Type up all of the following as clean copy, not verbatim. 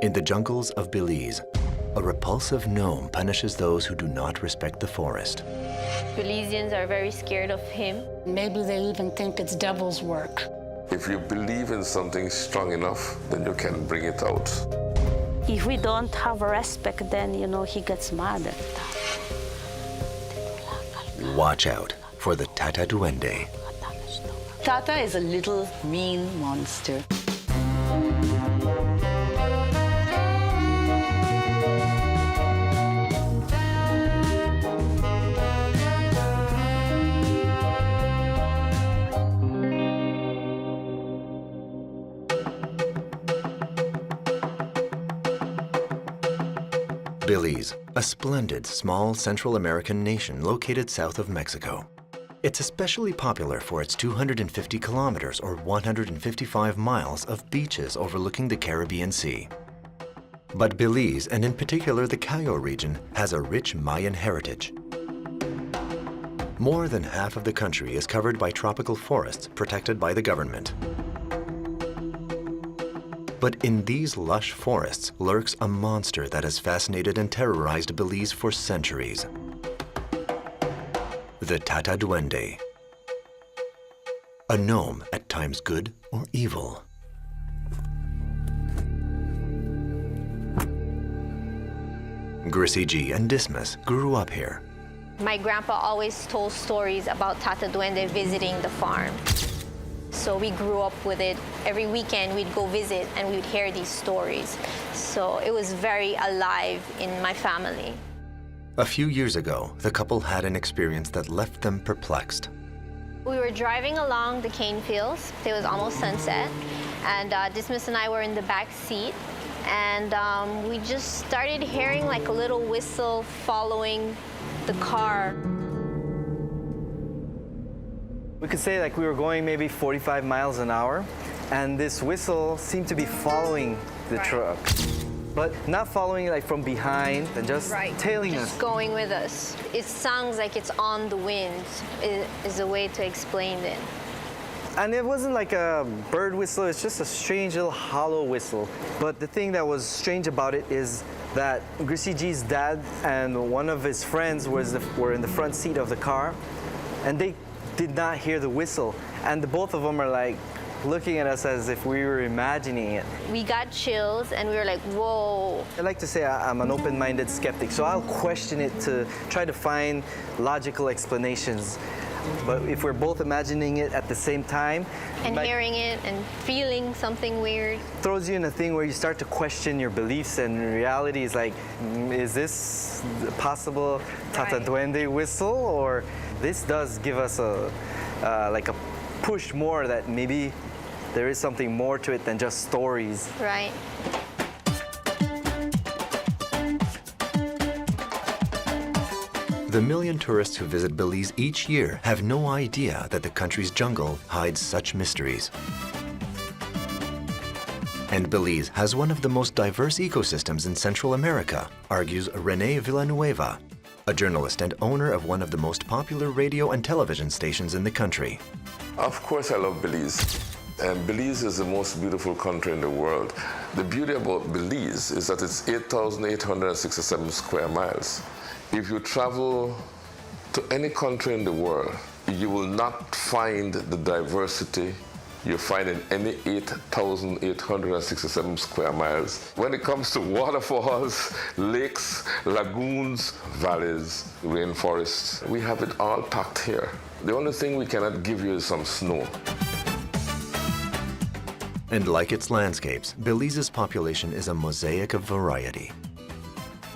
In the jungles of Belize, a repulsive gnome punishes those who do not respect the forest. Belizeans are very scared of him. Maybe they even think it's devil's work. If you believe in something strong enough, then you can bring it out. If we don't have respect, then, he gets mad. Watch out for the Tata Duende. Tata is a little mean monster. Belize, a splendid, small Central American nation located south of Mexico. It's especially popular for its 250 kilometers or 155 miles of beaches overlooking the Caribbean Sea. But Belize, and in particular the Cayo region, has a rich Mayan heritage. More than half of the country is covered by tropical forests protected by the government. But in these lush forests lurks a monster that has fascinated and terrorized Belize for centuries. The Tata Duende. A gnome, at times good or evil. Grissy G and Dismas grew up here. My grandpa always told stories about Tata Duende visiting the farm. So we grew up with it. Every weekend we'd go visit and we would hear these stories. So it was very alive in my family. A few years ago, the couple had an experience that left them perplexed. We were driving along the cane fields. It was almost sunset. And Dismas and I were in the back seat. And we just started hearing like a little whistle following the car. We could say like we were going maybe 45 miles an hour, and this whistle seemed to be following the truck. But not following like from behind and just tailing us. Just going with us. It sounds like it's on the wind, is a way to explain it. And it wasn't like a bird whistle, it's just a strange little hollow whistle. But the thing that was strange about it is that Grissy G's dad and one of his friends were in the front seat of the car, and they did not hear the whistle. And the both of them are like looking at us as if we were imagining it. We got chills and we were like, whoa. I like to say I'm an open-minded skeptic, so I'll question it to try to find logical explanations. But if we're both imagining it at the same time, and hearing it and feeling something weird, throws you in a thing where you start to question your beliefs, and reality is like, is this possible Tata Duende whistle? Or this does give us like a push more that maybe there is something more to it than just stories. Right. The million tourists who visit Belize each year have no idea that the country's jungle hides such mysteries. And Belize has one of the most diverse ecosystems in Central America, argues René Villanueva, a journalist and owner of one of the most popular radio and television stations in the country. Of course I love Belize. And Belize is the most beautiful country in the world. The beauty about Belize is that it's 8,867 square miles. If you travel to any country in the world, you will not find the diversity you find in any 8,867 square miles. When it comes to waterfalls, lakes, lagoons, valleys, rainforests, we have it all packed here. The only thing we cannot give you is some snow. And like its landscapes, Belize's population is a mosaic of variety.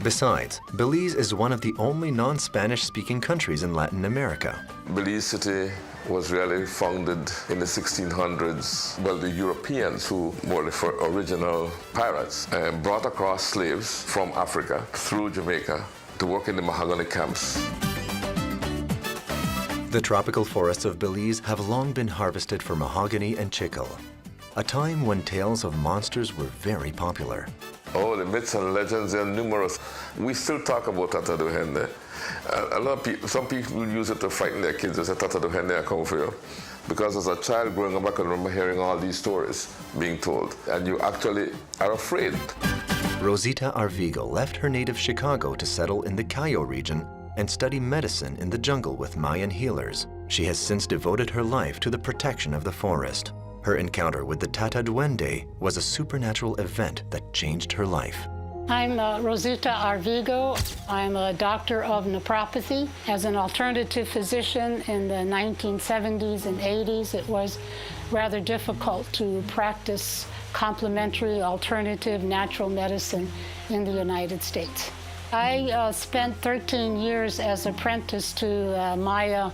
Besides, Belize is one of the only non-Spanish-speaking countries in Latin America. Belize City was really founded in the 1600s. Well, the Europeans, who were the original pirates, brought across slaves from Africa through Jamaica to work in the mahogany camps. The tropical forests of Belize have long been harvested for mahogany and chicle, a time when tales of monsters were very popular. Oh, the myths and legends are numerous. We still talk about Tata Duende. A lot of people, some people use it to frighten their kids. They say, Tata Duende, I come for you. Because as a child growing up, I can remember hearing all these stories being told. And you actually are afraid. Rosita Arvigo left her native Chicago to settle in the Cayo region and study medicine in the jungle with Mayan healers. She has since devoted her life to the protection of the forest. Her encounter with the Tata Duende was a supernatural event that changed her life. I'm Rosita Arvigo. I'm a doctor of naturopathy. As an alternative physician in the 1970s and 80s, it was rather difficult to practice complementary, alternative, natural medicine in the United States. I spent 13 years as apprentice to Maya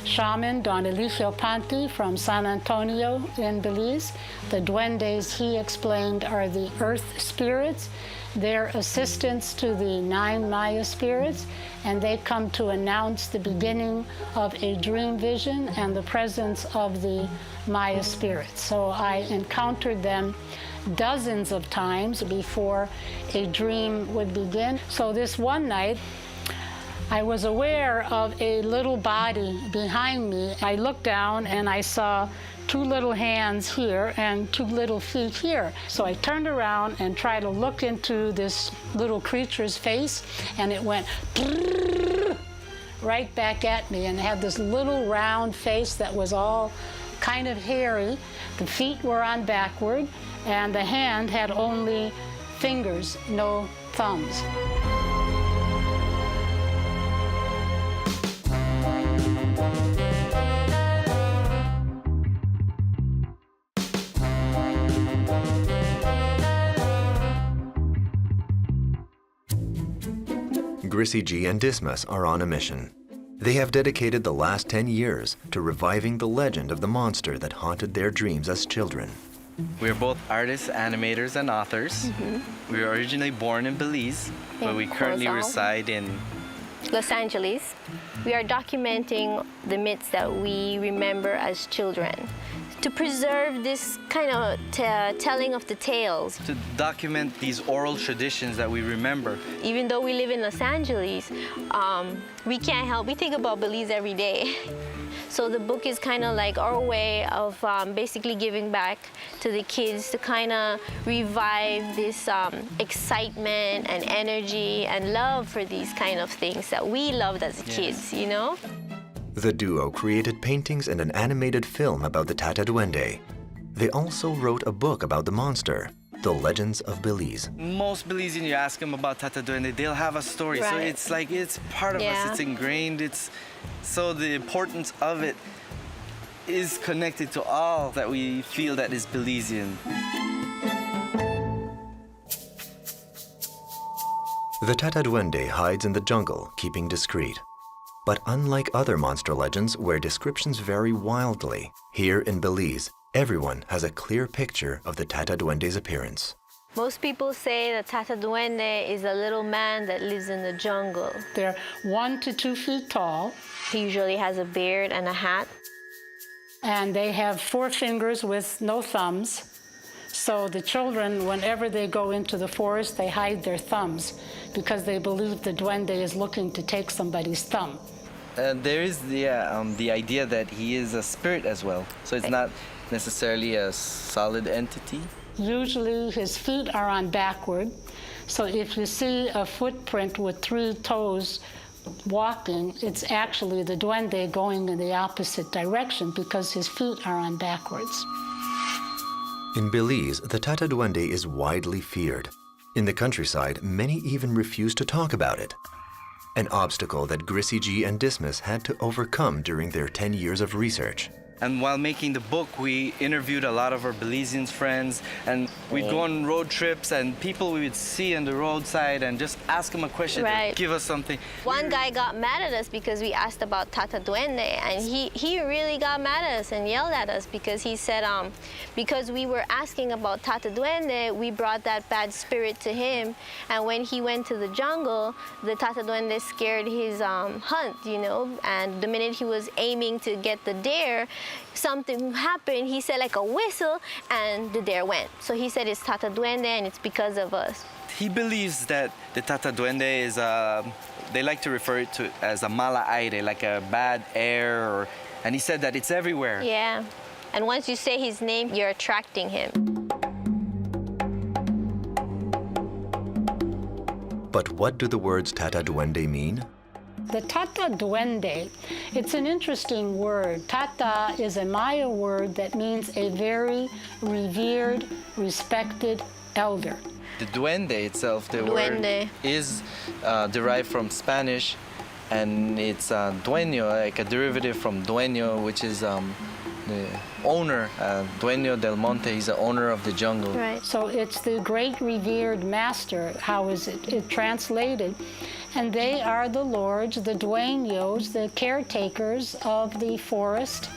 shaman Don Eligio Panti from San Antonio in Belize. The duendes, he explained, are the earth spirits. They're assistants to the 9 Maya spirits, and they come to announce the beginning of a dream vision and the presence of the Maya spirits. So I encountered them dozens of times before a dream would begin. So this one night, I was aware of a little body behind me. I looked down and I saw 2 little hands here and 2 little feet here. So I turned around and tried to look into this little creature's face, and it went right back at me and had this little round face that was all kind of hairy. The feet were on backward, and the hand had only fingers, no thumbs. Grissy G and Dismas are on a mission. They have dedicated the last 10 years to reviving the legend of the monster that haunted their dreams as children. We are both artists, animators, and authors. We were originally born in Belize, but we currently reside in Los Angeles. We are documenting the myths that we remember as children, to preserve this kind of telling of the tales. to document these oral traditions that we remember. Even though we live in Los Angeles, we can't help, we think about Belize every day. So the book is kind of like our way of basically giving back to the kids to kind of revive this excitement and energy and love for these kind of things that we loved as kids, you know? The duo created paintings and an animated film about the Tata Duende. They also wrote a book about the monster, The Legends of Belize. Most Belizean, you ask them about Tata Duende, they'll have a story. So Right. it's like, it's part of us, it's ingrained. So the importance of it is connected to all that we feel that is Belizean. The Tata Duende hides in the jungle, keeping discreet. But unlike other monster legends where descriptions vary wildly, here in Belize, everyone has a clear picture of the Tata Duende's appearance. Most people say that Tata Duende is a little man that lives in the jungle. They're 1 to 2 feet tall, He usually has a beard and a hat. and they have 4 fingers with no thumbs. So the children, whenever they go into the forest, they hide their thumbs because they believe the duende is looking to take somebody's thumb. There is the idea that he is a spirit as well. So it's not necessarily a solid entity. Usually his feet are on backward. So if you see a footprint with 3 toes walking, it's actually the duende going in the opposite direction because his feet are on backwards. In Belize, the Tata Duende is widely feared. In the countryside, many even refuse to talk about it. An obstacle that Grissy G and Dismas had to overcome during their 10 years of research. And while making the book, we interviewed a lot of our Belizean friends, and we'd go on road trips, and people we would see on the roadside and just ask them a question, Right. give us something. One guy got mad at us because we asked about Tata Duende, and he really got mad at us and yelled at us because he said because we were asking about Tata Duende, we brought that bad spirit to him, and when he went to the jungle, the Tata Duende scared his hunt, you know, and the minute he was aiming to get the deer, something happened. He said like a whistle, and the deer went. So he said it's Tata Duende, and it's because of us. He believes that the Tata Duende is they like to refer it to as a mala aire, like a bad air, and he said that it's everywhere. Yeah, and once you say his name, you're attracting him. But what do the words Tata Duende mean? The Tata Duende, it's an interesting word. Tata is a Maya word that means a very revered, respected elder. The duende itself, the Duende. word is derived from Spanish, and it's dueño, like a derivative from dueño, which is the owner, dueño del monte. He's the owner of the jungle. Right. So it's the great revered master, how is it translated? And they are the lords, the dueños, the caretakers of the forest,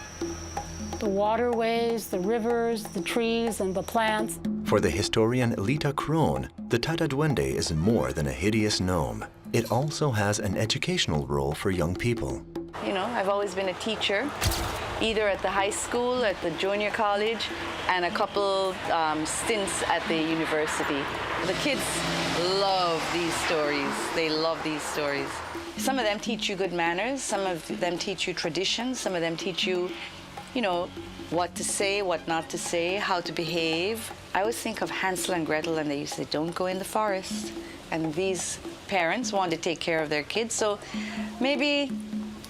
the waterways, the rivers, the trees, and the plants. For the historian Lita Krohn, the Tata Duende is more than a hideous gnome. It also has an educational role for young people. You know, I've always been a teacher, either at the high school, at the junior college, and a couple stints at the university. The kids love these stories. They love these stories. Some of them teach you good manners. Some of them teach you traditions. Some of them teach you, you know, what to say, what not to say, how to behave. I always think of Hansel and Gretel, and they used to say, don't go in the forest. And these parents wanted to take care of their kids, so maybe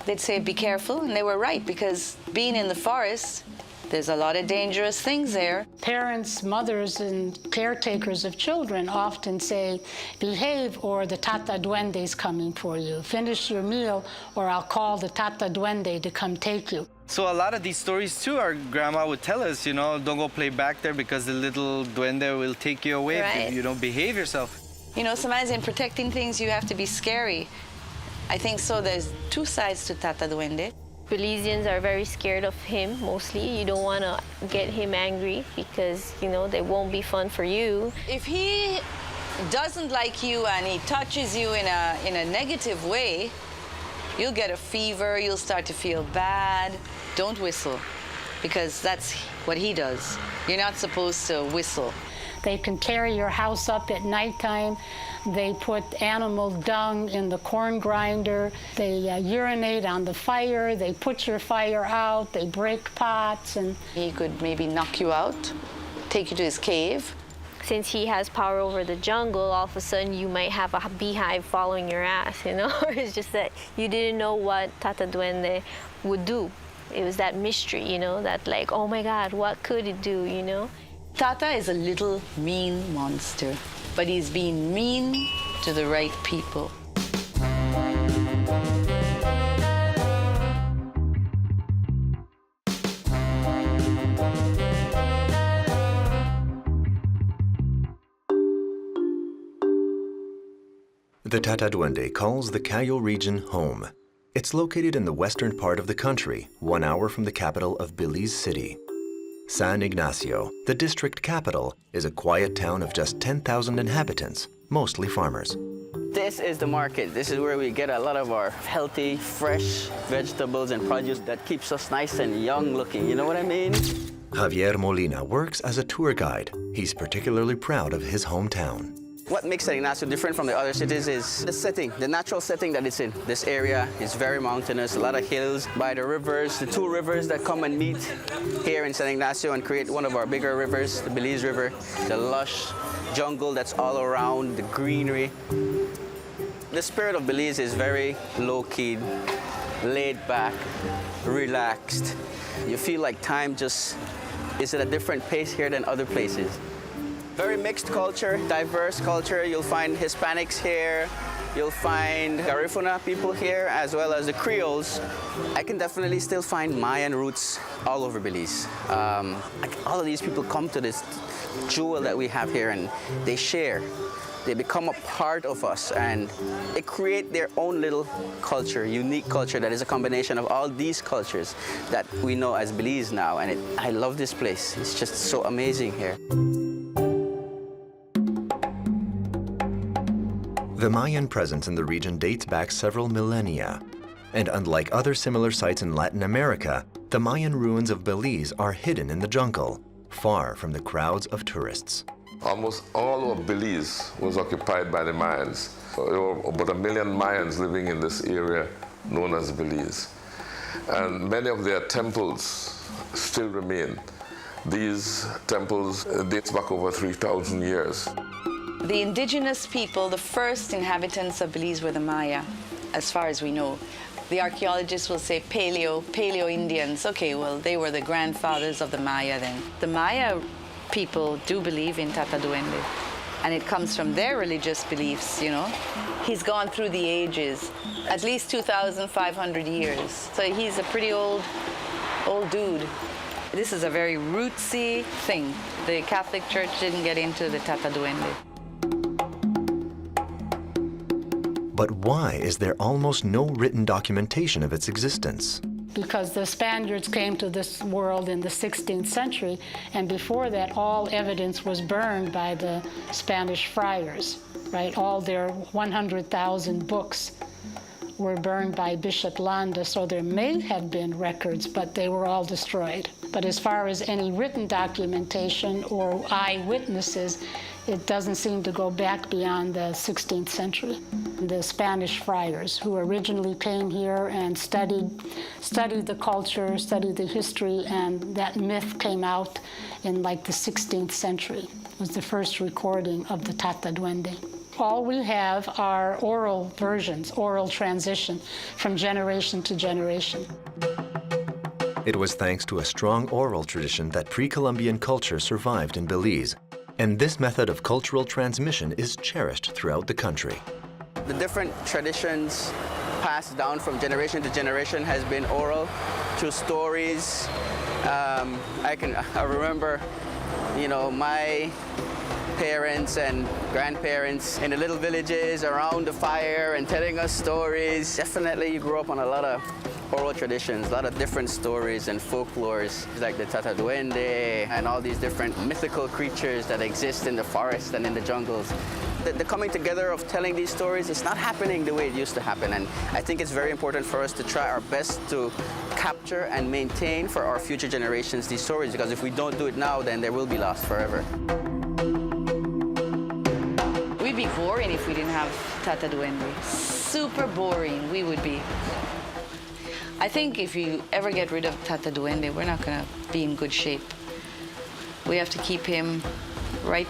they'd say, be careful, and they were right, because being in the forest, there's a lot of dangerous things there. Parents, mothers, and caretakers of children often say, behave or the Tata Duende is coming for you. Finish your meal or I'll call the Tata Duende to come take you. So a lot of these stories too, our grandma would tell us, you know, don't go play back there because the little duende will take you away if you don't behave yourself. You know, sometimes in protecting things, you have to be scary. I think so. There's two sides to Tata Duende. Belizeans are very scared of him, mostly. You don't want to get him angry because, you know, they won't be fun for you. If he doesn't like you and he touches you in a negative way, you'll get a fever, you'll start to feel bad. Don't whistle, because that's what he does. You're not supposed to whistle. They can tear your house up at nighttime. They put animal dung in the corn grinder. They urinate on the fire. They put your fire out. They break pots. And he could maybe knock you out, take you to his cave. Since he has power over the jungle, all of a sudden you might have a beehive following your ass, you know? It's just that you didn't know what Tata Duende would do. It was that mystery, you know, that like, oh my God, what could it do, you know? Tata is a little mean monster, but he's being mean to the right people. The Tata Duende calls the Cayo region home. It's located in the western part of the country, 1 hour from the capital of Belize City. San Ignacio, the district capital, is a quiet town of just 10,000 inhabitants, mostly farmers. This is the market. This is where we get a lot of our healthy, fresh vegetables and produce that keeps us nice and young looking, you know what I mean? Javier Molina works as a tour guide. He's particularly proud of his hometown. What makes San Ignacio different from the other cities is the setting, the natural setting that it's in. This area is very mountainous, a lot of hills by the rivers, the two rivers that come and meet here in San Ignacio and create one of our bigger rivers, the Belize River, the lush jungle that's all around, the greenery. The spirit of Belize is very low-key, laid back, relaxed. You feel like time just is at a different pace here than other places. Very mixed culture, diverse culture. You'll find Hispanics here. You'll find Garifuna people here, as well as the Creoles. I can definitely still find Mayan roots all over Belize. All of these people come to this jewel that we have here, and they share. They become a part of us, and they create their own little culture, unique culture that is a combination of all these cultures that we know as Belize now. And I love this place. It's just so amazing here. The Mayan presence in the region dates back several millennia. And unlike other similar sites in Latin America, the Mayan ruins of Belize are hidden in the jungle, far from the crowds of tourists. Almost all of Belize was occupied by the Mayans. There were about 1 million Mayans living in this area known as Belize. And many of their temples still remain. These temples date back over 3,000 years. The indigenous people, the first inhabitants of Belize were the Maya, as far as we know. The archaeologists will say Paleo-Indians. Okay, well, they were the grandfathers of the Maya then. The Maya people do believe in Tata Duende, and it comes from their religious beliefs, you know. He's gone through the ages, at least 2,500 years. So he's a pretty old dude. This is a very rootsy thing. The Catholic Church didn't get into the Tata Duende. But why is there almost no written documentation of its existence? Because the Spaniards came to this world in the 16th century, and before that, all evidence was burned by the Spanish friars, right? All their 100,000 books were burned by Bishop Landa, so there may have been records, but they were all destroyed. But as far as any written documentation or eyewitnesses, it doesn't seem to go back beyond the 16th century. The Spanish friars who originally came here and studied the culture, studied the history, and that myth came out in like the 16th century. It was the first recording of the Tata Duende. All we have are oral versions, oral transition from generation to generation. It was thanks to a strong oral tradition that pre-Columbian culture survived in Belize, and this method of cultural transmission is cherished throughout the country. The different traditions passed down from generation to generation has been oral, through stories. I remember, you know, my parents and grandparents in the little villages around the fire and telling us stories. Definitely you grew up on a lot of oral traditions, a lot of different stories and folklores, like the Tata Duende and all these different mythical creatures that exist in the forest and in the jungles. The coming together of telling these stories is not happening the way it used to happen, and I think it's very important for us to try our best to capture and maintain for our future generations these stories, because if we don't do it now, then they will be lost forever. We'd be boring if we didn't have Tata Duende. Super boring we would be. I think if you ever get rid of Tata Duende, we're not going to be in good shape. We have to keep him right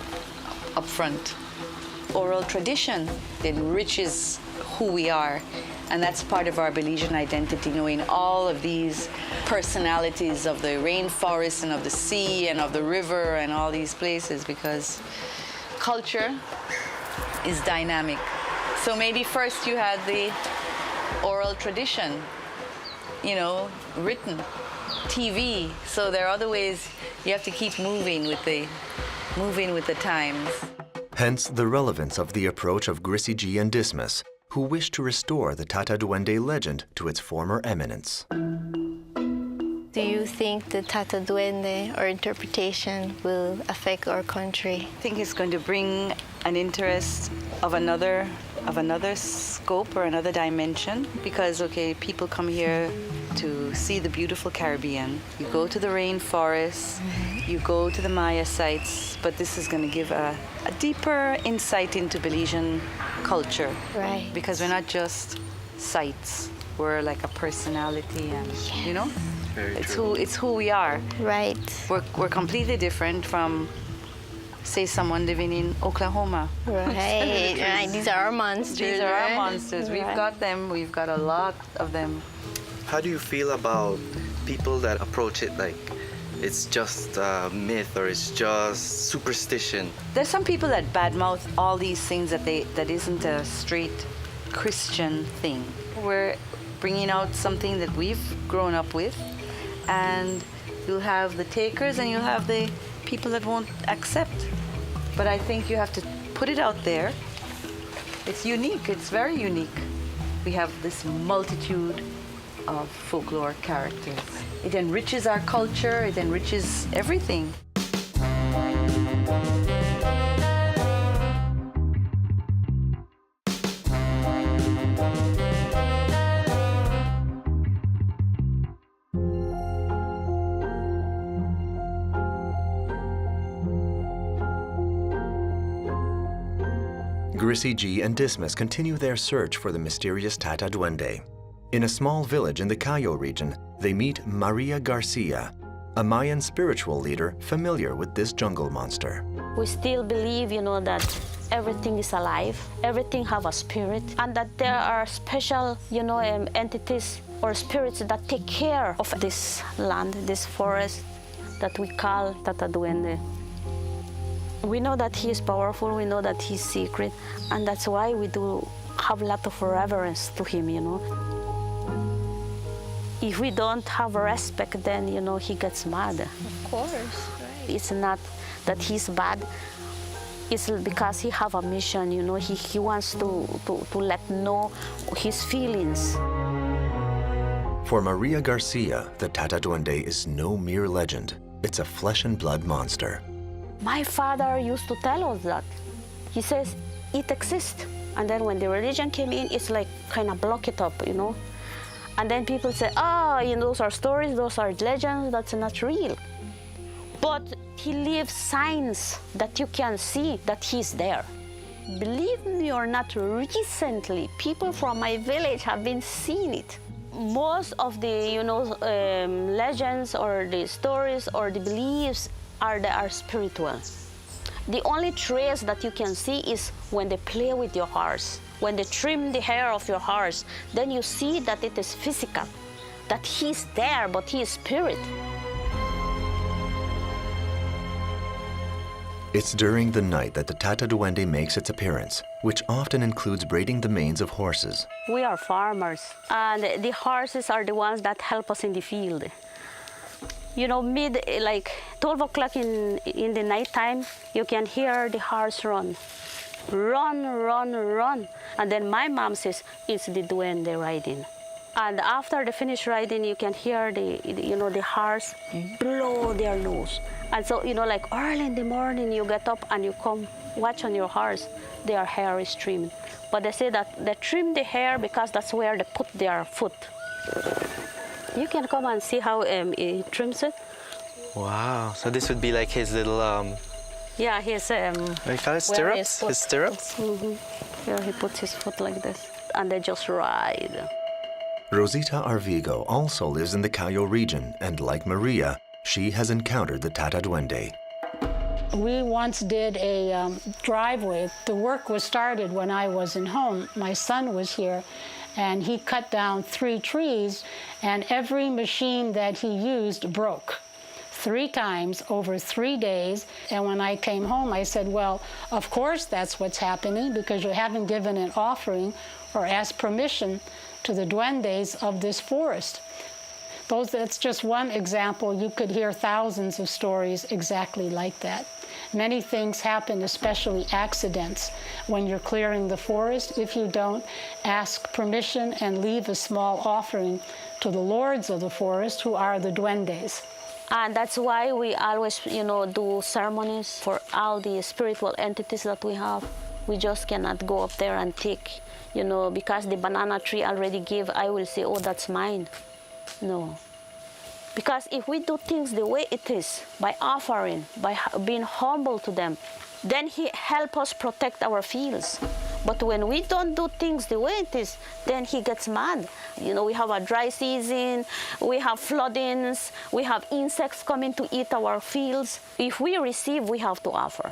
up front. Oral tradition enriches who we are, and that's part of our Belizean identity, knowing all of these personalities of the rainforest and of the sea and of the river and all these places, because culture is dynamic. So maybe first you had the oral tradition, you know, written, TV. So there are other ways you have to keep moving with the times. Hence the relevance of the approach of Grissy G and Dismas, who wish to restore the Tata Duende legend to its former eminence. Do you think the Tata Duende or interpretation will affect our country? I think it's going to bring an interest of another scope or another dimension, because, okay, people come here to see the beautiful Caribbean. You go to the rainforests, you go to the Maya sites, but this is going to give a deeper insight into Belizean culture. Right. Because we're not just sites, we're like a personality, and you know? It's who we are. Right. We're completely different from, say, someone living in Oklahoma. Right, right. These are our monsters. These are right? our monsters. We've got them. We've got a lot of them. How do you feel about people that approach it like it's just a myth or it's just superstition? There's some people that badmouth all these things that isn't a straight Christian thing. We're bringing out something that we've grown up with, and you'll have the takers and you'll have the people that won't accept. But I think you have to put it out there. It's unique. It's very unique. We have this multitude of folklore characters. It enriches our culture. It enriches everything. Grissy G and Dismas continue their search for the mysterious Tata Duende. In a small village in the Cayo region, they meet Maria Garcia, a Mayan spiritual leader familiar with this jungle monster. We still believe, you know, that everything is alive, everything have a spirit, and that there are special, entities or spirits that take care of this land, this forest that we call Tata Duende. We know that he is powerful, we know that he's secret, and that's why we do have a lot of reverence to him, If we don't have respect, then, he gets mad. Of course, right. It's not that he's bad, it's because he have a mission, he wants to let know his feelings. For Maria Garcia, the Tata Duende is no mere legend. It's a flesh and blood monster. My father used to tell us that. He says, it exists. And then when the religion came in, it's like kind of block it up, And then people say, those are stories, those are legends, that's not real. But he leaves signs that you can see that he's there. Believe me or not, recently, people from my village have been seeing it. Most of the, legends or the stories or the beliefs are spiritual. The only trace that you can see is when they play with your horse, when they trim the hair of your horse, then you see that it is physical, that he's there, but he is spirit. It's during the night that the Tata Duende makes its appearance, which often includes braiding the manes of horses. We are farmers, and the horses are the ones that help us in the field. Like 12 o'clock in the nighttime, you can hear the horse run. Run, run, run. And then my mom says, it's the duende riding. And after they finish riding, you can hear the horse blow their nose. And so, like early in the morning, you get up and you come watch on your horse, their hair is trimmed. But they say that they trim the hair because that's where they put their foot. You can come and see how he trims it. Wow, so this would be like his little, Yeah, his, what do you call it, stirrups? His stirrups? Mm-hmm. Yeah, he puts his foot like this, and they just ride. Rosita Arvigo also lives in the Cayo region, and like Maria, she has encountered the Tata Duende. We once did a driveway. The work was started when I wasn't home. My son was here, and he cut down 3 trees, and every machine that he used broke 3 times over 3 days. And when I came home, I said, well, of course that's what's happening, because you haven't given an offering or asked permission to the duendes of this forest. That's just one example. You could hear thousands of stories exactly like that. Many things happen, especially accidents, when you're clearing the forest. If you don't ask permission and leave a small offering to the lords of the forest, who are the duendes. And that's why we always, do ceremonies for all the spiritual entities that we have. We just cannot go up there and take, because the banana tree already gave, I will say, oh, that's mine. No. Because if we do things the way it is, by offering, by being humble to them, then he helps us protect our fields. But when we don't do things the way it is, then he gets mad. We have a dry season, we have floodings, we have insects coming to eat our fields. If we receive, we have to offer.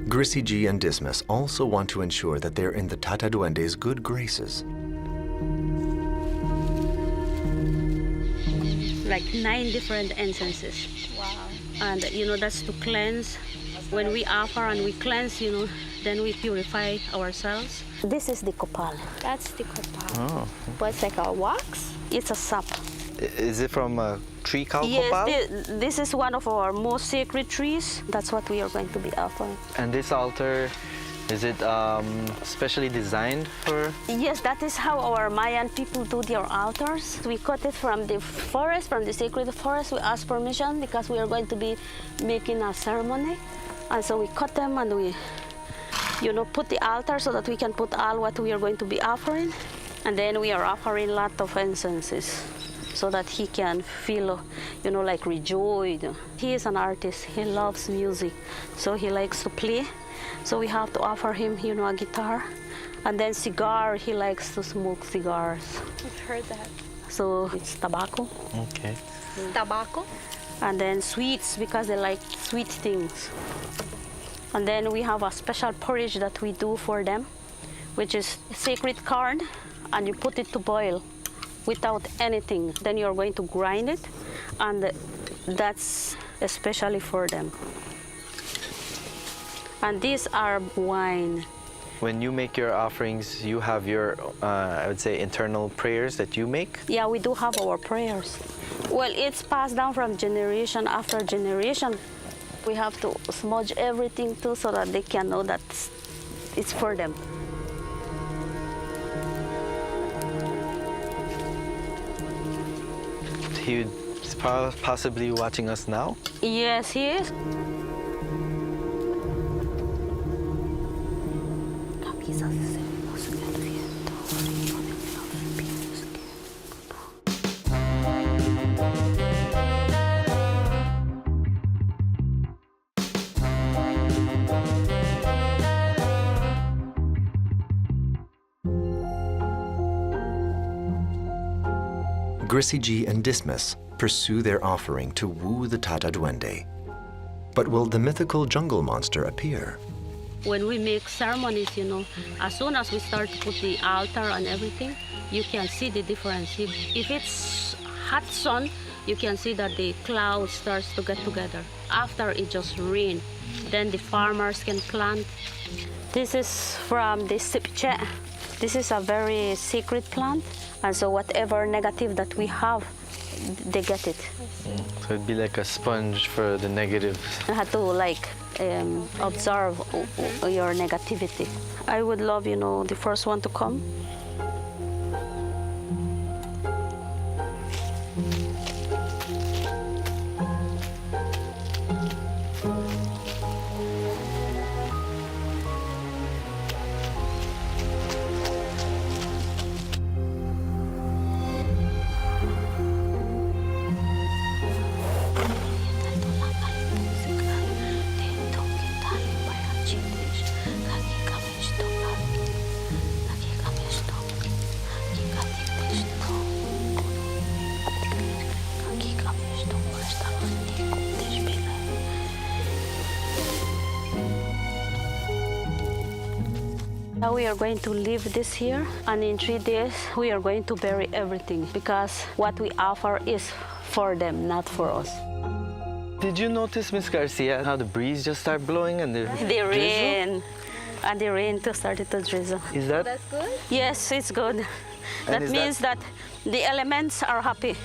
Grissy G and Dismas also want to ensure that they're in the Tata Duende's good graces. Like 9 different incenses. Wow. And that's to cleanse. When we offer and we cleanse, then we purify ourselves. This is the copal. That's the copal. Oh. But it's like a wax? It's a sap. Is it from a tree called Yes, copal? this is one of our most sacred trees. That's what we are going to be offering. And this altar, is it specially designed for? Yes, that is how our Mayan people do their altars. We cut it from the forest, from the sacred forest. We ask permission because we are going to be making a ceremony. And so we cut them and we, put the altar so that we can put all what we are going to be offering. And then we are offering a lot of incenses so that he can feel, like rejoiced. He is an artist. He loves music, so he likes to play. So we have to offer him, a guitar. And then cigar, he likes to smoke cigars. I've heard that. so it's tobacco. Okay. Tobacco. And then sweets, because they like sweet things. And then we have a special porridge that we do for them, which is sacred corn, and you put it to boil without anything. Then you're going to grind it, and that's especially for them. And these are wine. When you make your offerings, you have your, I would say, internal prayers that you make? Yeah, we do have our prayers. Well, it's passed down from generation after generation. We have to smudge everything too so that they can know that it's for them. He's possibly watching us now? Yes, he is. Grisiji and Dismas pursue their offering to woo the Tata Duende. But will the mythical jungle monster appear? When we make ceremonies, as soon as we start to put the altar and everything, you can see the difference. If it's hot sun, you can see that the clouds starts to get together. After it just rain, then the farmers can plant. This is from the sipche. This is a very secret plant, and so whatever negative that we have, they get it. So it'd be like a sponge for the negative. You have to observe your negativity. I would love, the first one to come. Now we are going to leave this here, and in 3 days we are going to bury everything, because what we offer is for them, not for us. Did you notice, Miss Garcia, how the breeze just started blowing and the rain, and the rain too started to drizzle. Is that? That's good? Yes, it's good. That means that the elements are happy.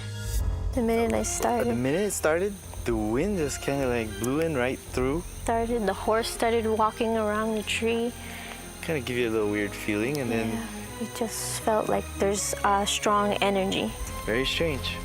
The minute I started. The minute it started, the wind just kind of like blew in right through. The horse started walking around the tree. Kind of give you a little weird feeling, and then It just felt like there's a strong energy. very strange.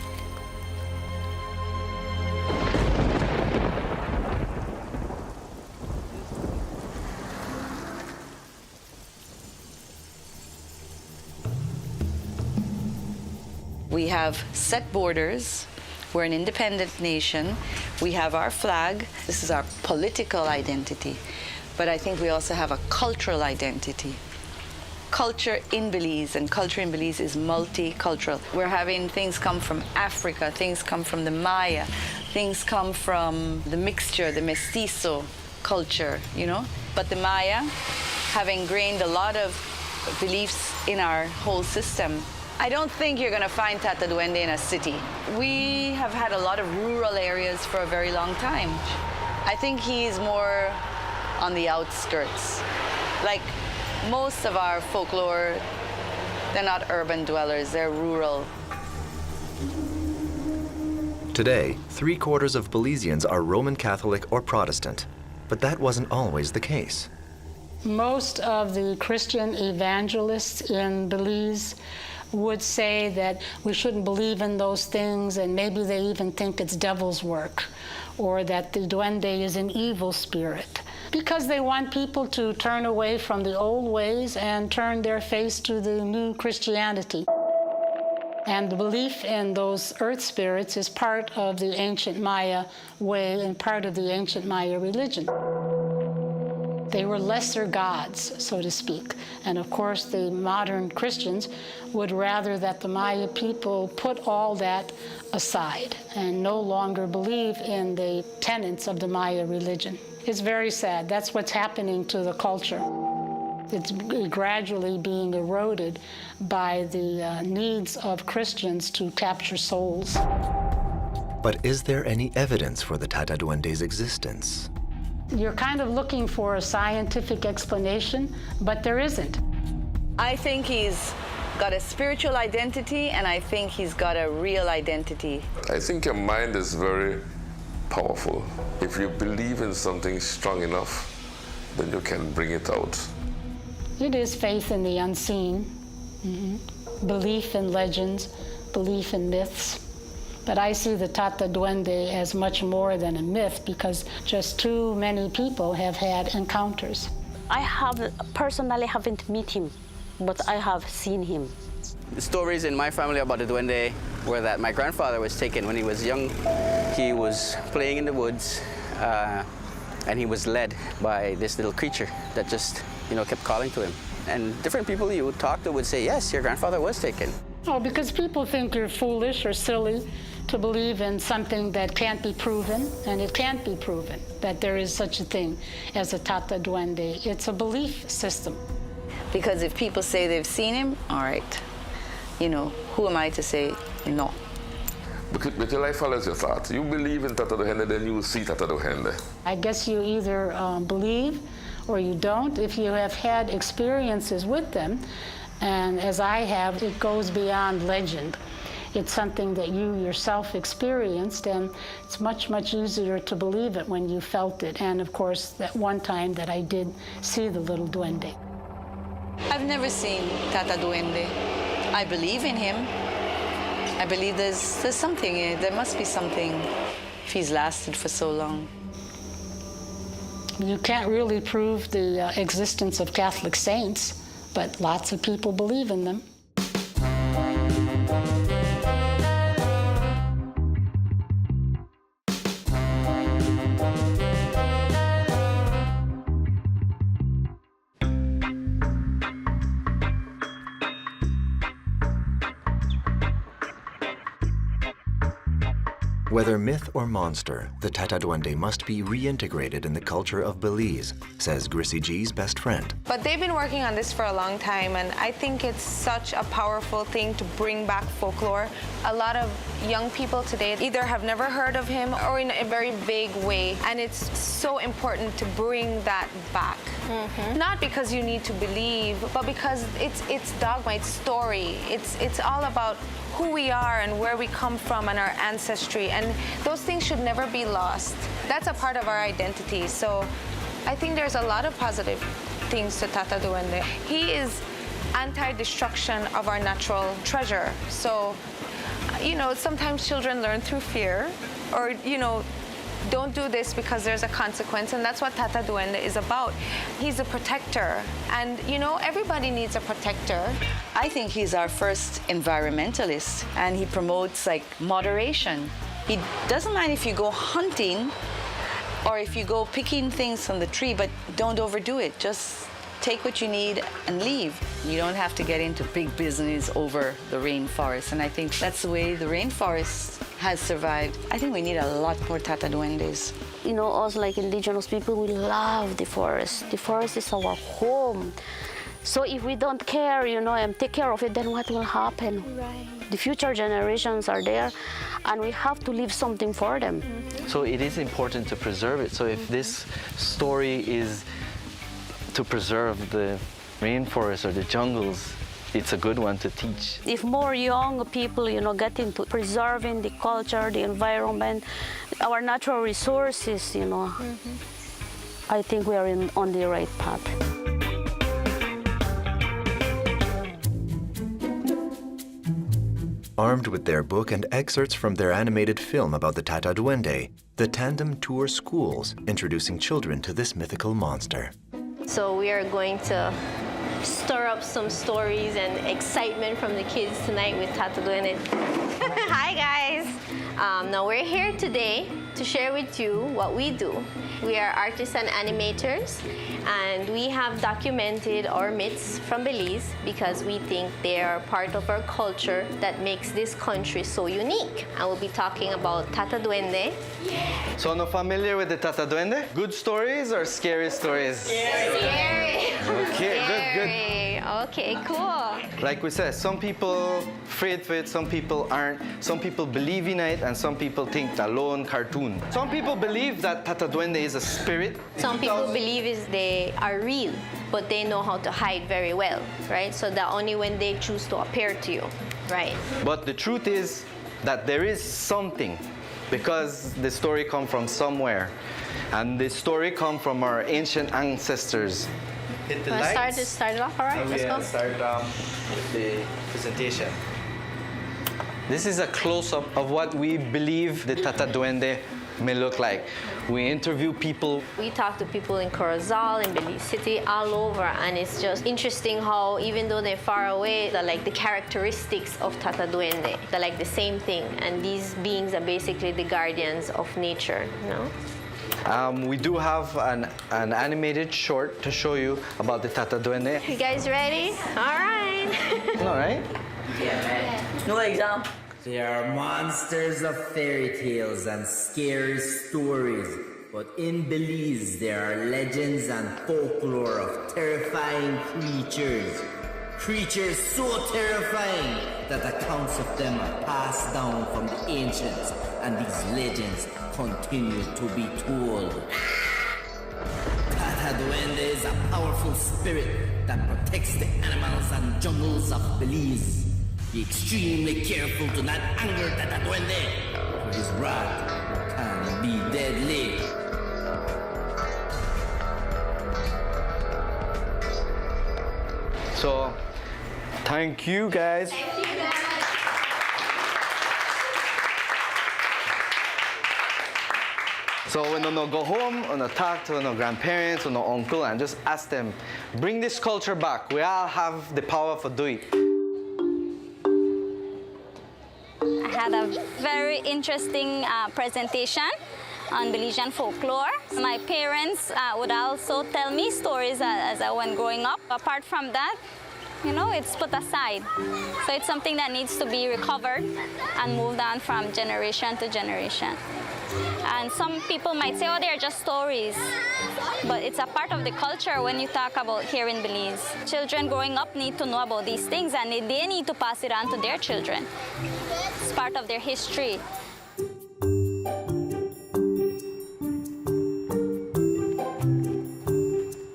We have set borders. We're an independent nation. We have our flag. This is our political identity. But I think we also have a cultural identity. Culture in Belize, and culture in Belize is multicultural. We're having things come from Africa, things come from the Maya, things come from the mixture, the mestizo culture, But the Maya have ingrained a lot of beliefs in our whole system. I don't think you're going to find Tata Duende in a city. We have had a lot of rural areas for a very long time. I think he's more on the outskirts. Like most of our folklore, they're not urban dwellers, they're rural. Today, 3/4 of Belizeans are Roman Catholic or Protestant, but that wasn't always the case. Most of the Christian evangelists in Belize would say that we shouldn't believe in those things, and maybe they even think it's devil's work, or that the duende is an evil spirit, because they want people to turn away from the old ways and turn their face to the new Christianity. And the belief in those earth spirits is part of the ancient Maya way and part of the ancient Maya religion. 'Cause the Maya, having grained a lot of beliefs in our whole system, I think he is more on the outskirts. Like most of our folklore, they're not urban dwellers. They have had a lot of rural areas for a very long time. I think he's more on the outskirts. They were lesser gods, so to speak. And of course, the modern Christians would rather that the Maya people put all that aside and no longer believe in the tenets of the Maya religion. It's very sad. That's what's happening to the culture. It's gradually being eroded by the needs of Christians to capture souls. But is there any evidence for the Tata Duende's existence? You're kind of looking for a scientific explanation, but there isn't. I think he's got a spiritual identity, and I think he's got a real identity. I think your mind is very powerful. If you believe in something strong enough, then you can bring it out. It is faith in the unseen, belief in legends, belief in myths. But I see the Tata Duende as much more than a myth because just too many people have had encounters. I personally haven't met him, but I have seen him. The stories in my family about the Duende were that my grandfather was taken when he was young. He was playing in the woods, and he was led by this little creature that just, kept calling to him. And different people you would talk to would say, yes, your grandfather was taken. Oh, because people think you're foolish or silly to believe in something that can't be proven, and it can't be proven that there is such a thing as a Tata Duende. It's a belief system. Because if people say they've seen him, all right, who am I to say no? But your life follows your thought. You believe in Tata Duende, then you will see Tata Duende. I guess you either believe or you don't. If you have had experiences with them, and as I have, it goes beyond legend. It's something that you yourself experienced, and it's much, much easier to believe it when you felt it. And of course, that one time that I did see the little duende. I've never seen Tata Duende. I believe in him. I believe there's something, there must be something if he's lasted for so long. You can't really prove the existence of Catholic saints, but lots of people believe in them. Whether myth or monster, the Tata Duende must be reintegrated in the culture of Belize, says Grissy G's best friend. But they've been working on this for a long time, and I think it's such a powerful thing to bring back folklore. A lot of young people today either have never heard of him or in a very vague way, and it's so important to bring that back. Not because you need to believe, but because it's dogma, it's story. It's all about who we are and where we come from and our ancestry, and those things should never be lost. That's a part of our identity. So I think there's a lot of positive things to Tata Duende. He is anti-destruction of our natural treasure. So, sometimes children learn through fear, or, don't do this because there's a consequence, and that's what Tata Duende is about. He's a protector, and everybody needs a protector. I think he's our first environmentalist, and he promotes moderation. He doesn't mind if you go hunting or if you go picking things from the tree, but don't overdo it. Just take what you need and leave. You don't have to get into big business over the rainforest, and I think that's the way the rainforest has survived. I think we need a lot more Tata Duendes. Us like indigenous people, we love the forest. The forest is our home. So if we don't care, and take care of it, then what will happen? Right. The future generations are there, and we have to leave something for them. So it is important to preserve it. So if this story is to preserve the rainforest or the jungles, it's a good one to teach. If more young people, get into preserving the culture, the environment, our natural resources, I think we are on the right path. Armed with their book and excerpts from their animated film about the Tata Duende, the tandem tours schools, introducing children to this mythical monster. So we are going to stir up some stories and excitement from the kids tonight with Tata Duende. Hi, guys. Now we're here today to share with you what we do. We are artists and animators, and we have documented our myths from Belize because we think they are part of our culture that makes this country so unique. And we'll be talking about Tata Duende. So, no familiar with the Tata Duende? Good stories or scary stories? Scary. Okay, good. Okay, cool. Like we said, some people afraid of it, some people aren't. Some people believe in it, and some people think it's a lone cartoon. Some people believe that Tata Duende is a spirit. Some people believe they are real, but they know how to hide very well, right? So that only when they choose to appear to you, right? But the truth is that there is something, because the story comes from somewhere. And the story comes from our ancient ancestors. Hit the lights. Start it off, all right? Let's go. Start with the presentation. This is a close-up of what we believe the Tata Duende may look like. We interview people. We talk to people in Corozal, in Belize City, all over, and it's just interesting how even though they're far away, they're like the characteristics of Tata Duende. They're like the same thing, and these beings are basically the guardians of nature, you know? We do have an animated short to show you about the Tata Duende. You guys ready? All right. All right. No exam. They are monsters of fairy tales and scary stories, but in Belize there are legends and folklore of terrifying creatures. Creatures so terrifying that accounts of them are passed down from the ancients, and these legends continue to be told. Tata Duende is a powerful spirit that protects the animals and jungles of Belize. Be extremely careful to not anger Tata Duende, for his wrath can be deadly. So, thank you guys. So when you go home, you talk to your grandparents or your uncle and just ask them, bring this culture back. We all have the power to do it. I had a very interesting presentation on Belizean folklore. My parents would also tell me stories as I went growing up. Apart from that, you know, it's put aside. So it's something that needs to be recovered and moved on from generation to generation. And some people might say, oh, they're just stories. But it's a part of the culture when you talk about here in Belize. Children growing up need to know about these things, and they need to pass it on to their children. It's part of their history.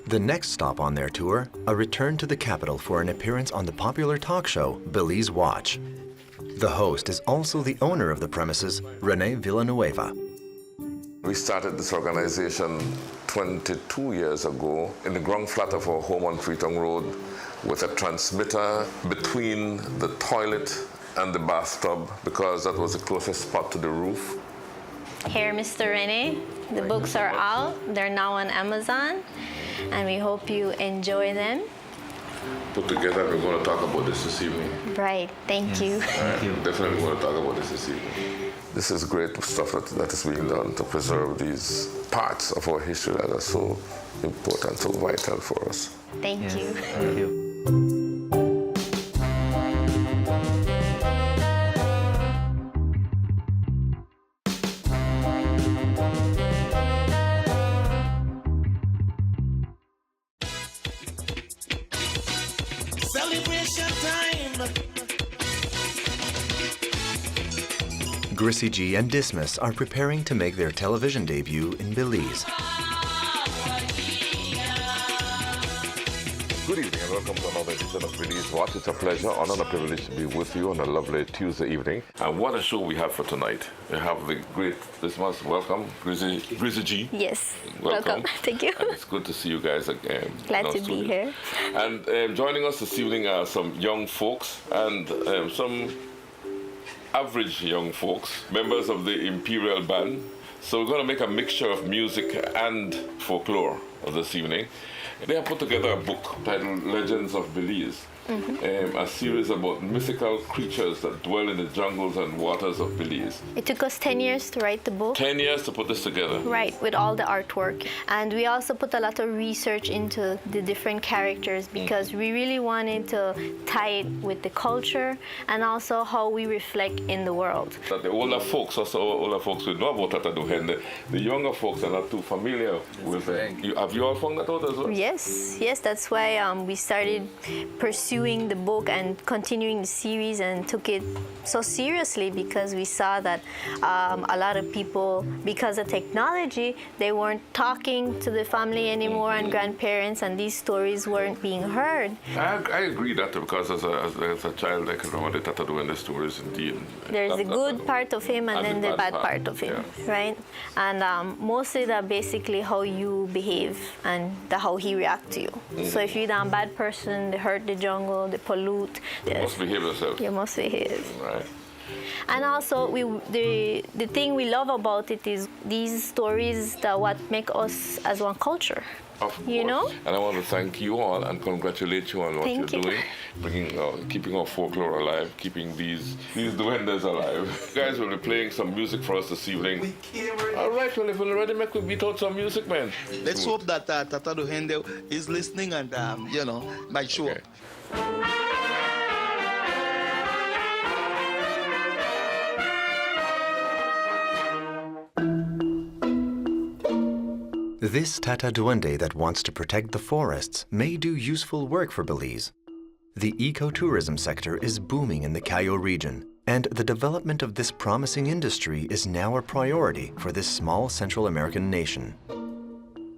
The next stop on their tour, a return to the capital for an appearance on the popular talk show, Belize Watch. The host is also the owner of the premises, Rene Villanueva. We started this organization 22 years ago in the ground flat of our home on Freetown Road with a transmitter between the toilet and the bathtub because that was the closest spot to the roof. Here, Mr. Rene, the books are out. They're now on Amazon, and we hope you enjoy them. Put together, we're going to talk about this evening. Right, thank you. Definitely going to talk about this evening. This is great stuff that is being done to preserve these parts of our history that are so important, so vital for us. Thank you. Thank you. Celebration time! Grissy G and Dismas are preparing to make their television debut in Belize. Good evening and welcome to another edition of Belize Watch. It's a pleasure, honor, and a privilege to be with you on a lovely Tuesday evening. And what a show we have for tonight. We have the great Dismas. Welcome, Grissy G. Yes, Welcome. Thank you. And it's good to see you guys again. Glad in our to be studio. here. And joining us this evening are some young folks and some average young folks, members of the Imperial Band. So we're going to make a mixture of music and folklore this evening. They have put together a book titled Legends of Belize. a series about mythical creatures that dwell in the jungles and waters of Belize. It took us 10 years to write the book. 10 years to put this together. Right, with all the artwork. And we also put a lot of research into the different characters because we really wanted to tie it with the culture and also how we reflect in the world. That the older folks, also older folks will know about Tata Duende. The younger folks are not too familiar with it. Have you all found that out as well? Yes, that's why we started pursuing the book and continuing the series and took it so seriously because we saw that a lot of people, because of technology, they weren't talking to the family anymore and grandparents, and these stories weren't being heard. I agree that because as a child I can remember the Tata Duende stories indeed. There's the good part of him and then the bad part of him, right? And mostly that basically how you behave and how he reacts to you. So if you're a bad person, they hurt the jungle, they pollute. You must behave yourself. You must behave. Right. And also, the thing we love about it is these stories that what make us as one culture. Of course. You know? And I want to thank you all and congratulate you on what you're doing, keeping our folklore alive, keeping these duendes alive. You guys will be playing some music for us this evening. All right, well, if we're ready, we beat out some music, man. Let's hope that Tata Duende is listening and, might show up. This Tata Duende that wants to protect the forests may do useful work for Belize. The ecotourism sector is booming in the Cayo region, and the development of this promising industry is now a priority for this small Central American nation.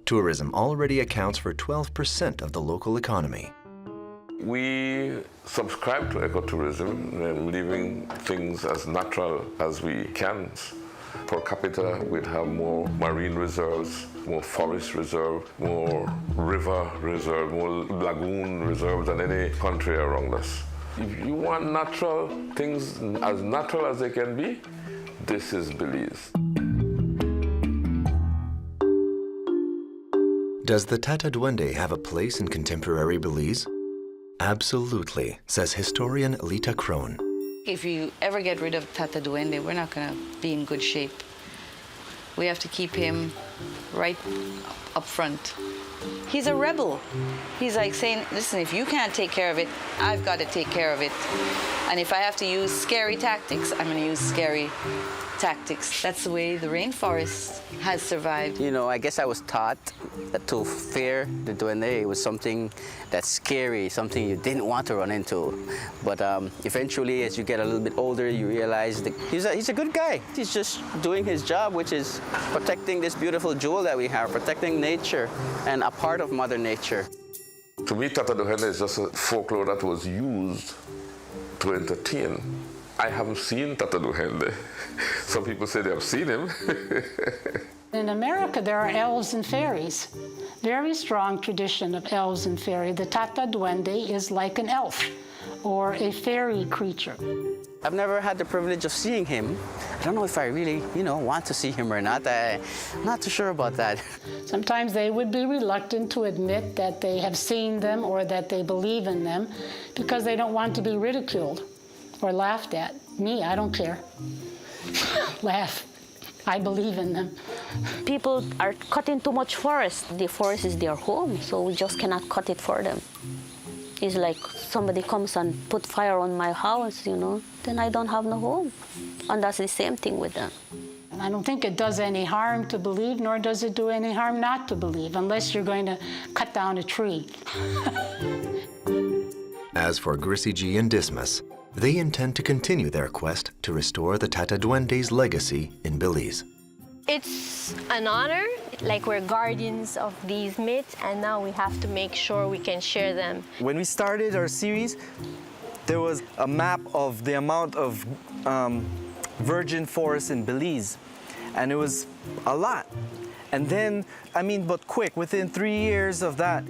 Tourism already accounts for 12% of the local economy. We subscribe to ecotourism, leaving things as natural as we can. Per capita, we'd have more marine reserves, more forest reserve, more river reserve, more lagoon reserves than any country around us. If you want natural things as natural as they can be, this is Belize. Does the Tata Duende have a place in contemporary Belize? Absolutely, says historian Lita Crone. If you ever get rid of Tata Duende, we're not going to be in good shape. We have to keep him right up front. He's a rebel. He's like saying, listen, if you can't take care of it, I've got to take care of it. And if I have to use scary tactics, I'm going to use scary tactics. That's the way the rainforest has survived. You know, I guess I was taught to fear the Duende. It was something that's scary, something you didn't want to run into. But eventually, as you get a little bit older, you realize that he's a good guy. He's just doing his job, which is protecting this beautiful jewel that we have, protecting nature and a part of Mother Nature. To me, Tata Duende is just a folklore that was used to entertain. I haven't seen Tata Duende. Some people say they have seen him. In America, there are elves and fairies. Very strong tradition of elves and fairies. The Tata Duende is like an elf or a fairy creature. I've never had the privilege of seeing him. I don't know if I really, want to see him or not. I'm not too sure about that. Sometimes they would be reluctant to admit that they have seen them or that they believe in them because they don't want to be ridiculed or laughed at. Me, I don't care. Laugh. I believe in them. People are cutting too much forest. The forest is their home, so we just cannot cut it for them. It's like somebody comes and put fire on my house, then I don't have no home. And that's the same thing with them. I don't think it does any harm to believe, nor does it do any harm not to believe, unless you're going to cut down a tree. As for Grissy G and Dismas, they intend to continue their quest to restore the Tata Duende's legacy in Belize. It's an honor, like we're guardians of these myths, and now we have to make sure we can share them. When we started our series, there was a map of the amount of virgin forests in Belize, and it was a lot. And then, but quick, within 3 years of that,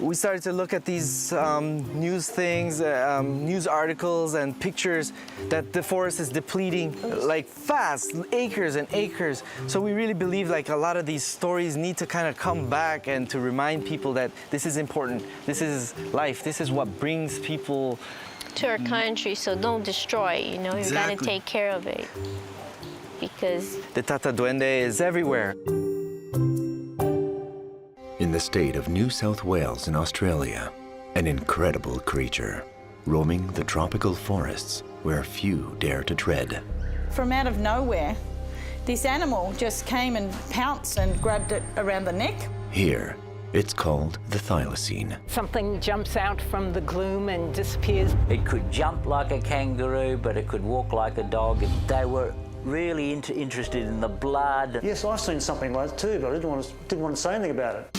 we started to look at these news things, news articles and pictures that the forest is depleting like fast, acres and acres. So we really believe like a lot of these stories need to kind of come back and to remind people that this is important. This is life. This is what brings people to our country, so don't destroy, you know, you gotta take care of it because the Tata Duende is everywhere. In the state of New South Wales in Australia, an incredible creature roaming the tropical forests where few dare to tread. From out of nowhere, this animal just came and pounced and grabbed it around the neck. Here, it's called the thylacine. Something jumps out from the gloom and disappears. It could jump like a kangaroo, but it could walk like a dog. They were really interested in the blood. Yes, I've seen something like that too, but I didn't want to say anything about it.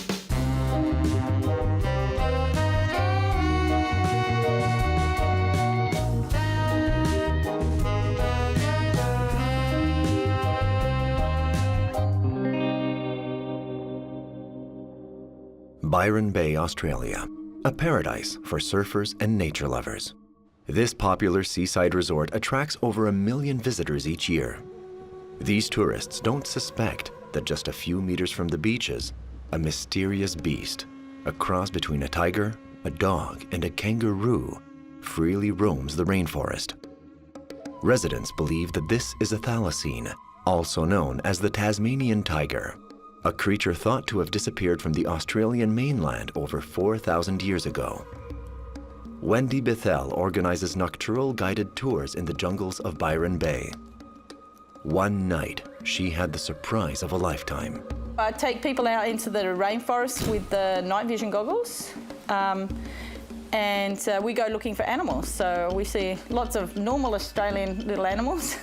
Byron Bay, Australia, a paradise for surfers and nature lovers. This popular seaside resort attracts over 1 million visitors each year. These tourists don't suspect that just a few meters from the beaches, a mysterious beast, a cross between a tiger, a dog, and a kangaroo, freely roams the rainforest. Residents believe that this is a thylacine, also known as the Tasmanian tiger, a creature thought to have disappeared from the Australian mainland over 4,000 years ago. Wendy Bethel organizes nocturnal guided tours in the jungles of Byron Bay. One night, she had the surprise of a lifetime. I take people out into the rainforest with the night vision goggles, and we go looking for animals. So we see lots of normal Australian little animals.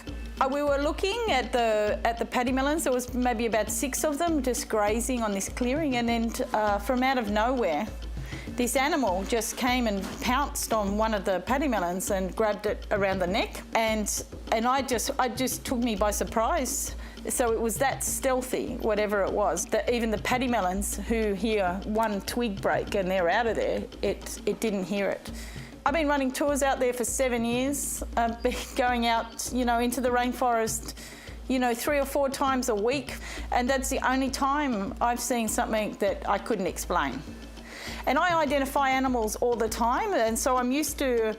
We were looking at the paddymellons. There was maybe about 6 of them just grazing on this clearing, and then from out of nowhere, this animal just came and pounced on one of the paddymellons and grabbed it around the neck, and I just took me by surprise. So it was that stealthy, whatever it was, that even the paddymellons, who hear one twig break and they're out of there, it didn't hear it. I've been running tours out there for 7 years. I've been going out, you know, into the rainforest, you know, 3 or 4 times a week, and that's the only time I've seen something that I couldn't explain. And I identify animals all the time, and so I'm used to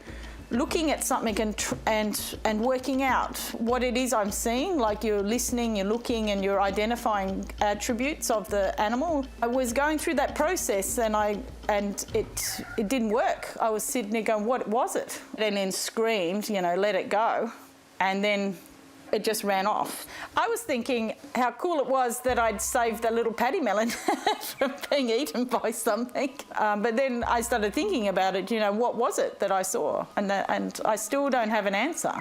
looking at something and working out what it is I'm seeing. Like, you're listening, you're looking, and you're identifying attributes of the animal. I was going through that process, and it didn't work. I was sitting there going, what was it? And then screamed, you know, let it go, and then it just ran off. I was thinking how cool it was that I'd saved the little paddymellon from being eaten by something. But then I started thinking about it, you know, what was it that I saw? And I still don't have an answer.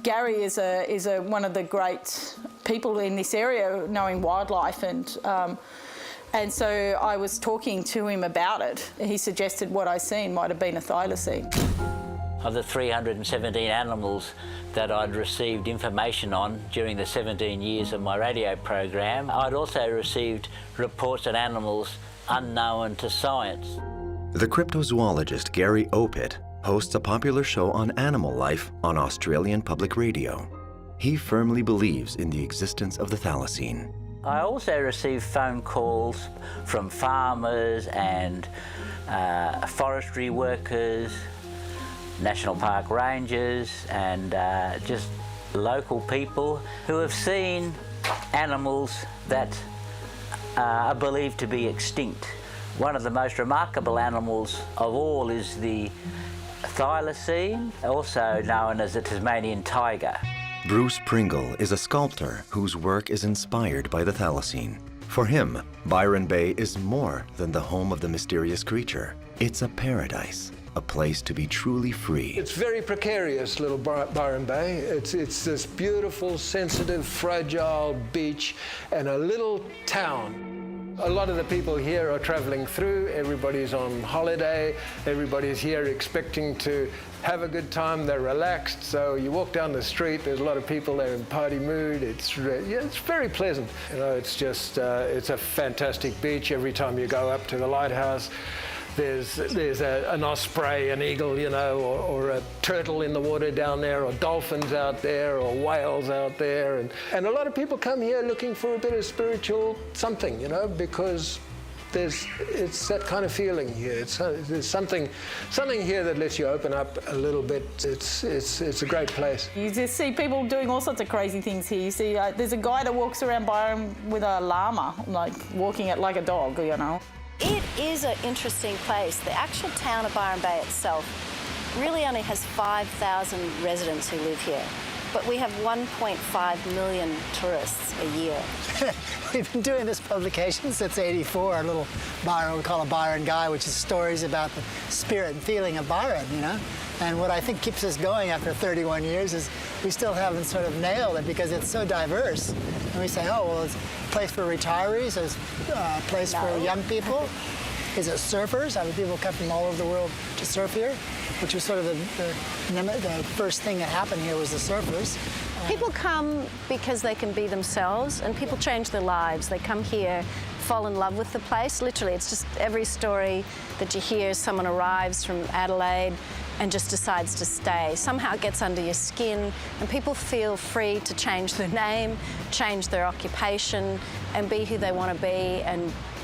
Gary is one of the great people in this area knowing wildlife, and so I was talking to him about it. He suggested what I seen might have been a thylacine. Of the 317 animals that I'd received information on during the 17 years of my radio program, I'd also received reports on animals unknown to science. The cryptozoologist Gary Opit hosts a popular show on animal life on Australian Public Radio. He firmly believes in the existence of the thylacine. I also received phone calls from farmers and forestry workers, National Park rangers, and just local people who have seen animals that are believed to be extinct. One of the most remarkable animals of all is the thylacine, also known as the Tasmanian tiger. Bruce Pringle is a sculptor whose work is inspired by the thylacine. For him, Byron Bay is more than the home of the mysterious creature. It's a paradise, a place to be truly free. It's very precarious, little Byron Bay. It's this beautiful, sensitive, fragile beach and a little town. A lot of the people here are traveling through. Everybody's on holiday. Everybody's here expecting to have a good time. They're relaxed. So you walk down the street, there's a lot of people there in party mood. It's very pleasant. You know, it's just, it's a fantastic beach. Every time you go up to the lighthouse, there's an osprey, an eagle, you know, or a turtle in the water down there, or dolphins out there, or whales out there. And a lot of people come here looking for a bit of spiritual something, you know, because it's that kind of feeling here. There's something here that lets you open up a little bit. It's a great place. You just see people doing all sorts of crazy things here. You see, there's a guy that walks around Byron with a llama, like walking it like a dog, you know. It is an interesting place. The actual town of Byron Bay itself really only has 5,000 residents who live here. But we have 1.5 million tourists a year. We've been doing this publication since '84, our little Byron, we call it Byron Guy, which is stories about the spirit and feeling of Byron, you know? And what I think keeps us going after 31 years is we still haven't sort of nailed it because it's so diverse. And we say, oh, well, it's a place for retirees, it's a place for young people. Is it surfers? I mean, people come from all over the world to surf here, which was sort of the first thing that happened here was the surfers. People come because they can be themselves, and people change their lives. They come here, fall in love with the place. Literally, it's just every story that you hear, someone arrives from Adelaide and just decides to stay. Somehow it gets under your skin, and people feel free to change their name, change their occupation, and be who they want to be.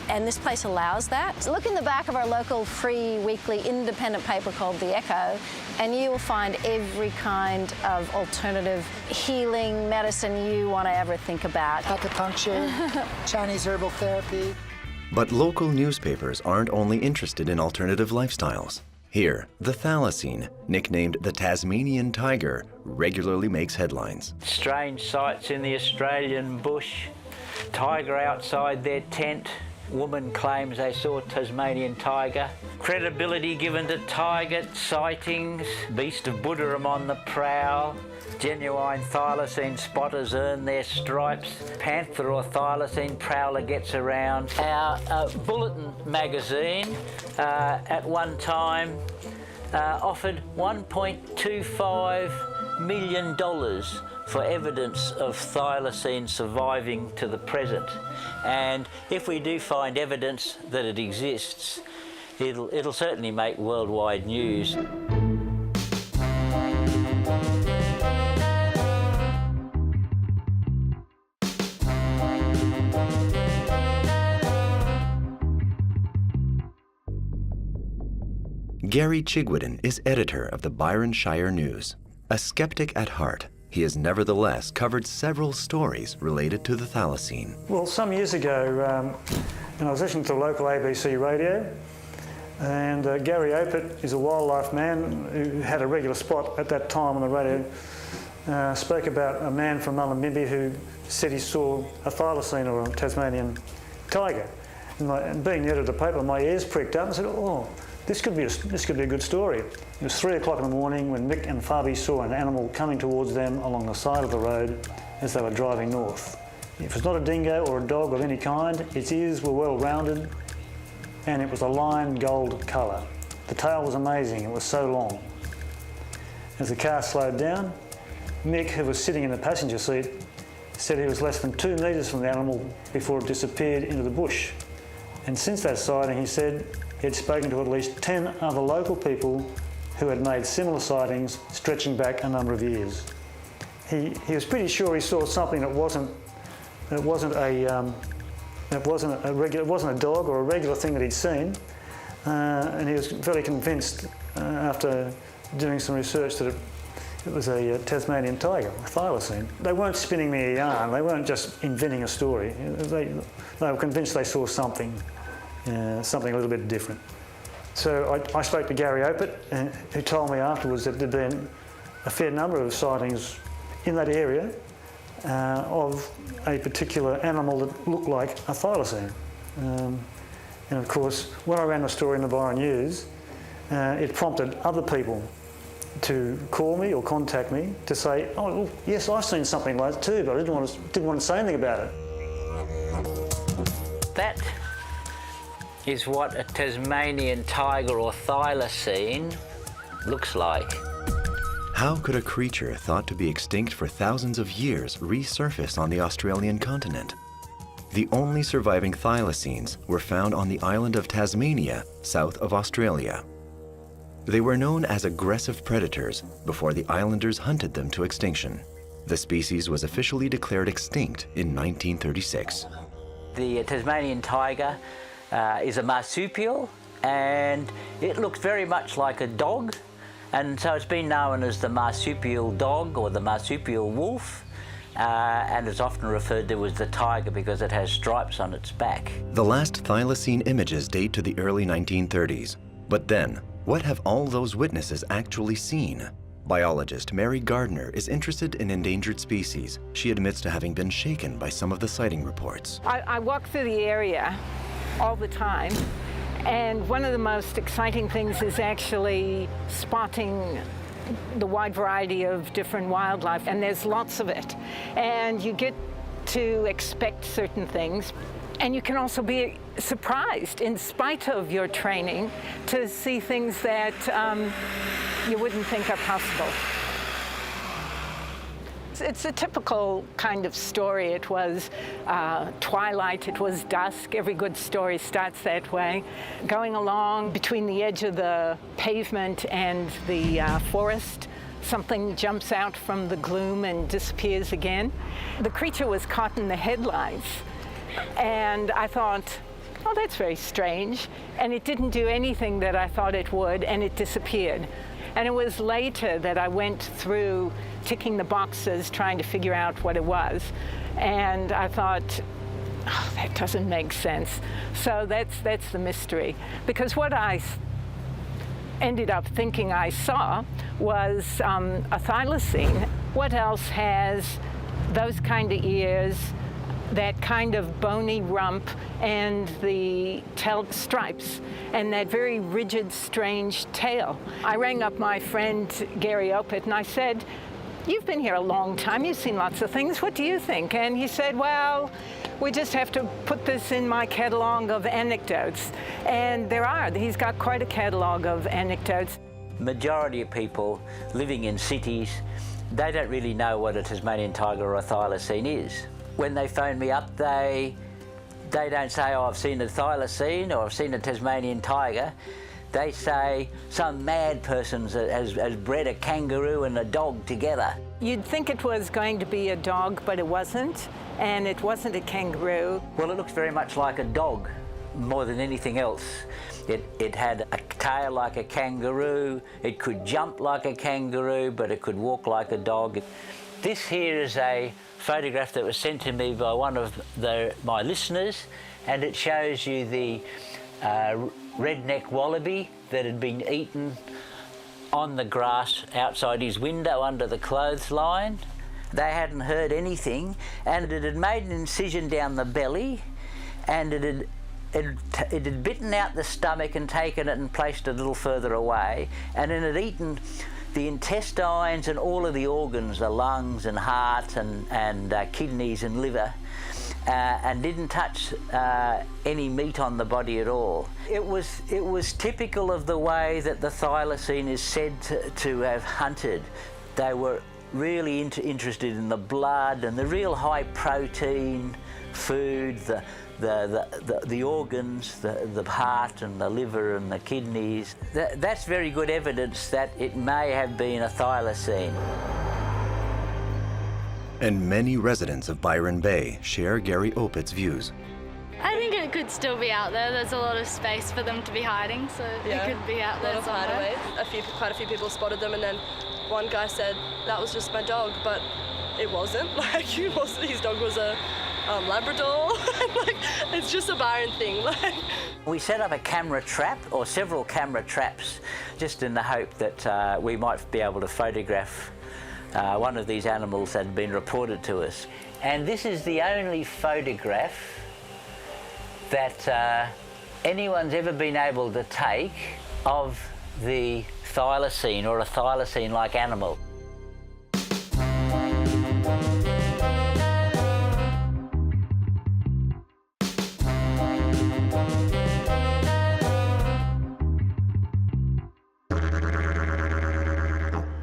And this place allows that. So look in the back of our local free weekly independent paper called The Echo, and you will find every kind of alternative healing medicine you want to ever think about. Acupuncture, Chinese herbal therapy. But local newspapers aren't only interested in alternative lifestyles. Here, the thylacine, nicknamed the Tasmanian tiger, regularly makes headlines. Strange sights in the Australian bush, tiger outside their tent. Woman claims they saw Tasmanian tiger. Credibility given to tiger sightings. Beast of Byron on the prowl. Genuine thylacine spotters earn their stripes. Panther or thylacine prowler gets around. Our bulletin magazine at one time offered $1.25 million for evidence of thylacine surviving to the present. And if we do find evidence that it exists, it'll certainly make worldwide news. Gary Chigwedden is editor of the Byron Shire News. A skeptic at heart, he has nevertheless covered several stories related to the thylacine. Well, some years ago, I was listening to the local ABC radio, and Gary Opert is a wildlife man who had a regular spot at that time on the radio, spoke about a man from Mullumbimby who said he saw a thylacine or a Tasmanian tiger. And being the editor of the paper, my ears pricked up and said, oh, this could be a good story. It was 3 o'clock in the morning when Mick and Fabi saw an animal coming towards them along the side of the road as they were driving north. It was not a dingo or a dog of any kind. Its ears were well rounded and it was a lion gold colour. The tail was amazing, it was so long. As the car slowed down, Mick, who was sitting in the passenger seat, said he was less than 2 metres from the animal before it disappeared into the bush. And since that sighting, he said, he had spoken to at least 10 other local people who had made similar sightings stretching back a number of years. He was pretty sure he saw something that wasn't a dog or a regular thing that he'd seen, and he was fairly convinced after doing some research that it was a Tasmanian tiger, a thylacine. They weren't spinning me a yarn. They weren't just inventing a story. They were convinced they saw something a little bit different. So I spoke to Gary Opert, who told me afterwards that there'd been a fair number of sightings in that area of a particular animal that looked like a thylacine. And of course, when I ran the story in the Byron News, it prompted other people to call me or contact me to say, oh, yes, I've seen something like that too, but I didn't want to say anything about it. That is what a Tasmanian tiger or thylacine looks like. How could a creature thought to be extinct for thousands of years resurface on the Australian continent? The only surviving thylacines were found on the island of Tasmania, south of Australia. They were known as aggressive predators before the islanders hunted them to extinction. The species was officially declared extinct in 1936. The Tasmanian tiger is a marsupial, and it looks very much like a dog, and so it's been known as the marsupial dog or the marsupial wolf, and it's often referred to as the tiger because it has stripes on its back. The last thylacine images date to the early 1930s. But then, what have all those witnesses actually seen? Biologist Mary Gardner is interested in endangered species. She admits to having been shaken by some of the sighting reports. I walk through the area all the time, and one of the most exciting things is actually spotting the wide variety of different wildlife, and there's lots of it. And you get to expect certain things, and you can also be surprised, in spite of your training, to see things that you wouldn't think are possible. It's a typical kind of story. It was twilight, it was dusk. Every good story starts that way. Going along between the edge of the pavement and the forest, something jumps out from the gloom and disappears again. The creature was caught in the headlights, and I thought, oh, that's very strange. And it didn't do anything that I thought it would, and it disappeared. And it was later that I went through ticking the boxes, trying to figure out what it was. And I thought, oh, that doesn't make sense. So that's the mystery. Because what I ended up thinking I saw was a thylacine. What else has those kind of ears, that kind of bony rump, and the tail stripes, and that very rigid, strange tail? I rang up my friend Gary Opit and I said, you've been here a long time, you've seen lots of things, what do you think? And he said, well, we just have to put this in my catalog of anecdotes. And he's got quite a catalog of anecdotes. Majority of people living in cities, they don't really know what a Tasmanian tiger or a thylacine is. When they phone me up, they don't say, oh, I've seen a thylacine or I've seen a Tasmanian tiger. They say some mad person has bred a kangaroo and a dog together. You'd think it was going to be a dog, but it wasn't, and it wasn't a kangaroo. Well, it looks very much like a dog more than anything else. It had a tail like a kangaroo, it could jump like a kangaroo, but it could walk like a dog. This here is a photograph that was sent to me by one of my listeners, and it shows you the redneck wallaby that had been eaten on the grass outside his window under the clothesline. They hadn't heard anything, and it had made an incision down the belly, and it had bitten out the stomach and taken it and placed it a little further away, and then it had eaten the intestines and all of the organs, the lungs and heart and kidneys and liver, and didn't touch any meat on the body at all. It was typical of the way that the thylacine is said to have hunted. They were really interested in the blood and the real high protein food, the organs, the heart and the liver and the kidneys. That's very good evidence that it may have been a thylacine. And many residents of Byron Bay share Gary Opit's views. I think it could still be out there. There's a lot of space for them to be hiding, so it could be out there somewhere. Quite a few people spotted them, and then one guy said that was just my dog, but it wasn't. Like, his dog was a Labrador. Like, it's just a Byron thing. Like, we set up a camera trap, or several camera traps, just in the hope that we might be able to photograph one of these animals that had been reported to us. And this is the only photograph that anyone's ever been able to take of the thylacine or a thylacine-like animal.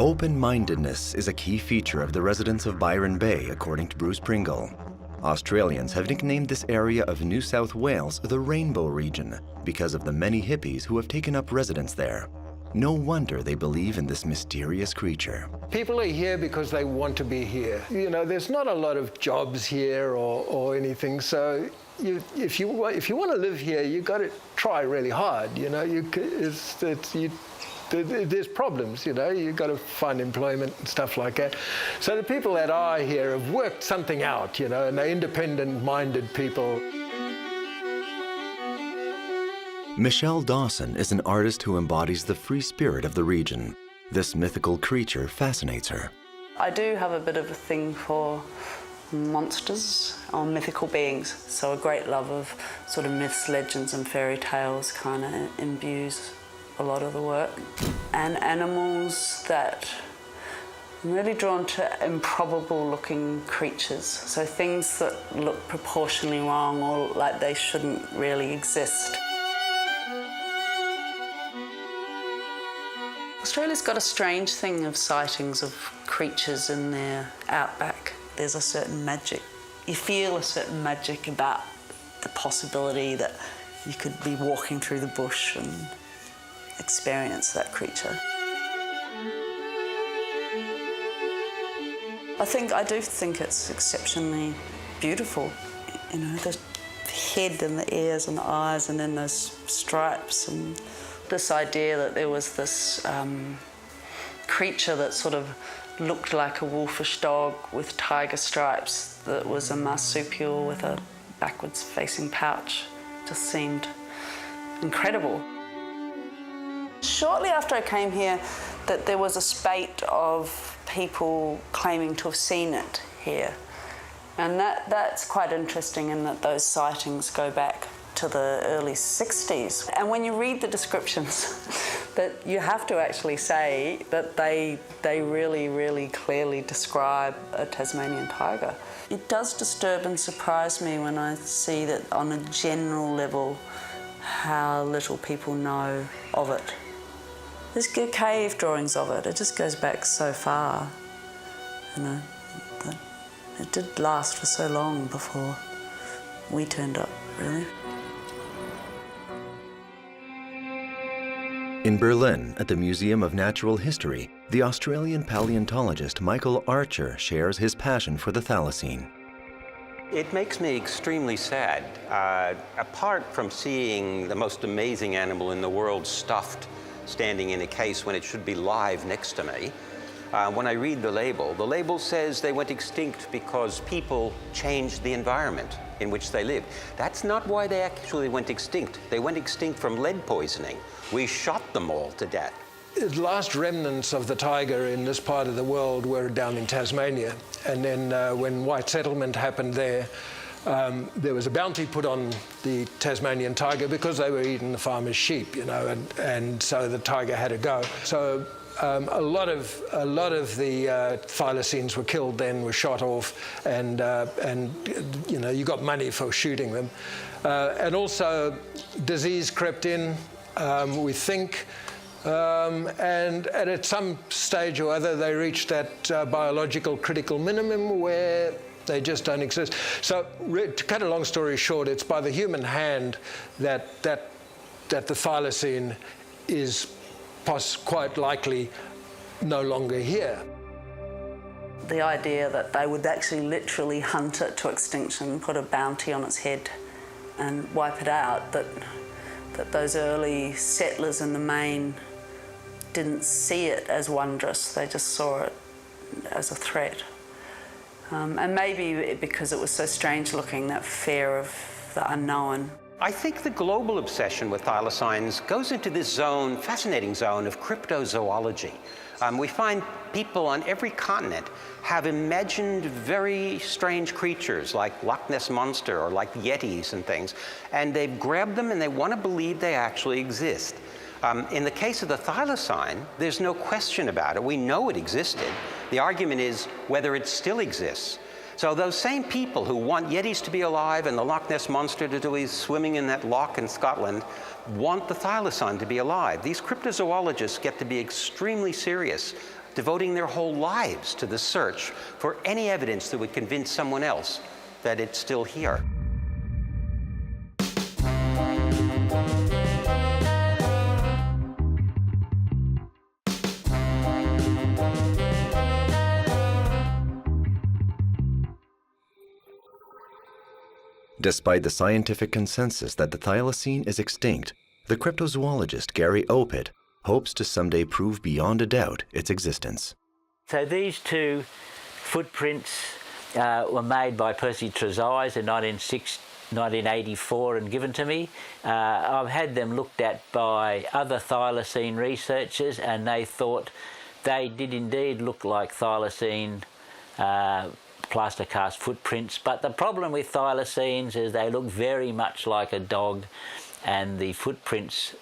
Open-mindedness is a key feature of the residents of Byron Bay, according to Bruce Pringle. Australians have nicknamed this area of New South Wales the Rainbow Region because of the many hippies who have taken up residence there. No wonder they believe in this mysterious creature. People are here because they want to be here. You know, there's not a lot of jobs here or anything, so if you want to live here, you've got to try really hard. You know, there's problems. You know, you've got to find employment and stuff like that. So the people that are here have worked something out. You know, and they're independent-minded people. Michelle Dawson is an artist who embodies the free spirit of the region. This mythical creature fascinates her. I do have a bit of a thing for monsters or mythical beings, so a great love of sort of myths, legends and fairy tales kind of imbues a lot of the work. And animals that I'm really drawn to improbable looking creatures, so things that look proportionally wrong or like they shouldn't really exist. Australia's got a strange thing of sightings of creatures in their outback. There's a certain magic. You feel a certain magic about the possibility that you could be walking through the bush and experience that creature. I do think it's exceptionally beautiful. You know, the head and the ears and the eyes and then those stripes and this idea that there was this creature that sort of looked like a wolfish dog with tiger stripes that was a marsupial with a backwards facing pouch. Just seemed incredible. Shortly after I came here, that there was a spate of people claiming to have seen it here. And that's quite interesting in that those sightings go back to the early 60s. And when you read the descriptions, that you have to actually say that they really, really clearly describe a Tasmanian tiger. It does disturb and surprise me when I see that on a general level how little people know of it. There's cave drawings of it. It just goes back so far. You know, it did last for so long before we turned up, really. In Berlin, at the Museum of Natural History, the Australian paleontologist Michael Archer shares his passion for the thylacine. It makes me extremely sad. Apart from seeing the most amazing animal in the world stuffed, standing in a case when it should be live next to me, when I read the label says they went extinct because people changed the environment in which they lived. That's not why they actually went extinct. They went extinct from lead poisoning. We shot them all to death. The last remnants of the tiger in this part of the world were down in Tasmania. And then when white settlement happened there was a bounty put on the Tasmanian tiger because they were eating the farmers' sheep, you know, and so the tiger had to go. So a lot of the thylacines were killed then, were shot off, and you know, you got money for shooting them. And also disease crept in, we think, and at some stage or other they reached that biological critical minimum where they just don't exist. So to cut a long story short, it's by the human hand that the thylacine is quite likely no longer here. The idea that they would actually literally hunt it to extinction, put a bounty on its head and wipe it out, that those early settlers in the main didn't see it as wondrous, they just saw it as a threat. And maybe because it was so strange looking, that fear of the unknown. I think the global obsession with thylacines goes into this zone, fascinating zone of cryptozoology. We find people on every continent have imagined very strange creatures like Loch Ness Monster or like Yetis and things, and they've grabbed them and they want to believe they actually exist. In the case of the thylacine, there's no question about it. We know it existed. The argument is whether it still exists. So those same people who want Yetis to be alive and the Loch Ness Monster to be swimming in that loch in Scotland want the thylacine to be alive. These cryptozoologists get to be extremely serious, devoting their whole lives to the search for any evidence that would convince someone else that it's still here. Despite the scientific consensus that the thylacine is extinct, the cryptozoologist Gary Opit hopes to someday prove beyond a doubt its existence. So these two footprints were made by Percy Trezise in 1984 and given to me. I've had them looked at by other thylacine researchers, and they thought they did indeed look like thylacine plaster cast footprints, but the problem with thylacines is they look very much like a dog, and the footprints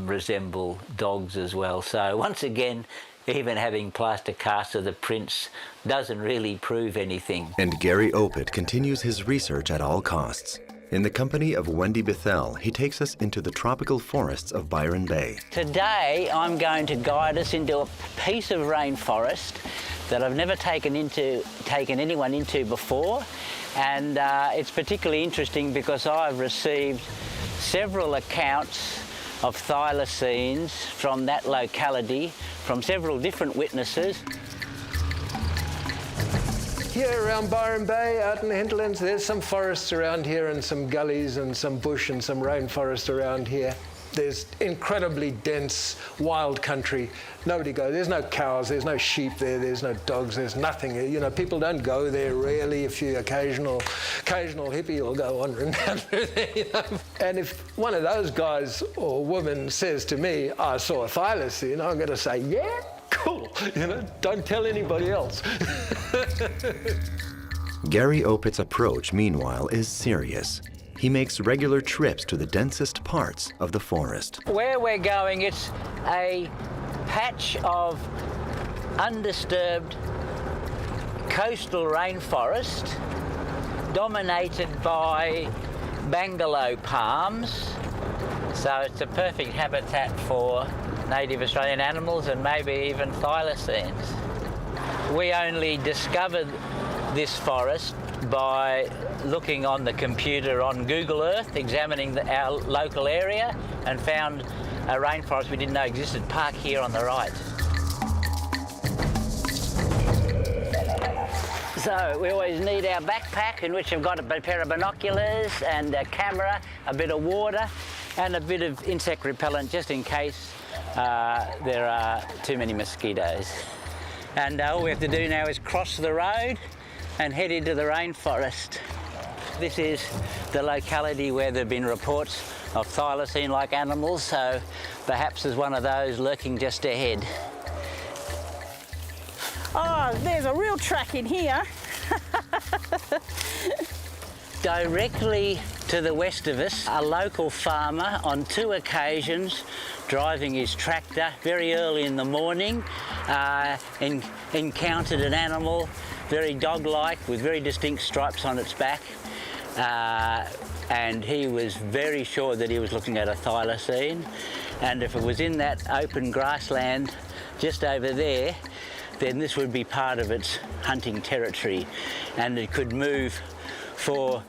resemble dogs as well. So once again, even having plaster casts of the prints doesn't really prove anything. And Gary Opit continues his research at all costs. In the company of Wendy Bethel, he takes us into the tropical forests of Byron Bay. Today I'm going to guide us into a piece of rainforest that I've never taken anyone into before, and it's particularly interesting because I've received several accounts of thylacines from that locality from several different witnesses. Here around Byron Bay, out in the hinterlands, there's some forests around here and some gullies and some bush and some rainforest around here. There's incredibly dense, wild country. Nobody goes. There's no cows, there's no sheep there, there's no dogs, there's nothing. You know, people don't go there really. A few occasional hippie will go wandering down through there, you know. And if one of those guys or women says to me, I saw a thylacine, I'm going to say, yeah, cool. You know, don't tell anybody else. Gary Opit's approach, meanwhile, is serious. He makes regular trips to the densest parts of the forest. Where we're going, it's a patch of undisturbed coastal rainforest dominated by bungalow palms. So it's a perfect habitat for native Australian animals and maybe even thylacines. We only discovered this forest by looking on the computer on Google Earth, examining our local area, and found a rainforest we didn't know existed. Park here on the right. So we always need our backpack, in which I've got a pair of binoculars and a camera, a bit of water, and a bit of insect repellent just in case there are too many mosquitoes. And all we have to do now is cross the road and head into the rainforest. This is the locality where there have been reports of thylacine-like animals, so perhaps there's one of those lurking just ahead. Oh, there's a real track in here. Directly to the west of us, a local farmer on 2 occasions driving his tractor very early in the morning encountered an animal very dog-like with very distinct stripes on its back, and he was very sure that he was looking at a thylacine, and if it was in that open grassland just over there, then this would be part of its hunting territory, and it could move for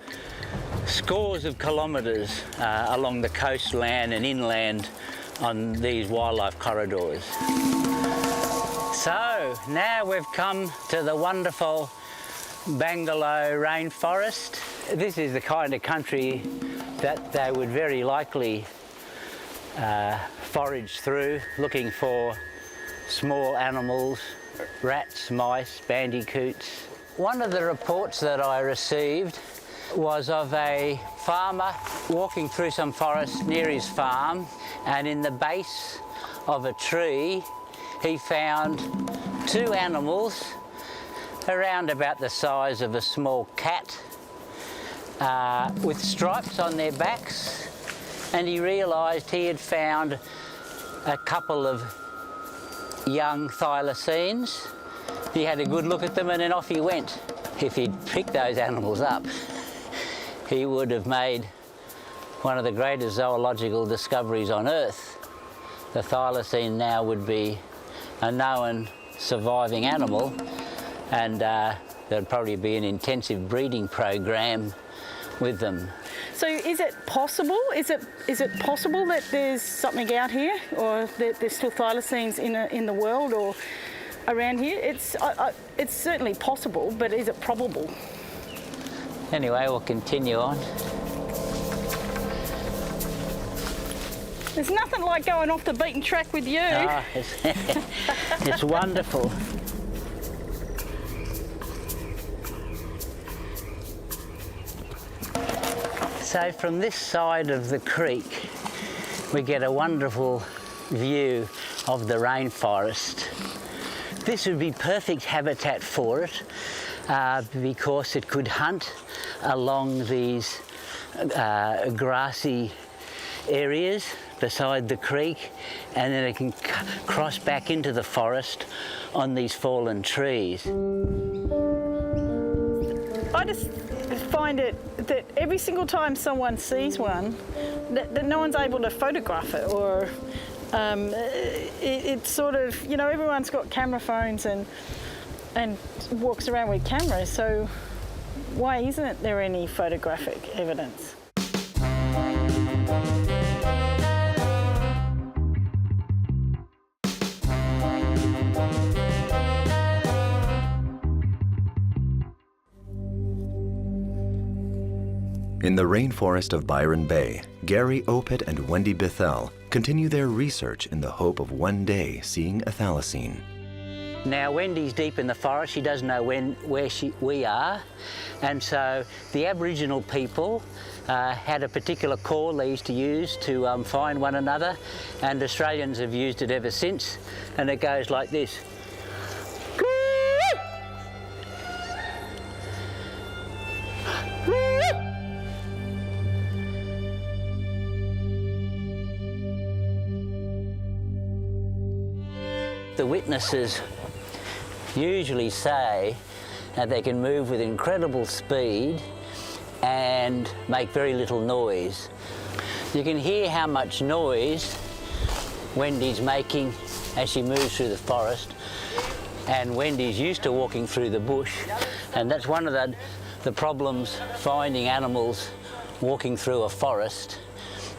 scores of kilometres along the coastline and inland on these wildlife corridors. So now we've come to the wonderful bungalow rainforest. This is the kind of country that they would very likely forage through, looking for small animals, rats, mice, bandicoots. One of the reports that I received was of a farmer walking through some forest near his farm, and in the base of a tree he found 2 animals around about the size of a small cat with stripes on their backs, and he realised he had found a couple of young thylacines. He had a good look at them and then off he went. If he'd picked those animals up, he would have made one of the greatest zoological discoveries on Earth. The thylacine now would be a known surviving animal, and there'd probably be an intensive breeding program with them. So is it possible? Is it possible that there's something out here, or that there's still thylacines in the world or around here? It's certainly possible, but is it probable? Anyway, we'll continue on. There's nothing like going off the beaten track with you. Oh, it's wonderful. So from this side of the creek, we get a wonderful view of the rainforest. This would be perfect habitat for it because it could hunt along these grassy areas beside the creek, and then it can cross back into the forest on these fallen trees. I just find it that every single time someone sees one, that no one's able to photograph it, or it's sort of, you know, everyone's got camera phones and walks around with cameras, so why isn't there any photographic evidence? In the rainforest of Byron Bay, Gary Opit and Wendy Bethel continue their research in the hope of one day seeing a thylacine. Now, Wendy's deep in the forest. She doesn't know where we are. And so the Aboriginal people had a particular call they used to use to find one another, and Australians have used it ever since. And it goes like this. The witnesses usually say that they can move with incredible speed and make very little noise. You can hear how much noise Wendy's making as she moves through the forest, and Wendy's used to walking through the bush, and that's one of the problems finding animals walking through a forest,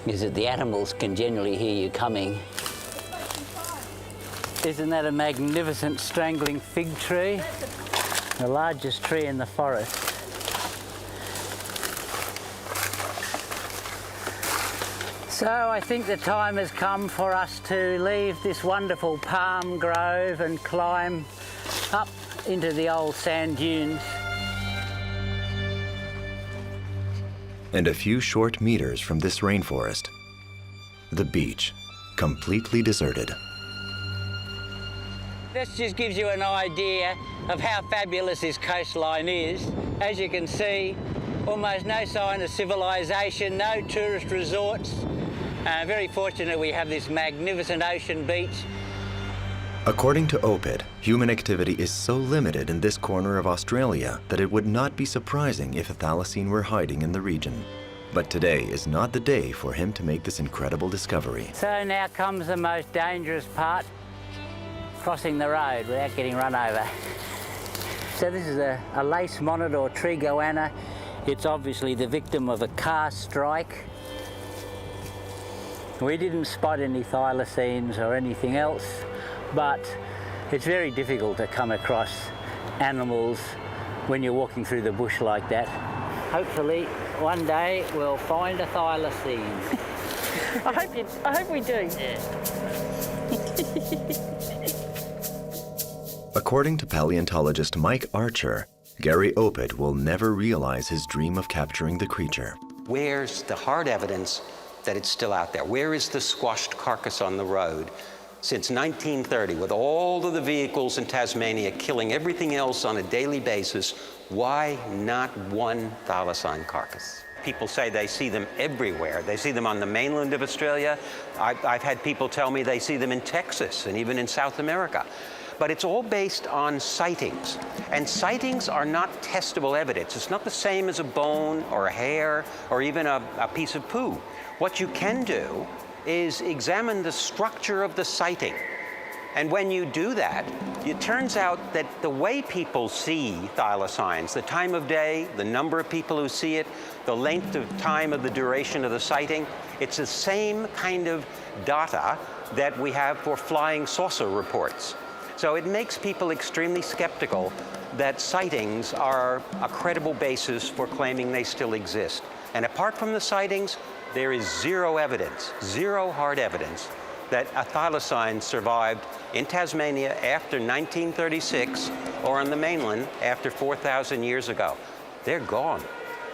is that the animals can generally hear you coming. Isn't that a magnificent strangling fig tree? The largest tree in the forest. So I think the time has come for us to leave this wonderful palm grove and climb up into the old sand dunes. And a few short meters from this rainforest, the beach, completely deserted. This just gives you an idea of how fabulous this coastline is. As you can see, almost no sign of civilization, no tourist resorts. Very fortunate we have this magnificent ocean beach. According to Opit, human activity is so limited in this corner of Australia that it would not be surprising if a thylacine were hiding in the region. But today is not the day for him to make this incredible discovery. So now comes the most dangerous part. Crossing the road without getting run over. So this is a lace monnet or tree goanna. It's obviously the victim of a car strike. We didn't spot any thylacines or anything else, but it's very difficult to come across animals when you're walking through the bush like that. Hopefully one day we'll find a thylacine. I hope we do. Yeah. According to paleontologist Mike Archer, Gary Opit will never realize his dream of capturing the creature. Where's the hard evidence that it's still out there? Where is the squashed carcass on the road? Since 1930, with all of the vehicles in Tasmania killing everything else on a daily basis, why not one thylacine carcass? People say they see them everywhere. They see them on the mainland of Australia. I've had people tell me they see them in Texas and even in South America. But it's all based on sightings. And sightings are not testable evidence. It's not the same as a bone or a hair or even a piece of poo. What you can do is examine the structure of the sighting. And when you do that, it turns out that the way people see thylacines, the time of day, the number of people who see it, the length of time of the duration of the sighting, it's the same kind of data that we have for flying saucer reports. So it makes people extremely skeptical that sightings are a credible basis for claiming they still exist. And apart from the sightings, there is zero evidence, zero hard evidence that a thylacine survived in Tasmania after 1936 or on the mainland after 4,000 years ago. They're gone.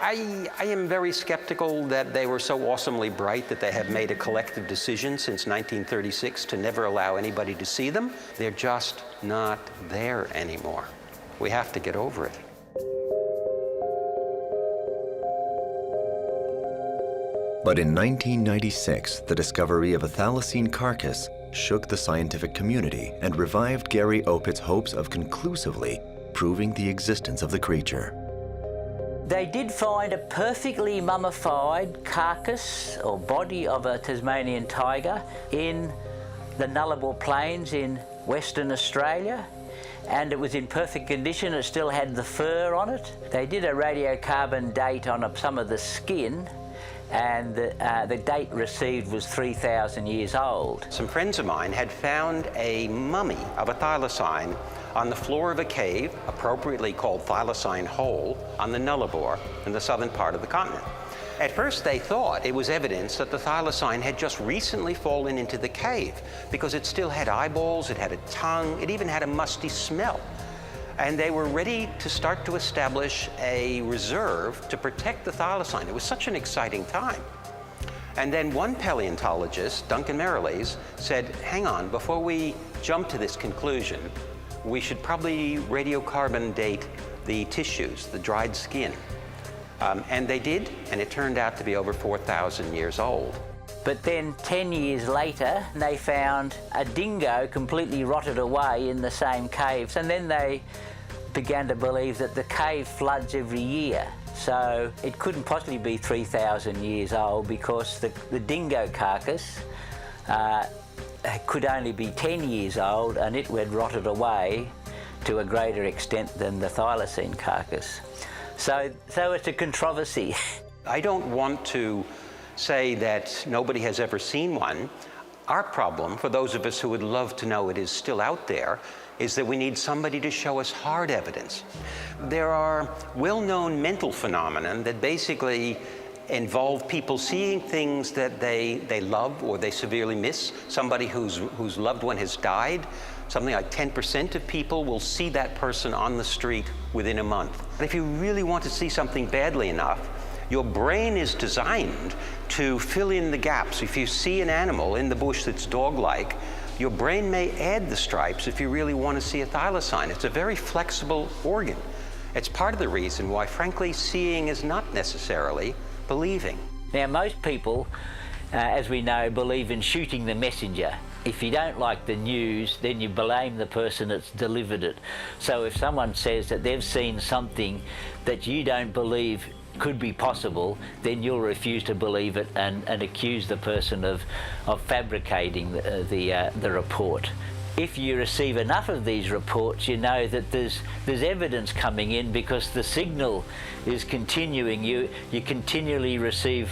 I am very skeptical that they were so awesomely bright that they have made a collective decision since 1936 to never allow anybody to see them. They're just not there anymore. We have to get over it. But in 1996, the discovery of a thylacine carcass shook the scientific community and revived Gary Opit's hopes of conclusively proving the existence of the creature. They did find a perfectly mummified carcass or body of a Tasmanian tiger in the Nullarbor Plains in Western Australia, and it was in perfect condition. It still had the fur on it. They did a radiocarbon date on some of the skin, and the date received was 3,000 years old. Some friends of mine had found a mummy of a thylacine on the floor of a cave, appropriately called Thylacine Hole, on the Nullarbor in the southern part of the continent. At first they thought it was evidence that the thylacine had just recently fallen into the cave because it still had eyeballs, it had a tongue, it even had a musty smell. And they were ready to start to establish a reserve to protect the thylacine. It was such an exciting time. And then one paleontologist, Duncan Merrilees, said, hang on, before we jump to this conclusion, we should probably radiocarbon date the tissues, the dried skin. And they did, and it turned out to be over 4,000 years old. But then 10 years later, they found a dingo completely rotted away in the same caves, and then they began to believe that the cave floods every year. So it couldn't possibly be 3,000 years old because the dingo carcass could only be 10 years old, and it had rotted away to a greater extent than the thylacine carcass. So it's a controversy. I don't want to say that nobody has ever seen one. Our problem, for those of us who would love to know it is still out there, is that we need somebody to show us hard evidence. There are well-known mental phenomena that basically involve people seeing things that they love or they severely miss. Somebody whose loved one has died, something like 10% of people will see that person on the street within a month. But if you really want to see something badly enough, your brain is designed to fill in the gaps. If you see an animal in the bush that's dog-like, your brain may add the stripes if you really want to see a thylacine. It's a very flexible organ. It's part of the reason why, frankly, seeing is not necessarily believing. Now, most people, as we know, believe in shooting the messenger. If you don't like the news, then you blame the person that's delivered it. So if someone says that they've seen something that you don't believe could be possible, then you'll refuse to believe it and accuse the person of fabricating the report. If you receive enough of these reports, you know that there's evidence coming in because the signal is continuing. You continually receive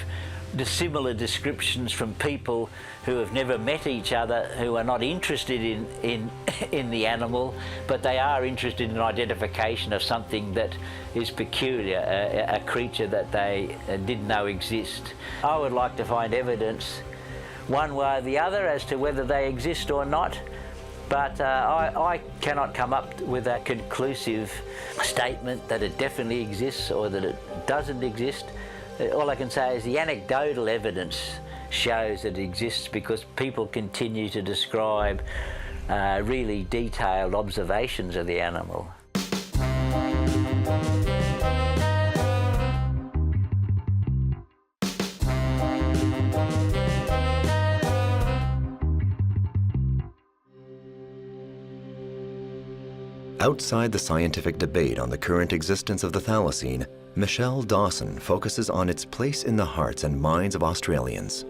similar descriptions from people who have never met each other, who are not interested in the animal, but they are interested in identification of something that is peculiar, a creature that they didn't know exist. I would like to find evidence one way or the other as to whether they exist or not, but I cannot come up with a conclusive statement that it definitely exists or that it doesn't exist. All I can say is the anecdotal evidence shows that it exists because people continue to describe really detailed observations of the animal. Outside the scientific debate on the current existence of the thylacine, Michelle Dawson focuses on its place in the hearts and minds of Australians.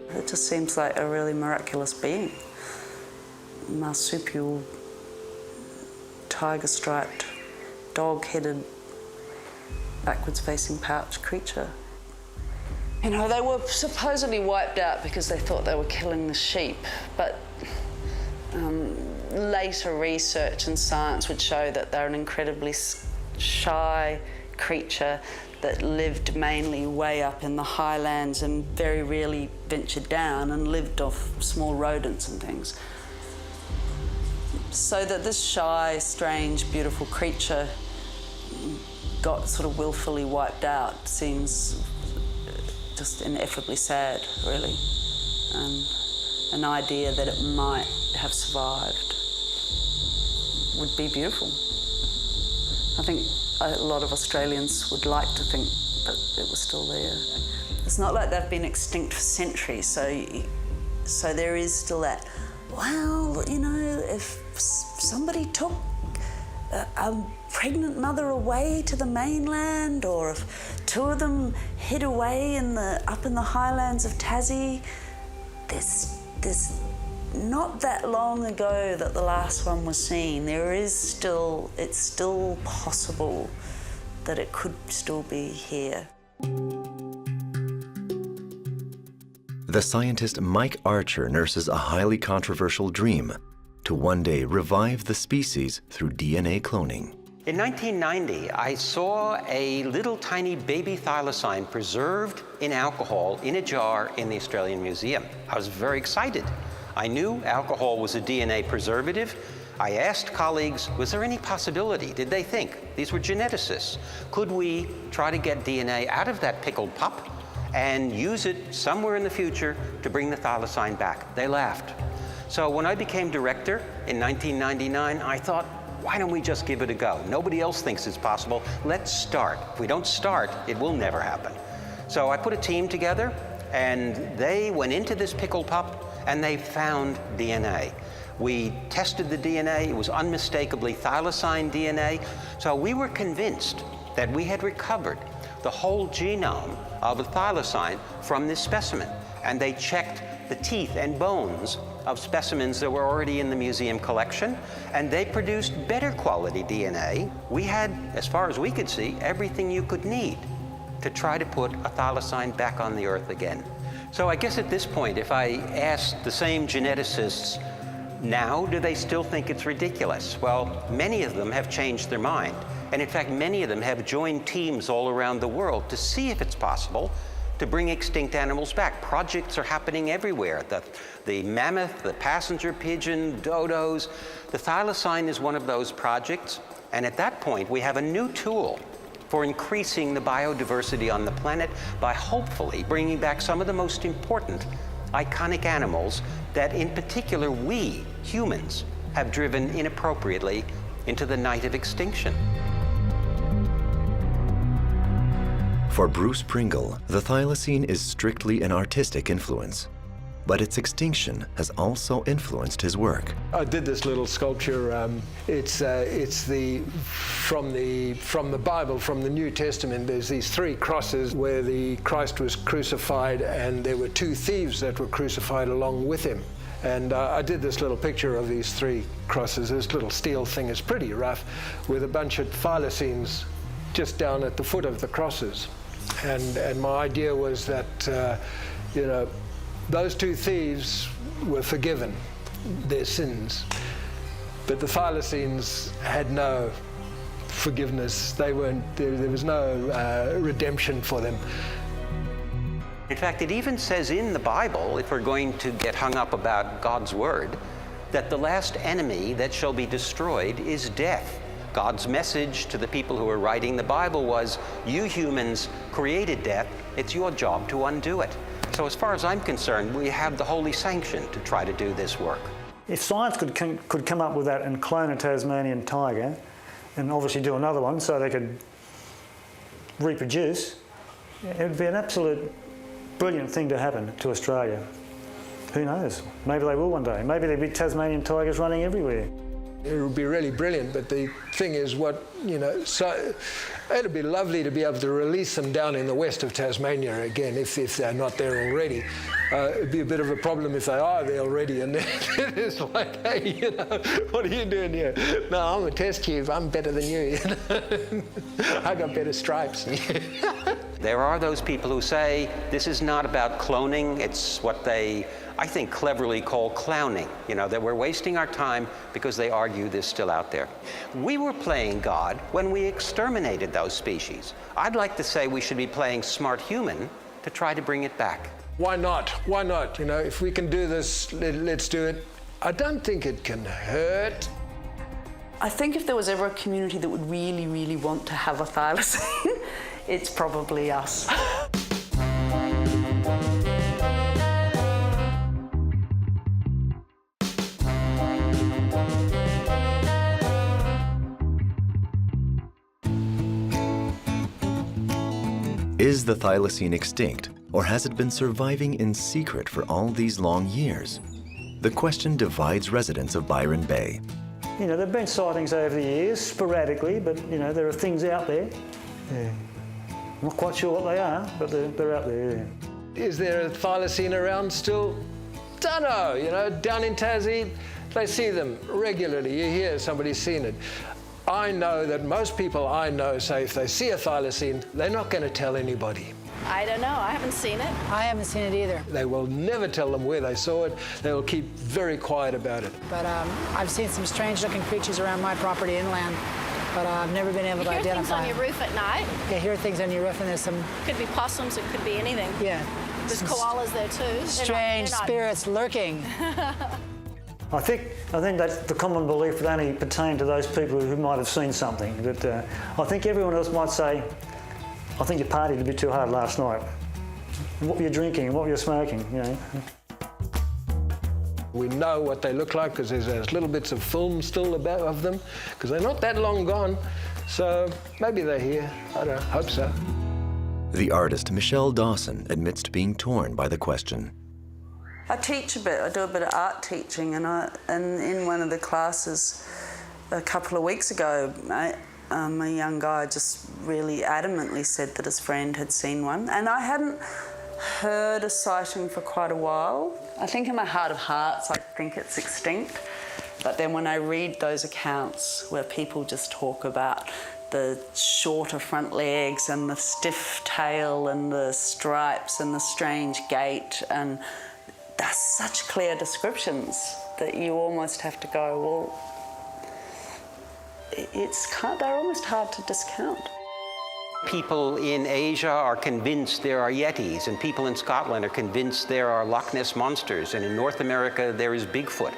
It just seems like a really miraculous being. marsupial, tiger-striped, dog-headed, backwards-facing pouch creature. You know, they were supposedly wiped out because they thought they were killing the sheep, but later research and science would show that they're an incredibly shy creature that lived mainly way up in the highlands and very rarely ventured down and lived off small rodents and things. So that this shy, strange, beautiful creature got sort of willfully wiped out seems just ineffably sad, really. And an idea that it might have survived would be beautiful. I think a lot of Australians would like to think that it was still there. It's not like they've been extinct for centuries, so there is still that, well, you know, if somebody took a pregnant mother away to the mainland, or if two of them hid away up in the highlands of Tassie, there's not that long ago that the last one was seen. It's still possible that it could still be here. The scientist Mike Archer nurses a highly controversial dream to one day revive the species through DNA cloning. In 1990, I saw a little tiny baby thylacine preserved in alcohol in a jar in the Australian Museum. I was very excited. I knew alcohol was a DNA preservative. I asked colleagues, was there any possibility? Did they think? These were geneticists. Could we try to get DNA out of that pickled pup and use it somewhere in the future to bring the thylacine back? They laughed. So when I became director in 1999, I thought, why don't we just give it a go? Nobody else thinks it's possible. Let's start. If we don't start, it will never happen. So I put a team together, and they went into this pickled pup, and they found DNA. We tested the DNA. It was unmistakably thylacine DNA. So we were convinced that we had recovered the whole genome of a thylacine from this specimen. And they checked the teeth and bones of specimens that were already in the museum collection, and they produced better quality DNA. We had, as far as we could see, everything you could need to try to put a thylacine back on the Earth again. So I guess at this point, if I asked the same geneticists now, do they still think it's ridiculous? Well, many of them have changed their mind. And in fact, many of them have joined teams all around the world to see if it's possible to bring extinct animals back. Projects are happening everywhere. The mammoth, the passenger pigeon, dodos. The thylacine is one of those projects. And at that point, we have a new tool for increasing the biodiversity on the planet by hopefully bringing back some of the most important iconic animals that in particular we, humans, have driven inappropriately into the night of extinction. For Bruce Pringle, the thylacine is strictly an artistic influence, but its extinction has also influenced his work. I did this little sculpture. It's from the Bible, from the New Testament. There's these three crosses where the Christ was crucified, and there were two thieves that were crucified along with him. And I did this little picture of these three crosses. This little steel thing is pretty rough, with a bunch of thylacines just down at the foot of the crosses. And my idea was that, you know, those two thieves were forgiven their sins, but the thylacines had no forgiveness. They weren't, there was no redemption for them. In fact, it even says in the Bible, if we're going to get hung up about God's word, that the last enemy that shall be destroyed is death. God's message to the people who were writing the Bible was, you humans created death, it's your job to undo it. So as far as I'm concerned, we have the holy sanction to try to do this work. If science could come up with that and clone a Tasmanian tiger, and obviously do another one so they could reproduce, it would be an absolute brilliant thing to happen to Australia. Who knows? Maybe they will one day. Maybe there'll be Tasmanian tigers running everywhere. It would be really brilliant, but the thing is so it'd be lovely to be able to release them down in the west of Tasmania again, if they're not there already. It'd be a bit of a problem if they are there already, and then it's like, hey, what are you doing here? No, I'm a test tube, I'm better than you. I got better stripes than you. There are those people who say this is not about cloning, it's what they, I think, cleverly call clowning. That we're wasting our time because they argue this still out there. We were playing God when we exterminated those species. I'd like to say we should be playing smart human to try to bring it back. Why not? Why not? If we can do this, let's do it. I don't think it can hurt. I think if there was ever a community that would really, really want to have a thylacine, it's probably us. Is the thylacine extinct, or has it been surviving in secret for all these long years? The question divides residents of Byron Bay. There have been sightings over the years, sporadically, but there are things out there. Yeah. I'm not quite sure what they are, but they're out there. Yeah. Is there a thylacine around still? Don't know. Down in Tassie, they see them regularly. You hear somebody's seen it. I know that most people I know say if they see a thylacine, they're not going to tell anybody. I don't know. I haven't seen it. I haven't seen it either. They will never tell them where they saw it. They will keep very quiet about it. But I've seen some strange-looking creatures around my property inland, but I've never been able to identify. You hear things on your roof at night? Yeah, hear things on your roof, and there's some... Could be possums. It could be anything. Yeah. There's koalas there too. Strange spirits lurking. I think that the common belief would only pertain to those people who might have seen something. But I think everyone else might say, I think you partied a bit too hard last night. What were you drinking? What were you smoking? We know what they look like because there's those little bits of film still about of them, because they're not that long gone. So maybe they're here. I don't hope so. The artist Michelle Dawson admits to being torn by the question. I teach a bit. I do a bit of art teaching, and in one of the classes a couple of weeks ago, a young guy just really adamantly said that his friend had seen one, and I hadn't heard a sighting for quite a while. I think in my heart of hearts, I think it's extinct, but then when I read those accounts where people just talk about the shorter front legs and the stiff tail and the stripes and the strange gait, and that's such clear descriptions that you almost have to go, well, they're almost hard to discount. People in Asia are convinced there are Yetis, and people in Scotland are convinced there are Loch Ness monsters, and in North America there is Bigfoot.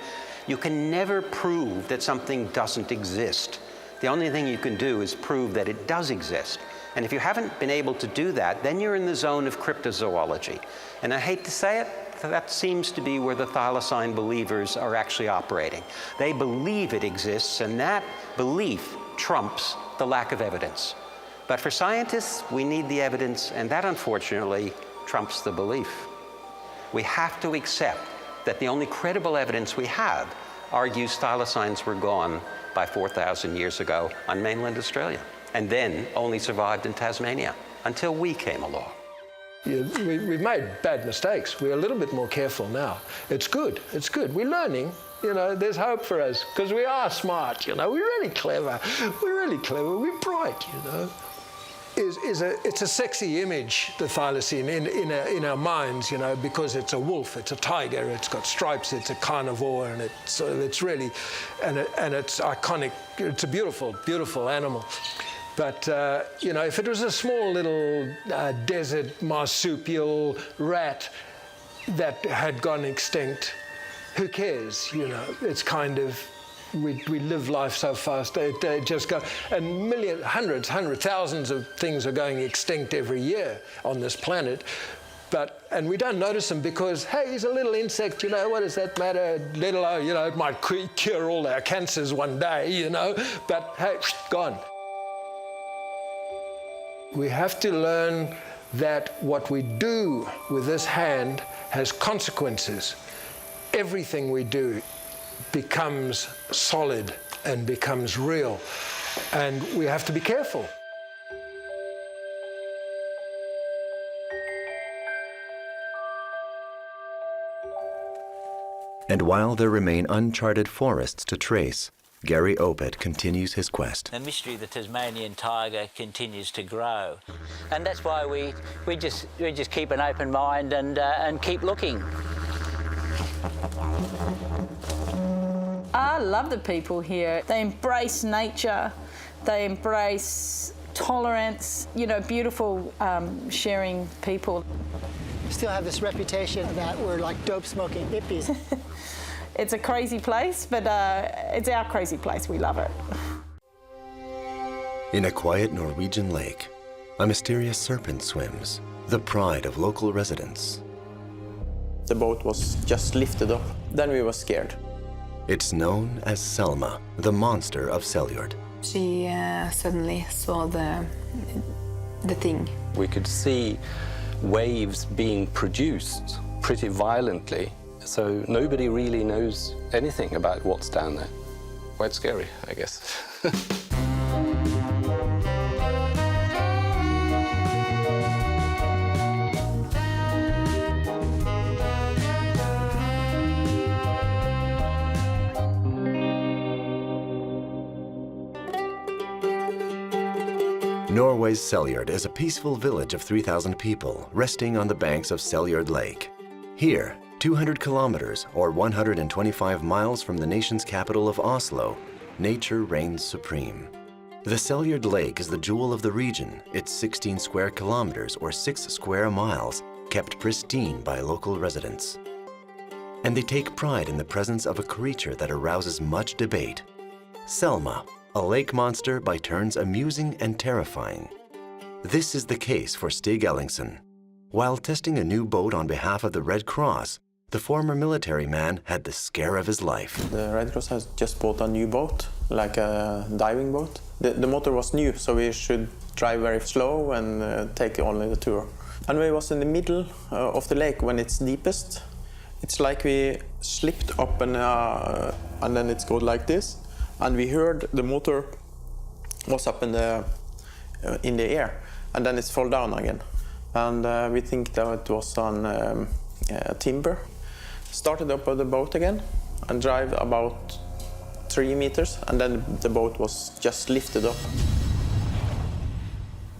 You can never prove that something doesn't exist. The only thing you can do is prove that it does exist. And if you haven't been able to do that, then you're in the zone of cryptozoology. And I hate to say it, that seems to be where the thylacine believers are actually operating. They believe it exists, and that belief trumps the lack of evidence. But for scientists, we need the evidence, and that unfortunately trumps the belief. We have to accept that the only credible evidence we have argues thylacines were gone by 4,000 years ago on mainland Australia, and then only survived in Tasmania until we came along. We've made bad mistakes. We're a little bit more careful now. It's good. It's good. We're learning. There's hope for us because we are smart. We're really clever. We're really clever. We're bright. It's a sexy image, the thylacine, in our minds. Because it's a wolf, it's a tiger, it's got stripes, it's a carnivore, and it's really, and it's iconic. It's a beautiful, beautiful animal. But, if it was a small little desert marsupial rat that had gone extinct, who cares? It's kind of, we live life so fast. They just go, and hundreds, thousands of things are going extinct every year on this planet. And we don't notice them because, hey, he's a little insect, what does that matter? Let alone, it might cure all our cancers one day, but hey, gone. We have to learn that what we do with this hand has consequences. Everything we do becomes solid and becomes real. And we have to be careful. And while there remain uncharted forests to trace, Gary Opit continues his quest. The mystery of the Tasmanian tiger continues to grow, and that's why we just keep an open mind and keep looking. I love the people here. They embrace nature. They embrace tolerance. You know, beautiful, sharing people. We still have this reputation that we're like dope-smoking hippies. It's a crazy place, but it's our crazy place. We love it. In a quiet Norwegian lake, a mysterious serpent swims, the pride of local residents. The boat was just lifted up. Then we were scared. It's known as Selma, the monster of Seljord. She suddenly saw the thing. We could see waves being produced pretty violently, so nobody really knows anything about what's down there. Quite scary, I guess. Norway's Seljord is a peaceful village of 3,000 people resting on the banks of Seljord Lake. Here, 200 kilometers or 125 miles from the nation's capital of Oslo, nature reigns supreme. The Seljord Lake is the jewel of the region. It's 16 square kilometers or 6 square miles, kept pristine by local residents. And they take pride in the presence of a creature that arouses much debate. Selma, a lake monster by turns amusing and terrifying. This is the case for Stig Ellingsen. While testing a new boat on behalf of the Red Cross, the former military man had the scare of his life. The Red Cross has just bought a new boat, like a diving boat. The motor was new, so we should drive very slow and take only the tour. And we was in the middle of the lake when it's deepest. It's like we slipped up and then it's go like this. And we heard the motor was up in the air, and then it's fall down again. And we think that it was on timber. Started up with the boat again and drive about 3 meters, and then the boat was just lifted up.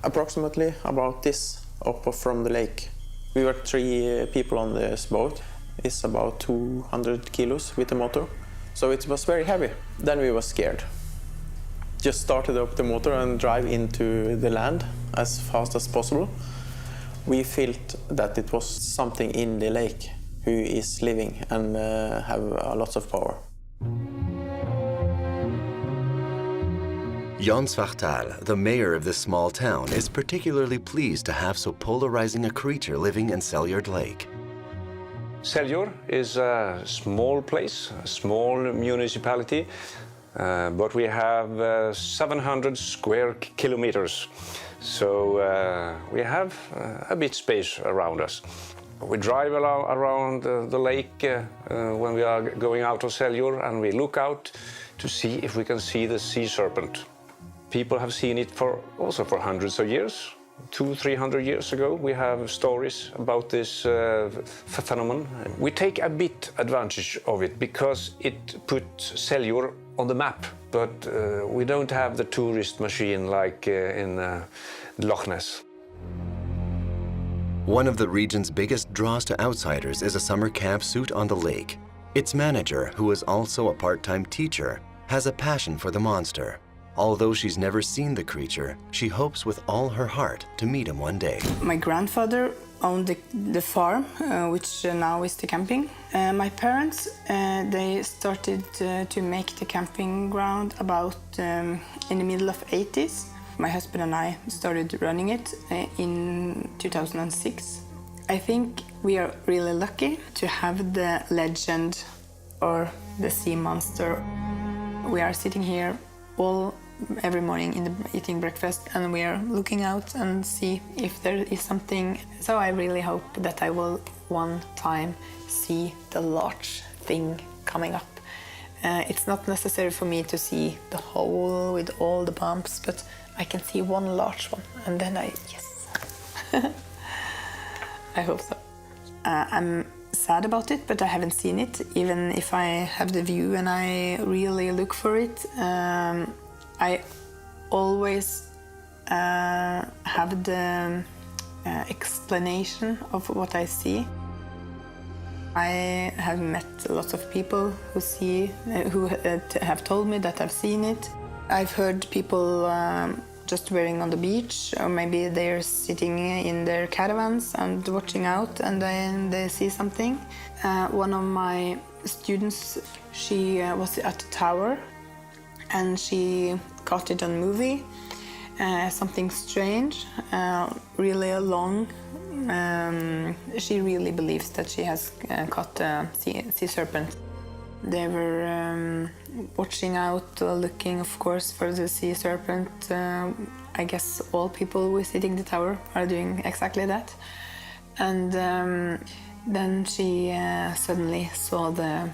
Approximately about this up from the lake. We were 3 people on this boat. It's about 200 kilos with the motor. So it was very heavy. Then we were scared. Just started up the motor and drive into the land as fast as possible. We felt that it was something in the lake who is living and have lots of power. Jan Svartal, the mayor of this small town, is particularly pleased to have so polarizing a creature living in Seljord Lake. Seljord is a small place, a small municipality, but we have 700 square kilometers. So we have a bit space around us. We drive around the lake when we are going out of Seljord, and we look out to see if we can see the sea serpent. People have seen it also for hundreds of years. 200-300 years ago, we have stories about this phenomenon. We take a bit advantage of it because it puts Seljord on the map, but we don't have the tourist machine like in Loch Ness. One of the region's biggest draws to outsiders is a summer camp suit on the lake. Its manager, who is also a part-time teacher, has a passion for the monster. Although she's never seen the creature, she hopes with all her heart to meet him one day. My grandfather owned the farm, which now is the camping. My parents, they started to make the camping ground about in the middle of 80s. My husband and I started running it in 2006. I think we are really lucky to have the legend or the sea monster. We are sitting here every morning eating breakfast, and we are looking out and see if there is something. So I really hope that I will one time see the large thing coming up It's not necessary for me to see the hole with all the bumps, but I can see one large one, and then yes. I hope so. I'm sad about it, but I haven't seen it. Even if I have the view and I really look for it, I always have the explanation of what I see. I have met lots of people who have told me that I've seen it. I've heard people just waiting on the beach, or maybe they're sitting in their caravans and watching out, and then they see something. One of my students, she was at the tower, and she caught it on movie. Something strange, really long. She really believes that she has caught a sea serpent. They were watching out, looking, of course, for the sea serpent. I guess all people visiting the tower are doing exactly that. And then she suddenly saw the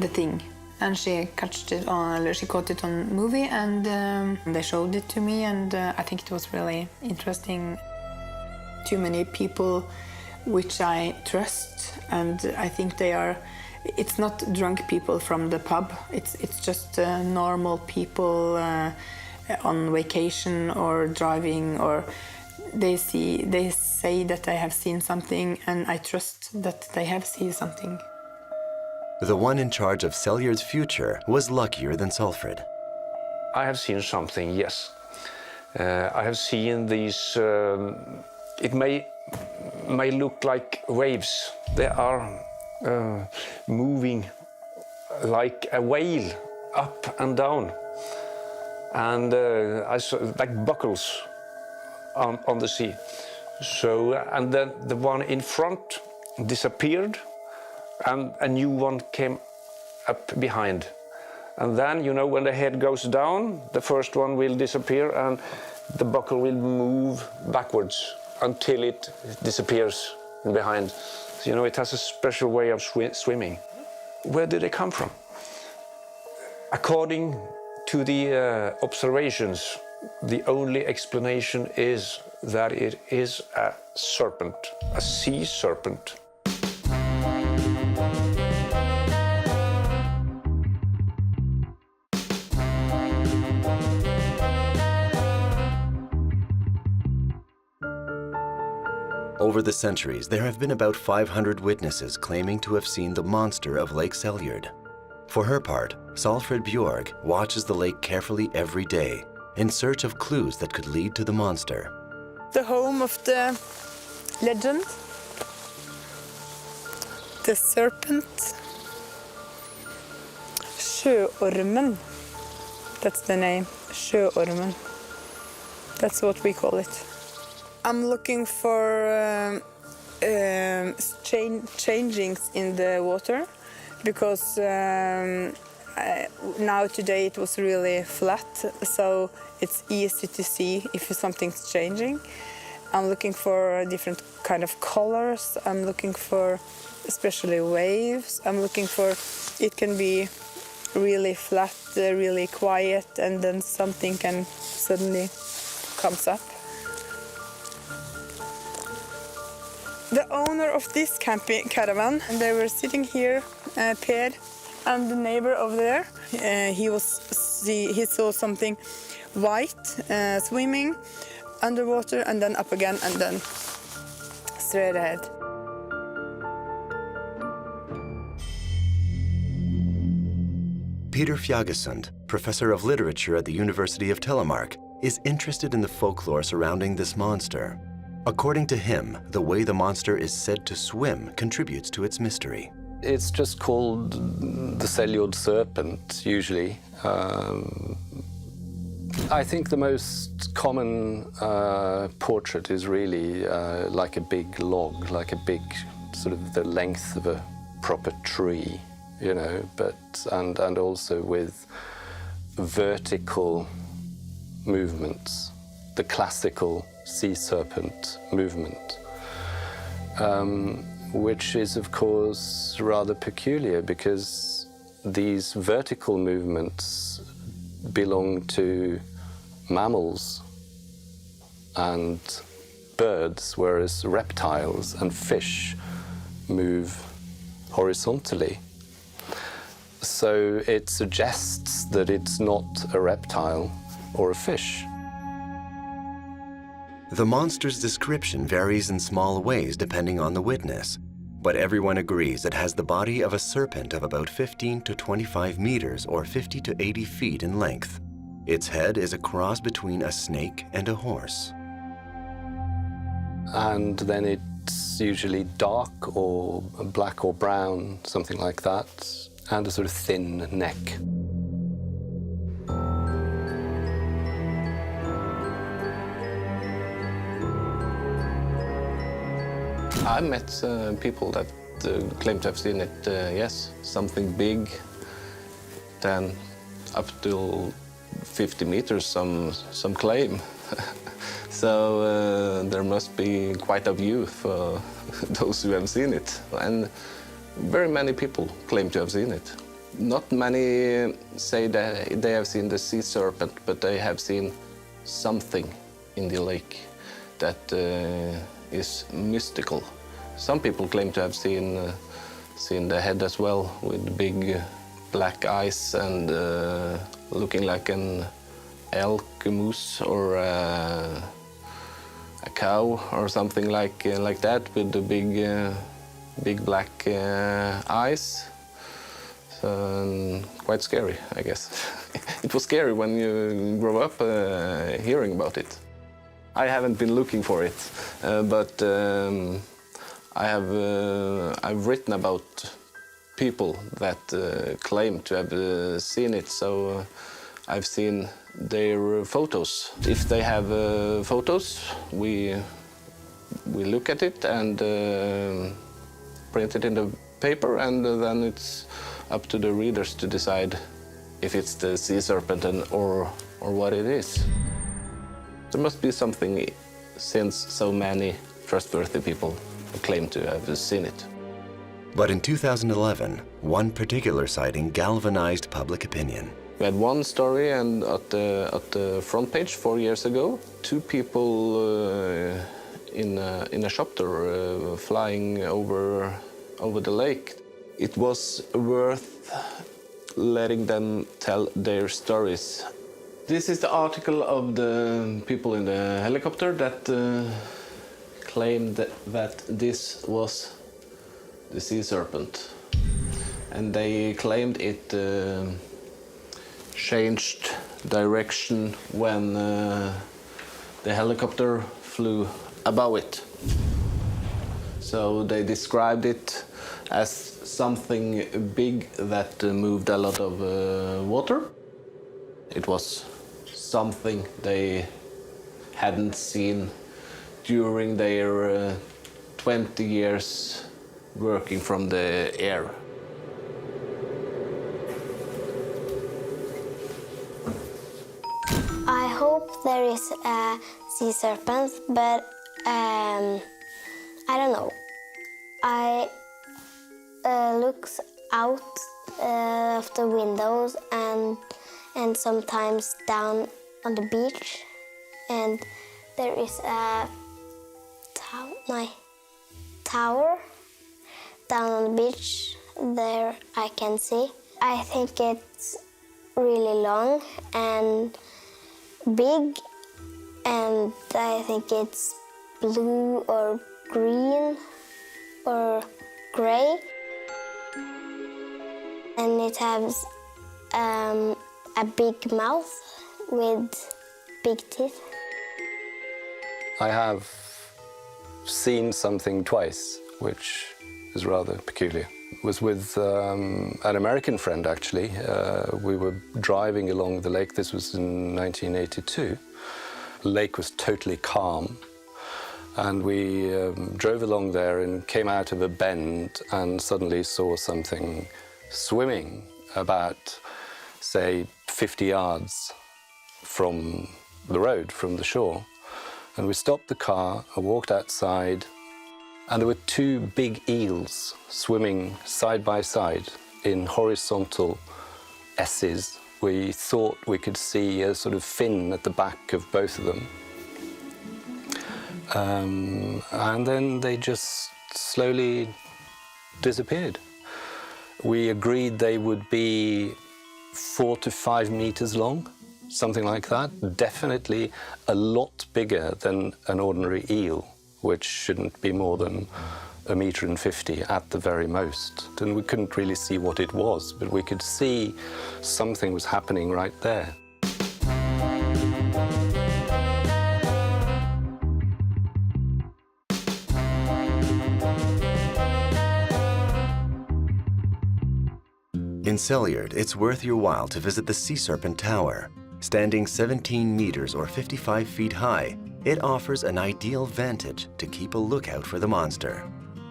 thing, and she caught it on movie, and they showed it to me, and I think it was really interesting. Too many people which I trust, and I think they are. It's not drunk people from the pub. It's just normal people on vacation or driving, or they say that I have seen something, and I trust that they have seen something. The one in charge of Sellyard's future was luckier than Salfred. I have seen something, yes. I have seen these. It may look like waves. They are moving like a whale up and down, and I saw like buckles on the sea. So, and then the one in front disappeared, and a new one came up behind. And then, you know, when the head goes down, the first one will disappear, and the buckle will move backwards until it disappears behind. So, you know, it has a special way of swimming. Where did they come from? According to the observations, the only explanation is that it is a serpent, a sea serpent. Over the centuries, there have been about 500 witnesses claiming to have seen the monster of Lake Sellyard. For her part, Salfred Bjorg watches the lake carefully every day in search of clues that could lead to the monster. The home of the legend, the serpent, Sjöormen. That's the name, Sjöormen. That's what we call it. I'm looking for changings in the water, because now today it was really flat, so it's easy to see if something's changing. I'm looking for different kind of colors. I'm looking for especially waves. I'm looking for, it can be really flat, really quiet, and then something can suddenly comes up. The owner of this camping caravan, and they were sitting here, Per, and the neighbor over there. He saw something white swimming underwater, and then up again, and then straight ahead. Peter Fjagesund, professor of literature at the University of Telemark, is interested in the folklore surrounding this monster. According to him, the way the monster is said to swim contributes to its mystery. It's just called the Sellyard serpent, usually. I think the most common portrait is really like a big log, like a big, sort of the length of a proper tree, you know, and also with vertical movements, the classical sea serpent movement, which is, of course, rather peculiar, because these vertical movements belong to mammals and birds, whereas reptiles and fish move horizontally. So it suggests that it's not a reptile or a fish. The monster's description varies in small ways depending on the witness, but everyone agrees it has the body of a serpent of about 15 to 25 meters or 50 to 80 feet in length. Its head is a cross between a snake and a horse. And then it's usually dark or black or brown, something like that, and a sort of thin neck. I met people that claim to have seen it, yes, something big, then up to 50 meters, some claim. So there must be quite a view for those who have seen it. And very many people claim to have seen it. Not many say that they have seen the sea serpent, but they have seen something in the lake that is mystical. Some people claim to have seen the head as well, with big black eyes and looking like an elk, a moose, or a cow, or something like that, with the big black eyes. So, quite scary, I guess. It was scary when you grow up hearing about it. I haven't been looking for it, but I've written about people that claim to have seen it, so I've seen their photos. If they have photos, we look at it and print it in the paper, and then it's up to the readers to decide if it's the sea serpent or what it is. There must be something, since so many trustworthy people claim to have seen it. But in 2011, one particular sighting galvanized public opinion. We had one story, and at the front page 4 years ago, two people in a chopper flying over the lake. It was worth letting them tell their stories. This is the article of the people in the helicopter that claimed that this was the sea serpent. And they claimed it changed direction when the helicopter flew above it. So they described it as something big that moved a lot of water. It was something they hadn't seen during their 20 years working from the air. I hope there is a sea serpent, but I don't know. I looks out of the windows and sometimes down on the beach, and there is a tower down on the beach. There I can see. I think it's really long and big, and I think it's blue or green or gray, and it has a big mouth with big teeth. I have seen something twice, which is rather peculiar. It was with an American friend, actually. We were driving along the lake. This was in 1982. The lake was totally calm. And we drove along there and came out of a bend and suddenly saw something swimming about, say, 50 yards from the road, from the shore. And we stopped the car, I walked outside, and there were two big eels swimming side by side in horizontal S's. We thought we could see a sort of fin at the back of both of them. And then they just slowly disappeared. We agreed they would be 4 to 5 meters long, something like that. Definitely a lot bigger than an ordinary eel, which shouldn't be more than 1.50 meters at the very most. And we couldn't really see what it was, but we could see something was happening right there. In Selliard, it's worth your while to visit the Sea Serpent Tower. Standing 17 meters or 55 feet high, it offers an ideal vantage to keep a lookout for the monster.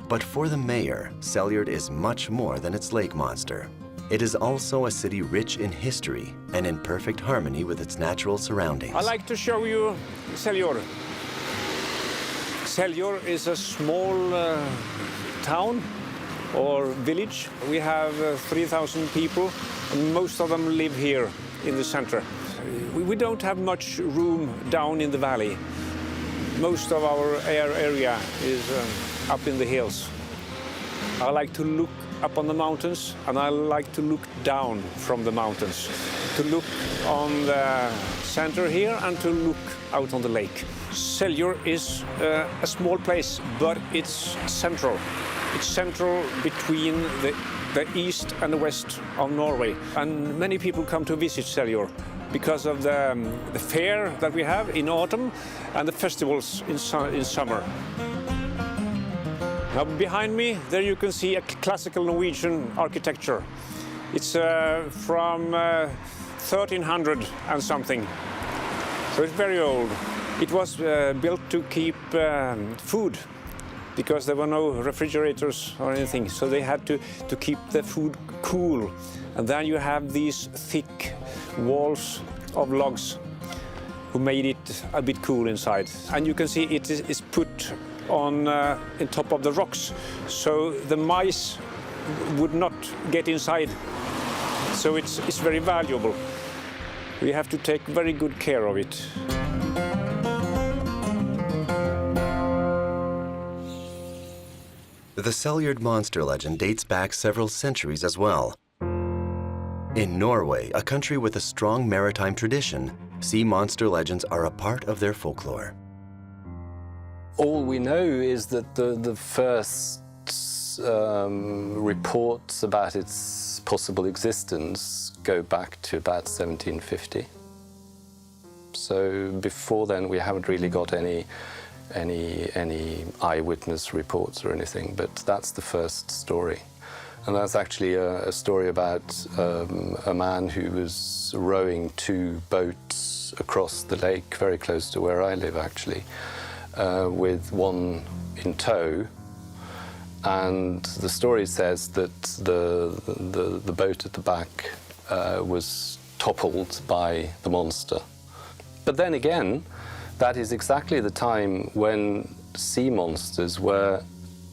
But for the mayor, Selliard is much more than its lake monster. It is also a city rich in history and in perfect harmony with its natural surroundings. I'd like to show you Selliard. Selliard is a small town or village. We have 3,000 people, and most of them live here in the center. We don't have much room down in the valley. Most of our area is up in the hills. I like to look up on the mountains, and I like to look down from the mountains, to look on the center here and to look out on the lake. Selliard is a small place, but it's central. It's central between the east and the west of Norway. And many people come to visit Selliard because of the fair that we have in autumn and the festivals in summer. Now behind me, there you can see a classical Norwegian architecture. It's from 1300 and something, so it's very old. It was built to keep food, because there were no refrigerators or anything, so they had to keep the food cool. And then you have these thick walls of logs who made it a bit cool inside. And you can see it is put on top of the rocks, so the mice would not get inside. So it's very valuable. We have to take very good care of it. The Selliard monster legend dates back several centuries as well. In Norway, a country with a strong maritime tradition, sea monster legends are a part of their folklore. All we know is that the first reports about its possible existence go back to about 1750. So before then, we haven't really got any eyewitness reports or anything, but that's the first story. And that's actually a story about a man who was rowing 2 boats across the lake, very close to where I live actually, with one in tow. And the story says that the boat at the back was toppled by the monster. But then again, that is exactly the time when sea monsters were,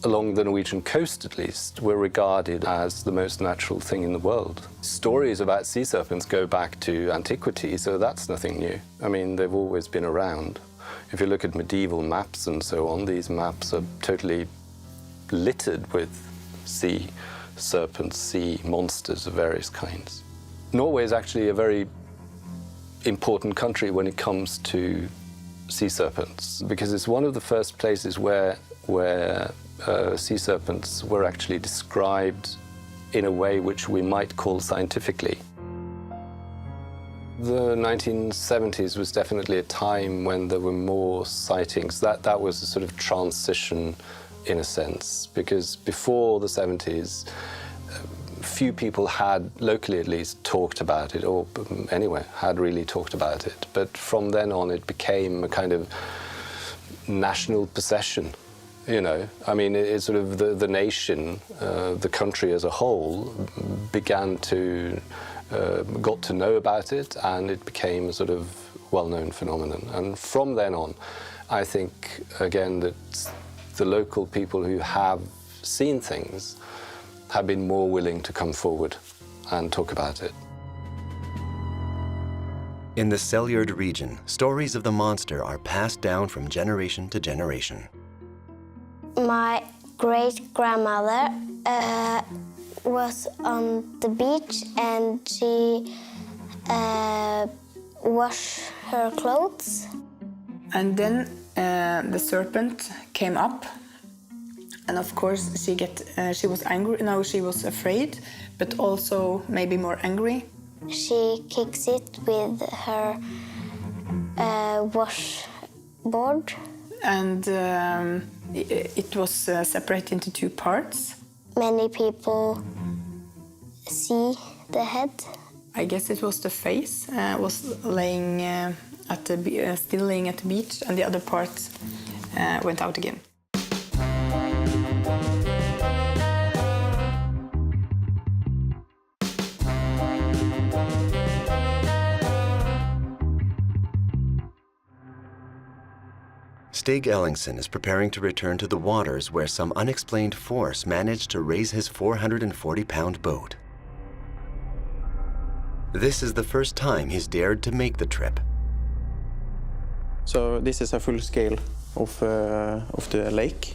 along the Norwegian coast at least, were regarded as the most natural thing in the world. Stories about sea serpents go back to antiquity, so that's nothing new. I mean, they've always been around. If you look at medieval maps and so on, these maps are totally littered with sea serpents, sea monsters of various kinds. Norway is actually a very important country when it comes to sea serpents, because it's one of the first places where sea serpents were actually described in a way which we might call scientifically. The 1970s was definitely a time when there were more sightings. That was a sort of transition in a sense, because before the 70s, few people had, locally at least, talked about it, or anyway, had really talked about it. But from then on, it became a kind of national possession, you know. I mean, it's sort of the nation, the country as a whole, began to, got to know about it, and it became a sort of well-known phenomenon. And from then on, I think, again, that the local people who have seen things have been more willing to come forward and talk about it. In the Selma region, stories of the monster are passed down from generation to generation. My great-grandmother was on the beach and she washed her clothes. And then the serpent came up, and of course she was angry. No, she was afraid, but also maybe more angry. She kicks it with her washboard. And it was separated into two parts. Many people see the head. I guess it was the face was laying still laying at the beach, and the other part went out again. Stig Ellingson is preparing to return to the waters where some unexplained force managed to raise his 440-pound boat. This is the first time he's dared to make the trip. So this is a full scale of the lake.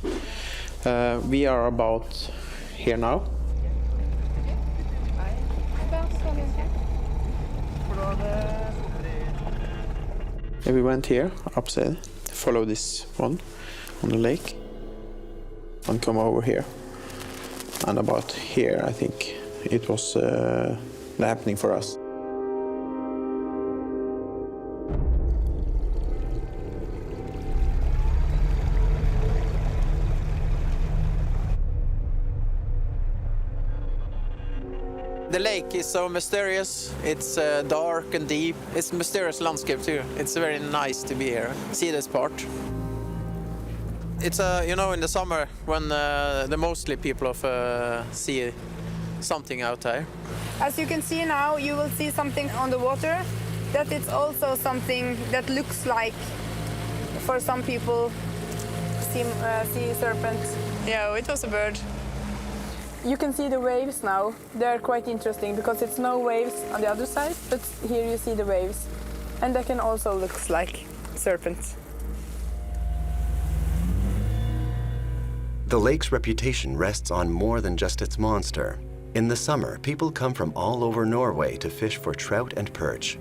We are about here now. We went here, upside, follow this one on the lake, and come over here. And about here, I think it was happening for us. The lake is so mysterious. It's dark and deep. It's a mysterious landscape too. It's very nice to be here. See this part. It's you know, in the summer when the mostly people see something out there. As you can see now, you will see something on the water. That it's also something that looks like, for some people, see serpents. Yeah, it was a bird. You can see the waves now. They're quite interesting because it's no waves on the other side, but here you see the waves. And that can also look like serpents. The lake's reputation rests on more than just its monster. In the summer, people come from all over Norway to fish for trout and perch.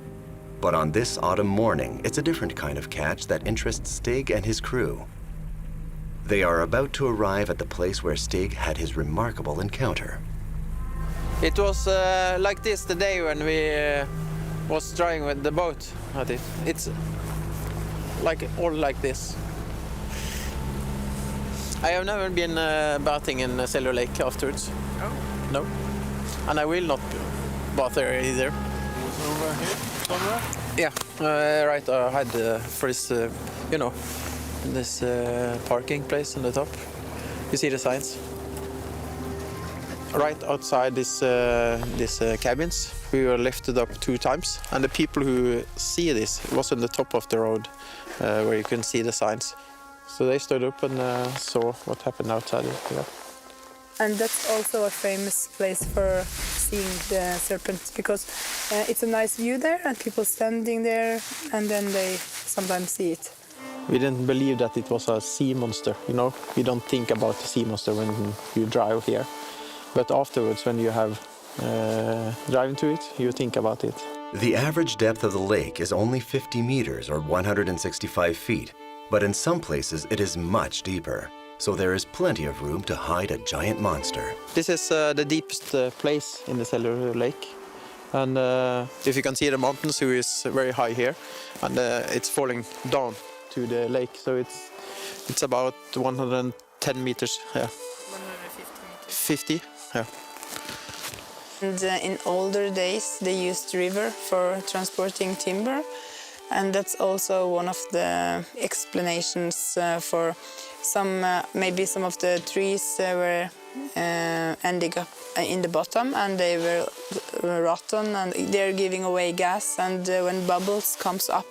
But on this autumn morning, it's a different kind of catch that interests Stig and his crew. They are about to arrive at the place where Stig had his remarkable encounter. It was like this the day when we was driving with the boat. It's like all like this. I have never been bathing in Selma Lake afterwards. No. No. And I will not bath there either. Over here somewhere? Yeah, right ahead for this, you know, this parking place on the top. You see the signs? Right outside this cabins, we were lifted up 2 times, and the people who see this, it was on the top of the road where you can see the signs. So they stood up and saw what happened outside. Yeah. And that's also a famous place for seeing the serpent because it's a nice view there and people standing there and then they sometimes see it. We didn't believe that it was a sea monster, you know. You don't think about the sea monster when you drive here. But afterwards, when you have driven to it, you think about it. The average depth of the lake is only 50 meters or 165 feet, but in some places it is much deeper. So there is plenty of room to hide a giant monster. This is the deepest place in the Selma Lake. And if you can see the mountains, who is very high here, and it's falling down to the lake. So it's about 110 meters. Yeah. 150 meters. 50, yeah. And in older days, they used river for transporting timber. And that's also one of the explanations for maybe some of the trees were ending up in the bottom and they were rotten and they're giving away gas. And when bubbles comes up,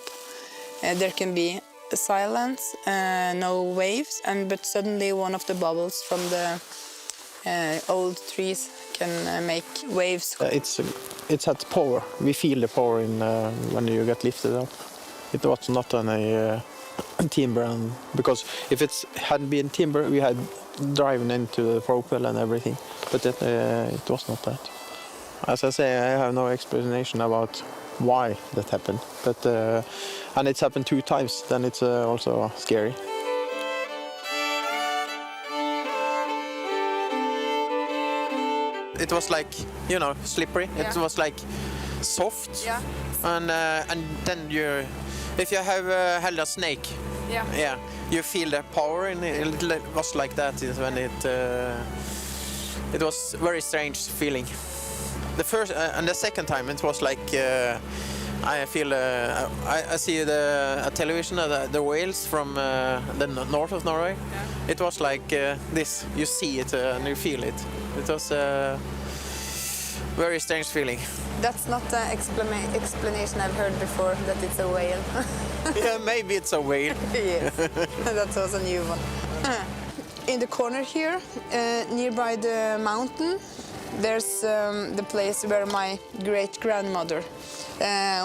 there can be silence, no waves, but suddenly one of the bubbles from old trees can make waves. It's at power. We feel the power in when you get lifted up. It was not any timber, because if it hadn't been timber, we had driven into the propel and everything. But it was not that. As I say, I have no explanation about why that happened. But and it's happened 2 times. Then it's also scary. It was like, you know, slippery. Yeah. It was like soft. Yeah. And then if you have held a snake, yeah, you feel the power in it. It was like that when it was very strange feeling. The first and the second time it was like I feel I see a television the whales from the north of Norway. Yeah. It was like this. You see it and you feel it. It was a very strange feeling. That's not the explanation I've heard before, that it's a whale. Yeah, maybe it's a whale. Yes, that was a new one. In the corner here, nearby the mountain, there's the place where my great-grandmother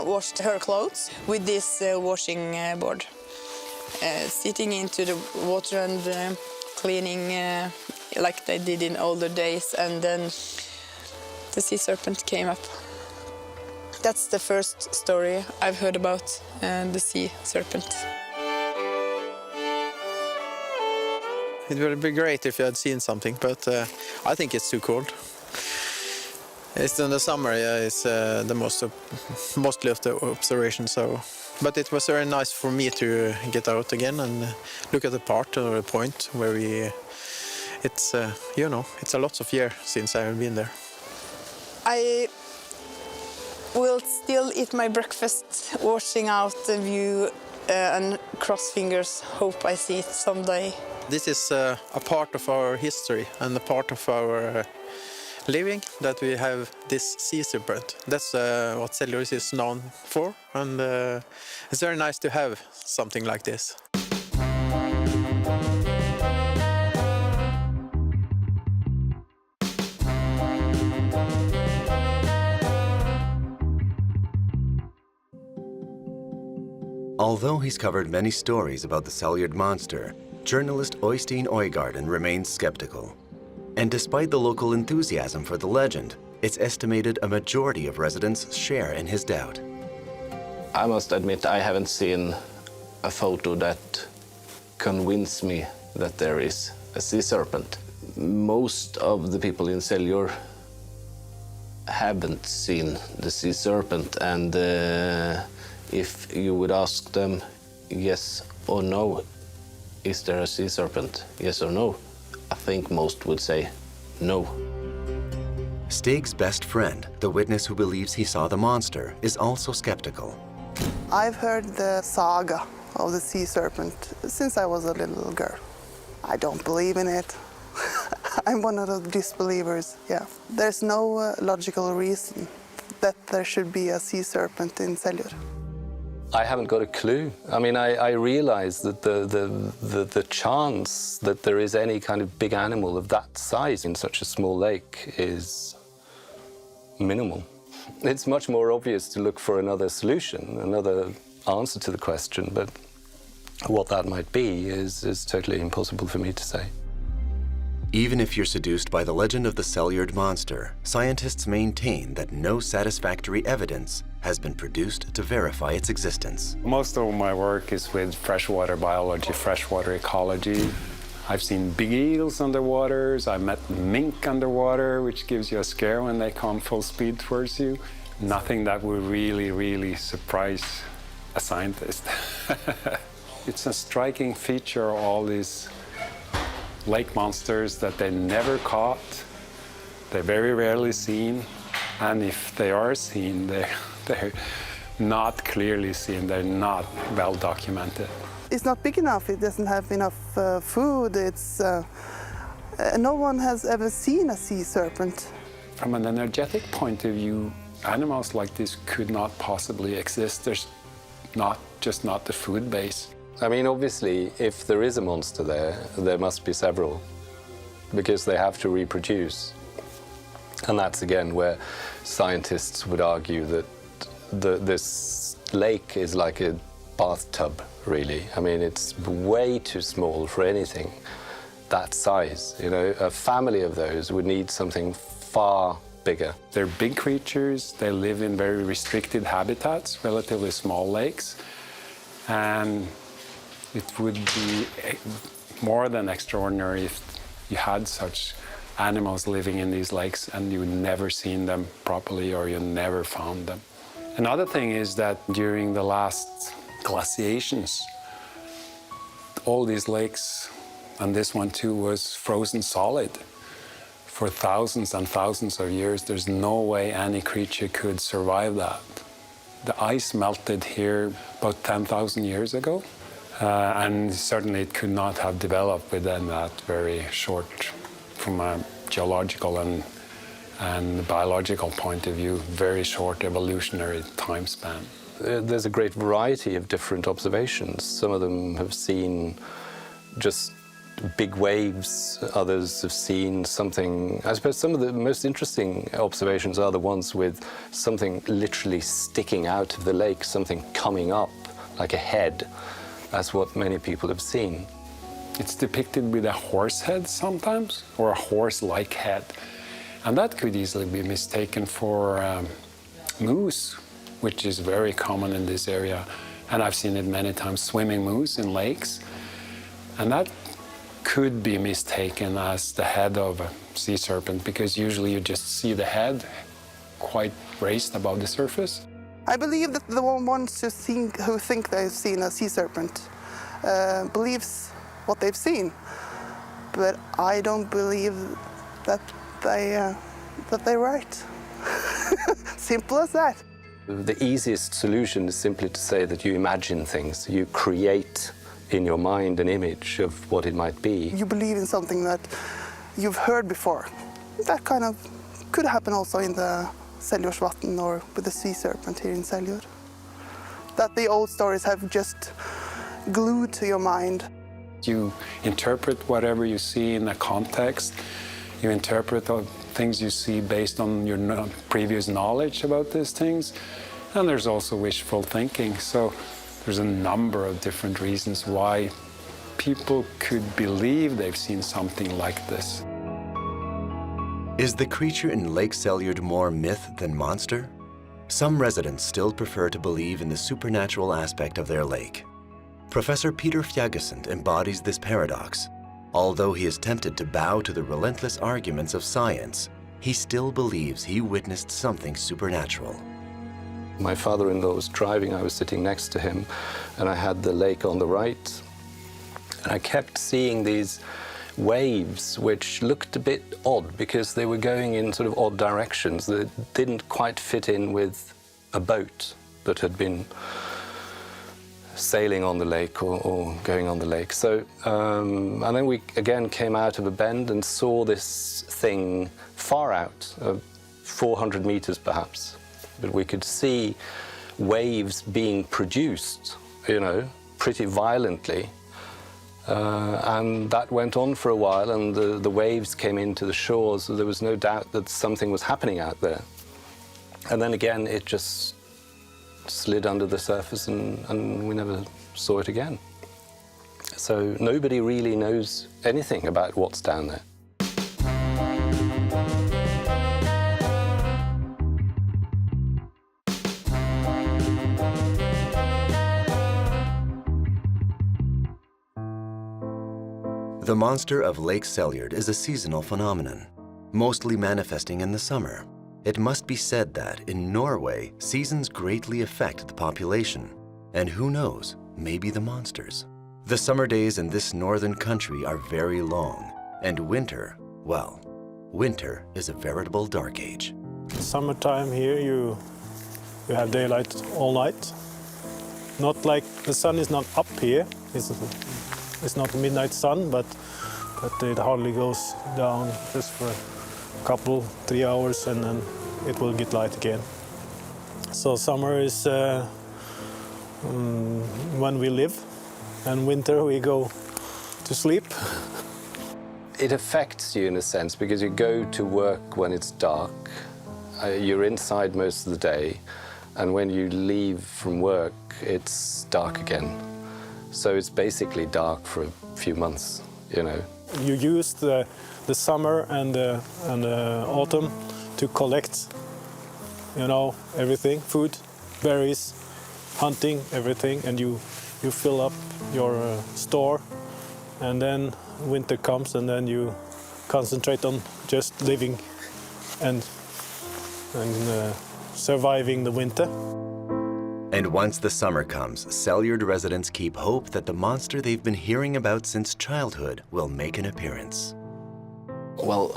washed her clothes with this washing board. Sitting into the water and cleaning like they did in older days, and then the sea serpent came up. That's the first story I've heard about the sea serpent. It would be great if you had seen something, but I think it's too cold. It's in the summer, yeah, it's the mostly of the observation. So, but it was very nice for me to get out again and look at the part or the point where it's you know, it's a lot of years since I have been there. I will still eat my breakfast, watching out the view and cross fingers, hope I see it someday. This is a part of our history and a part of our living, that we have this sea serpent. That's what Seljord is known for, and it's very nice to have something like this. Although he's covered many stories about the Seljord monster, journalist Øystein Øygarden remains skeptical. And despite the local enthusiasm for the legend, it's estimated a majority of residents share in his doubt. I must admit I haven't seen a photo that convinced me that there is a sea serpent. Most of the people in Seljord haven't seen the sea serpent, and if you would ask them yes or no, is there a sea serpent, yes or no, I think most would say no. Stig's best friend, the witness who believes he saw the monster, is also skeptical. I've heard the saga of the sea serpent since I was a little girl. I don't believe in it. I'm one of the disbelievers, yeah. There's no logical reason that there should be a sea serpent in Seljord. I haven't got a clue. I mean, I realize that the chance that there is any kind of big animal of that size in such a small lake is minimal. It's much more obvious to look for another solution, another answer to the question, but what that might be is totally impossible for me to say. Even if you're seduced by the legend of the Seljord monster, scientists maintain that no satisfactory evidence has been produced to verify its existence. Most of my work is with freshwater biology, freshwater ecology. I've seen big eels underwater. I've met mink underwater, which gives you a scare when they come full speed towards you. Nothing that would really surprise a scientist. It's a striking feature of all these lake monsters that they never caught. They're very rarely seen, and if they are seen, they're not clearly seen, they're not well documented. It's not big enough, it doesn't have enough food, no one has ever seen a sea serpent. From an energetic point of view, animals like this could not possibly exist. There's just not the food base. I mean, obviously, if there is a monster there, there must be several. because they have to reproduce. And that's again where scientists would argue that this lake is like a bathtub, really. I mean, it's way too small for anything that size. You know, a family of those would need something far bigger. They're big creatures. They live in very restricted habitats, relatively small lakes. And it would be more than extraordinary if you had such animals living in these lakes and you never seen them properly or you never found them. Another thing is that during the last glaciations, all these lakes, and this one too, was frozen solid for thousands and thousands of years. There's no way any creature could survive that. The ice melted here about 10,000 years ago, and certainly it could not have developed within that very short, from a geological and biological point of view, very short evolutionary time span. There's a great variety of different observations. Some of them have seen just big waves, others have seen something. I suppose some of the most interesting observations are the ones with something literally sticking out of the lake, something coming up like a head. That's what many people have seen. It's depicted with a horse head sometimes, or a horse-like head. And that could easily be mistaken for moose, which is very common in this area. And I've seen it many times, swimming moose in lakes. And that could be mistaken as the head of a sea serpent, because usually you just see the head quite raised above the surface. I believe that the ones who think they've seen a sea serpent believes what they've seen, but I don't believe that they're right. Simple as that. The easiest solution is simply to say that you imagine things, you create in your mind an image of what it might be. You believe in something that you've heard before. That kind of could happen also in the Seljordsvatn or with the sea serpent here in Seljord. That the old stories have just glued to your mind. You interpret whatever you see in the context. You interpret the things you see based on your previous knowledge about these things. And there's also wishful thinking. So there's a number of different reasons why people could believe they've seen something like this. Is the creature in Lake Seljord more myth than monster? Some residents still prefer to believe in the supernatural aspect of their lake. Professor Peter Fjagesund embodies this paradox. Although he is tempted to bow to the relentless arguments of science, he still believes he witnessed something supernatural. My father-in-law was driving, I was sitting next to him, and I had the lake on the right. And I kept seeing these waves which looked a bit odd because they were going in sort of odd directions that didn't quite fit in with a boat that had been sailing on the lake or going on the lake. So, and then we again came out of a bend and saw this thing far out, 400 meters perhaps. But we could see waves being produced, you know, pretty violently. And that went on for a while, and the waves came into the shore, so there was no doubt that something was happening out there. And then again, it just slid under the surface, and we never saw it again. So nobody really knows anything about what's down there. The monster of Lake Seljord is a seasonal phenomenon, mostly manifesting in the summer. It must be said that, in Norway, seasons greatly affect the population. And who knows, maybe the monsters. The summer days in this northern country are very long, and winter, well, winter is a veritable dark age. Summertime here, you have daylight all night. Not like the sun is not up here. It's not midnight sun, but it hardly goes down just for a couple, 3 hours, and then it will get light again. So summer is when we live, and winter we go to sleep. It affects you in a sense because you go to work when it's dark, you're inside most of the day, and when you leave from work, it's dark again. So it's basically dark for a few months, you know. You use the summer and the autumn to collect, you know, everything, food, berries, hunting, everything, and you fill up your store, and then winter comes and then you concentrate on just living and surviving the winter. And once the summer comes, Selyard residents keep hope that the monster they've been hearing about since childhood will make an appearance. Well,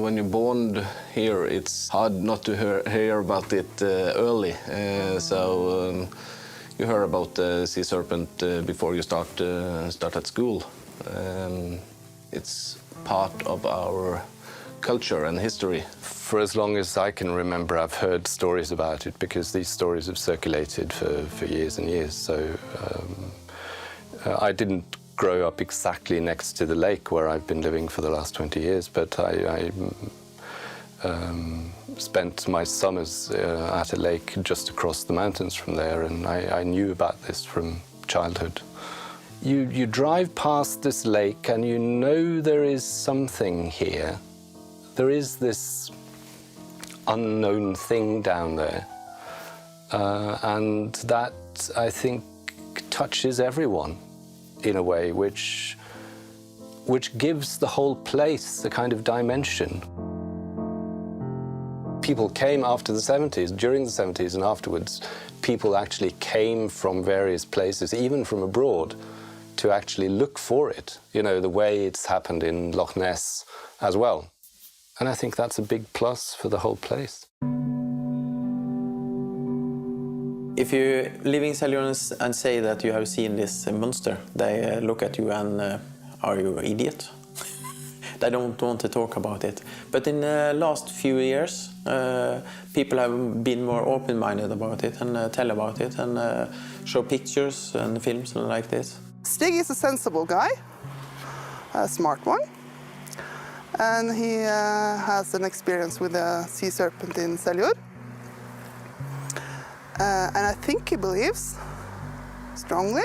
when you're born here, it's hard not to hear about it early. So you hear about the sea serpent before you start at school. It's part of our culture and history. For as long as I can remember, I've heard stories about it because these stories have circulated for years and years. So I didn't grow up exactly next to the lake where I've been living for the last 20 years, but I spent my summers at a lake just across the mountains from there, and I knew about this from childhood. You drive past this lake and you know there is something here. There is this unknown thing down there, and that, I think, touches everyone in a way which gives the whole place a kind of dimension. People came after the 70s, during the 70s and afterwards, people actually came from various places, even from abroad, to actually look for it, you know, the way it's happened in Loch Ness as well. And I think that's a big plus for the whole place. If you live in Selyard and say that you have seen this monster, they look at you and are you an idiot? They don't want to talk about it. But in the last few years, people have been more open-minded about it and tell about it and show pictures and films and like this. Stig is a sensible guy, a smart one. And he has an experience with a sea serpent in Selyard. And I think he believes strongly.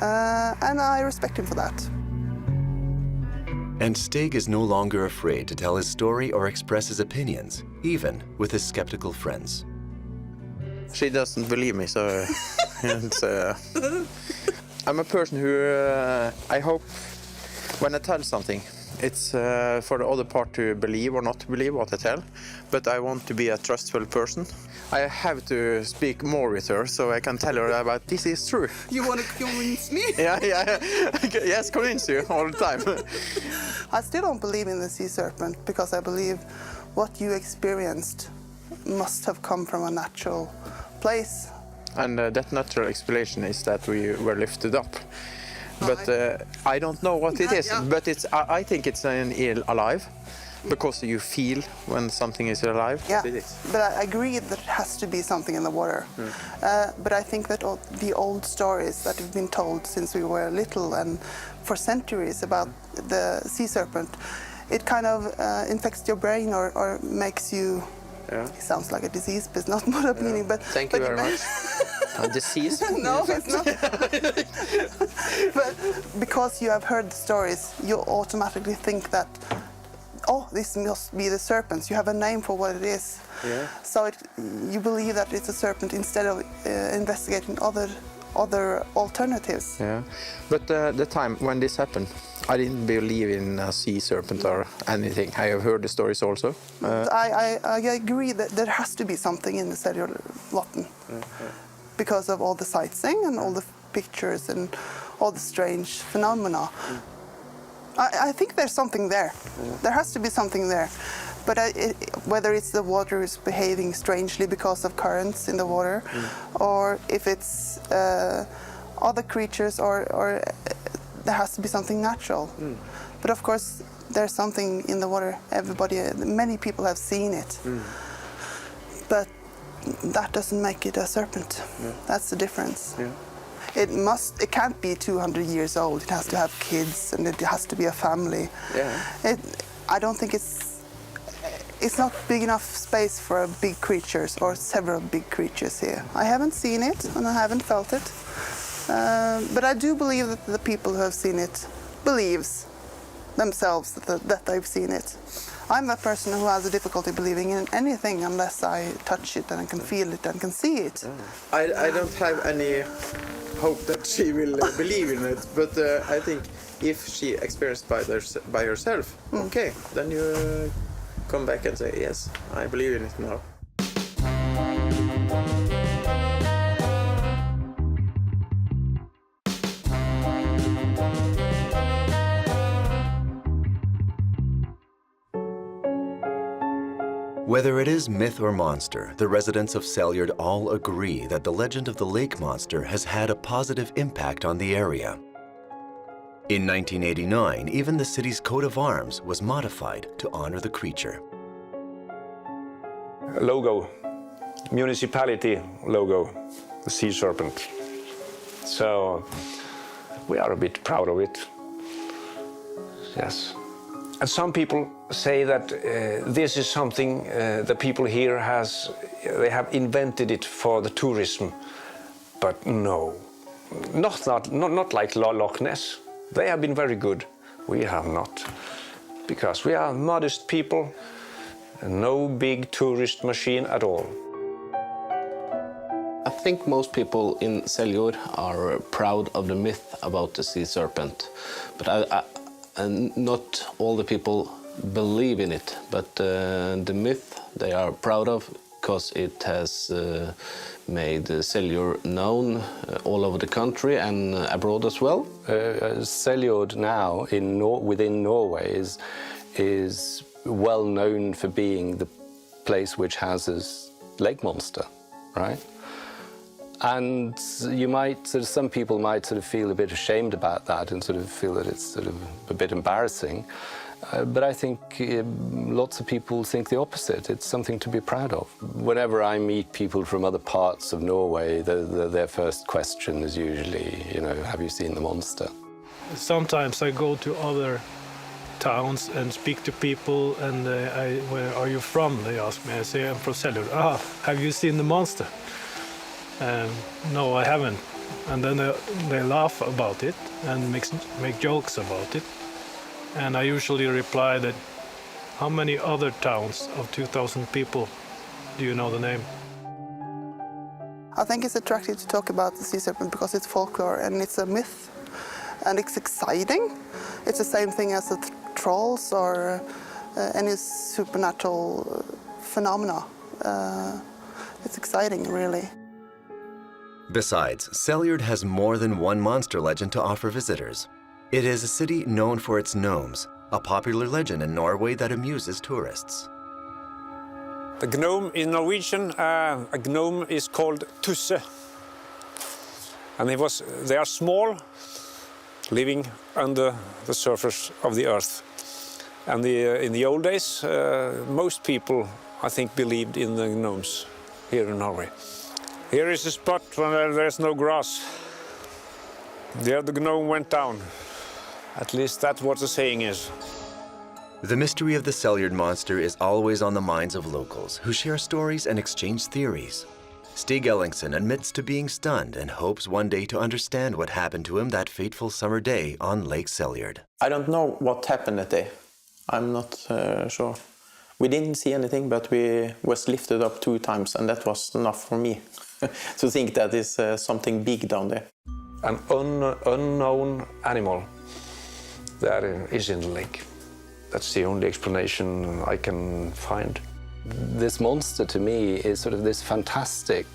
And I respect him for that. And Stig is no longer afraid to tell his story or express his opinions, even with his skeptical friends. She doesn't believe me, so it's, I'm a person who I hope when I tell something, it's for the other part to believe or not to believe what I tell, but I want to be a trustful person. I have to speak more with her so I can tell her about this is true. You want to convince me? Yeah. Yes, convince you all the time. I still don't believe in the sea serpent because I believe what you experienced must have come from a natural place. And that natural explanation is that we were lifted up. But I don't know what it is. Yeah. But I think it's an eel alive, because you feel when something is alive. Yeah, but I agree that it has to be something in the water. But I think that the old stories that have been told since we were little and for centuries about the sea serpent, it kind of infects your brain or makes you... Yeah. It sounds like a disease, but it's not what I'm meaning. But thank you very much. A disease? No, it's not. But because you have heard the stories, you automatically think that, oh, this must be the serpents. You have a name for what it is. Yeah. So you believe that it's a serpent instead of investigating other alternatives. Yeah, but the time when this happened, I didn't believe in a sea serpent or anything. I have heard the stories also. I agree that there has to be something in the Selyard because of all the sightseeing and all the pictures and all the strange phenomena. I think there's something there. There has to be something there. But whether it's the water is behaving strangely because of currents in the water, or if it's other creatures, or there has to be something natural. But of course, there's something in the water. Many people have seen it. But that doesn't make it a serpent. That's the difference. It can't be 200 years old. It has to have kids, and it has to be a family. Yeah. I don't think it's not big enough space for big creatures or several big creatures here. I haven't seen it and I haven't felt it, but I do believe that the people who have seen it believes themselves that they've seen it. I'm a person who has a difficulty believing in anything unless I touch it and I can feel it and can see it. I don't have any hope that she will believe in it, but I think if she experienced by herself, okay, then you come back and say, yes, I believe in it now. Whether it is myth or monster, the residents of Seljaard all agree that the legend of the lake monster has had a positive impact on the area. In 1989, even the city's coat of arms was modified to honor the creature. Logo, municipality logo, the sea serpent. So we are a bit proud of it. Yes. And some people say that this is something the people here they have invented it for the tourism. But no, not like Loch Ness. They have been very good. We have not. Because we are modest people, and no big tourist machine at all. I think most people in Seljaard are proud of the myth about the sea serpent. But and not all the people believe in it, but the myth they are proud of because it has made Seljaard known all over the country and abroad as well. Seljaard now within Norway is well known for being the place which houses lake monster, right? And some people might sort of feel a bit ashamed about that and sort of feel that it's sort of a bit embarrassing. But I think lots of people think the opposite. It's something to be proud of. Whenever I meet people from other parts of Norway, their first question is usually, have you seen the monster? Sometimes I go to other towns and speak to people, and where are you from? They ask me. I say I'm from Seljaard. Have you seen the monster? No, I haven't. And then they laugh about it and make jokes about it. And I usually reply that, how many other towns of 2,000 people do you know the name? I think it's attractive to talk about the sea serpent because it's folklore and it's a myth. And it's exciting. It's the same thing as the trolls or any supernatural phenomena. It's exciting, really. Besides, Seljaard has more than one monster legend to offer visitors. It is a city known for its gnomes, a popular legend in Norway that amuses tourists. The gnome in Norwegian, a gnome is called tusse. And they are small, living under the surface of the earth. And in the old days, most people, I think, believed in the gnomes here in Norway. Here is a spot where there's no grass. There the gnome went down. At least that's what the saying is. The mystery of the Seljaard monster is always on the minds of locals who share stories and exchange theories. Stig Ellingson admits to being stunned and hopes one day to understand what happened to him that fateful summer day on Lake Seljaard. I don't know what happened that day. I'm not sure. We didn't see anything, but we was lifted up 2 times, and that was enough for me to think that is something big down there. An unknown animal that is in the lake. That's the only explanation I can find. This monster to me is sort of this fantastic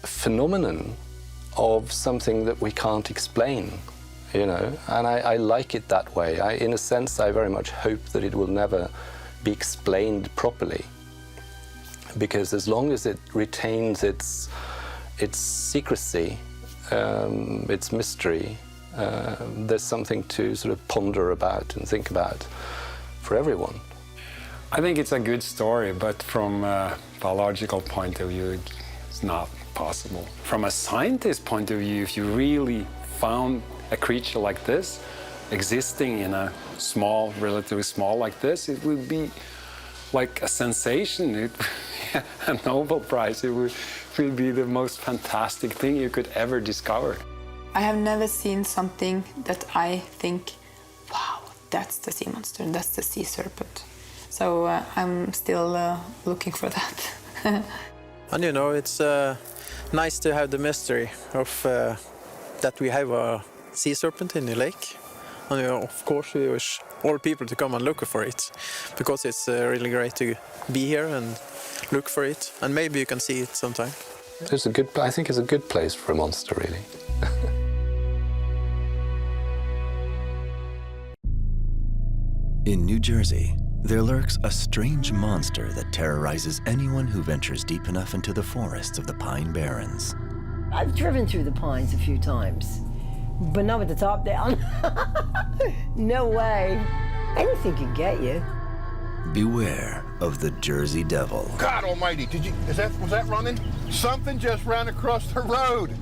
phenomenon of something that we can't explain, and I like it that way. In a sense, I very much hope that it will never be explained properly, because as long as it retains its secrecy, its mystery, there's something to sort of ponder about and think about for everyone. I think it's a good story, but from a biological point of view, it's not possible. From a scientist point of view, if you really found a creature like this existing in a small, relatively small like this, it would be like a sensation, a Nobel Prize. It would be the most fantastic thing you could ever discover. I have never seen something that I think, wow, that's the sea monster, that's the sea serpent. So I'm still looking for that. And you know, it's nice to have the mystery of that we have a sea serpent in the lake. And you know, of course we wish all people to come and look for it, because it's really great to be here and look for it, and maybe you can see it sometime. I think it's a good place for a monster, really. In New Jersey, there lurks a strange monster that terrorizes anyone who ventures deep enough into the forests of the Pine Barrens. I've driven through the pines a few times, but not with the top down. No way. Anything can get you. Beware of the Jersey Devil. God almighty, was that running? Something just ran across the road.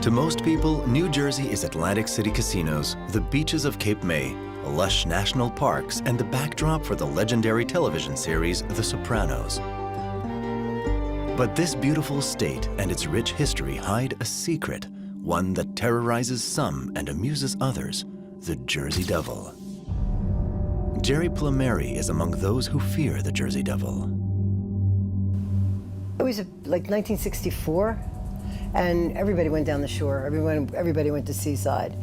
To most people, New Jersey is Atlantic City casinos, the beaches of Cape May, lush national parks, and the backdrop for the legendary television series The Sopranos. But this beautiful state and its rich history hide a secret, one that terrorizes some and amuses others, the Jersey Devil. Jerry Plumeri is among those who fear the Jersey Devil. It was like 1964. And everybody went down the shore. Everybody went to Seaside.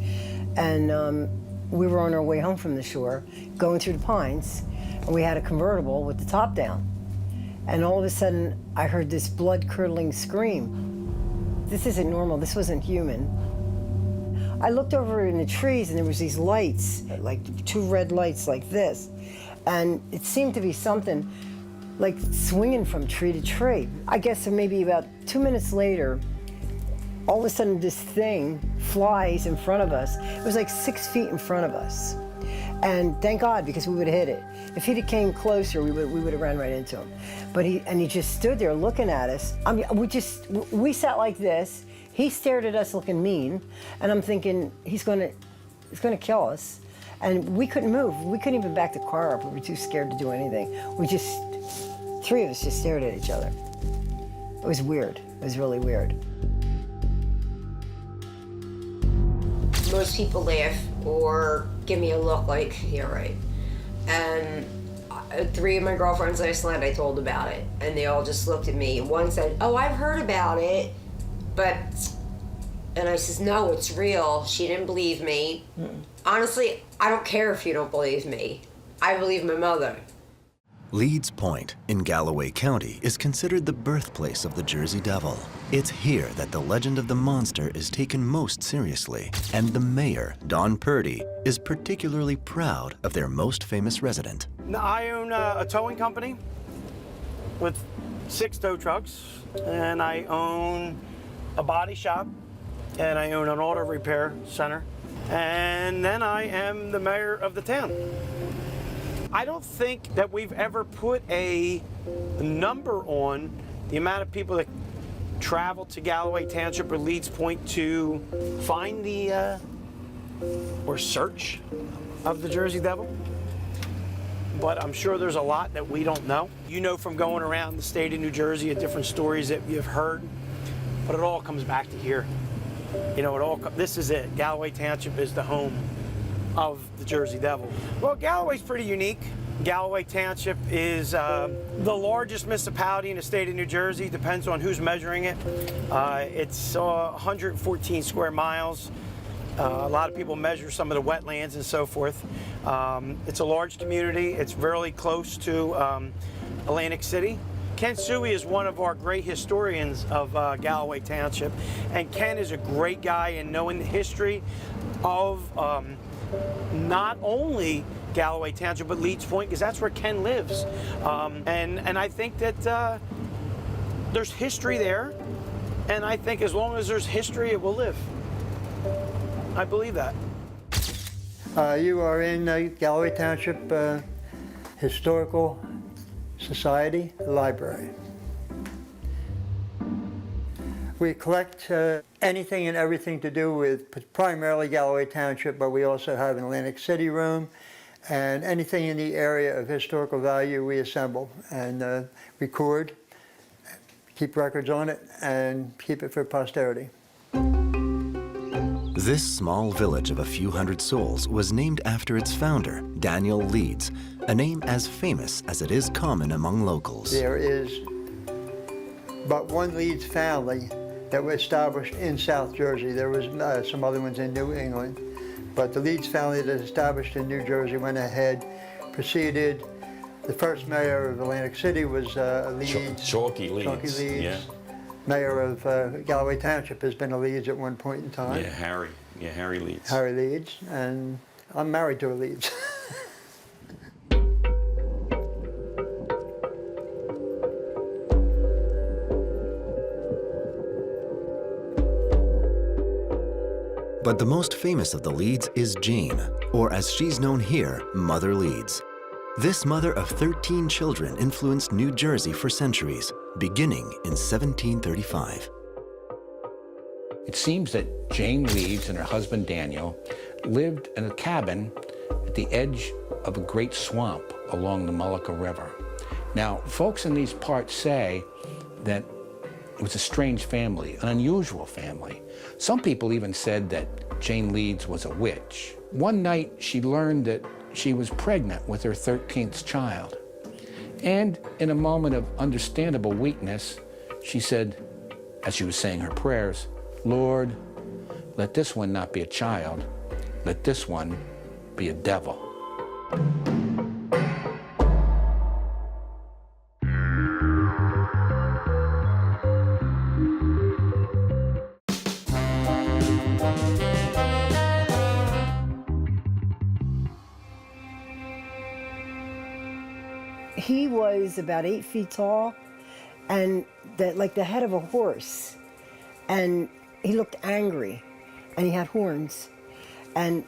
And we were on our way home from the shore, going through the pines, and we had a convertible with the top down. And all of a sudden, I heard this blood-curdling scream. This isn't normal, this wasn't human. I looked over in the trees and there was these lights, like two red lights like this. And it seemed to be something like swinging from tree to tree. I guess maybe about 2 minutes later, all of a sudden this thing flies in front of us. It was like 6 feet in front of us. And thank God, because we would have hit it. If he'd have came closer, we would have ran right into him. But he just stood there looking at us. I mean, we sat like this. He stared at us looking mean. And I'm thinking, he's gonna kill us. And we couldn't move. We couldn't even back the car up. We were too scared to do anything. Three of us just stared at each other. It was weird. It was really weird. Most people laugh or give me a look like, yeah, right. And 3 of my girlfriends last night, I told about it, and they all just looked at me. One said, oh, I've heard about it, and I says, no, it's real. She didn't believe me. Honestly, I don't care if you don't believe me. I believe my mother. Leeds Point in Galloway County is considered the birthplace of the Jersey Devil. It's here that the legend of the monster is taken most seriously, and the mayor, Don Purdy, is particularly proud of their most famous resident. I own a towing company with 6 tow trucks, and I own a body shop, and I own an auto repair center, and then I am the mayor of the town. I don't think that we've ever put a number on the amount of people that travel to Galloway Township or Leeds Point to find the or search of the Jersey Devil. But I'm sure there's a lot that we don't know. You know from going around the state of New Jersey at different stories that you've heard, but it all comes back to here. You know, this is it. Galloway Township is the home of the Jersey Devil. Well, Galloway's pretty unique. Galloway Township is the largest municipality in the state of New Jersey, depends on who's measuring it. It's 114 square miles. A lot of people measure some of the wetlands and so forth. It's a large community. It's really close to Atlantic City. Ken Suey is one of our great historians of Galloway Township, and Ken is a great guy in knowing the history of not only Galloway Township, but Leeds Point, because that's where Ken lives. And I think that there's history there, and I think as long as there's history, it will live. I believe that. You are in Galloway Township Historical Society Library. We collect anything and everything to do with primarily Galloway Township, but we also have an Atlantic City room, and anything in the area of historical value we assemble and record, keep records on it, and keep it for posterity. This small village of a few hundred souls was named after its founder, Daniel Leeds, a name as famous as it is common among locals. There is but one Leeds family that was established in South Jersey. There was some other ones in New England, but the Leeds family that established in New Jersey went ahead, proceeded. The first mayor of Atlantic City was Leeds. Chalky Leeds. Chalky Leeds. Yeah. Mayor of Galloway Township has been a Leeds at one point in time. Yeah, Harry. Yeah, Harry Leeds. Harry Leeds, and I'm married to a Leeds. But the most famous of the Leeds is Jane, or as she's known here, Mother Leeds. This mother of 13 children influenced New Jersey for centuries, beginning in 1735. It seems that Jane Leeds and her husband Daniel lived in a cabin at the edge of a great swamp along the Mulluka River. Now, folks in these parts say that it was a strange family, an unusual family. Some people even said that Jane Leeds was a witch. One night, she learned that she was pregnant with her 13th child. And in a moment of understandable weakness, she said, as she was saying her prayers, "Lord, let this one not be a child, let this one be a devil." He was about 8 feet tall and like the head of a horse. And he looked angry, and he had horns. And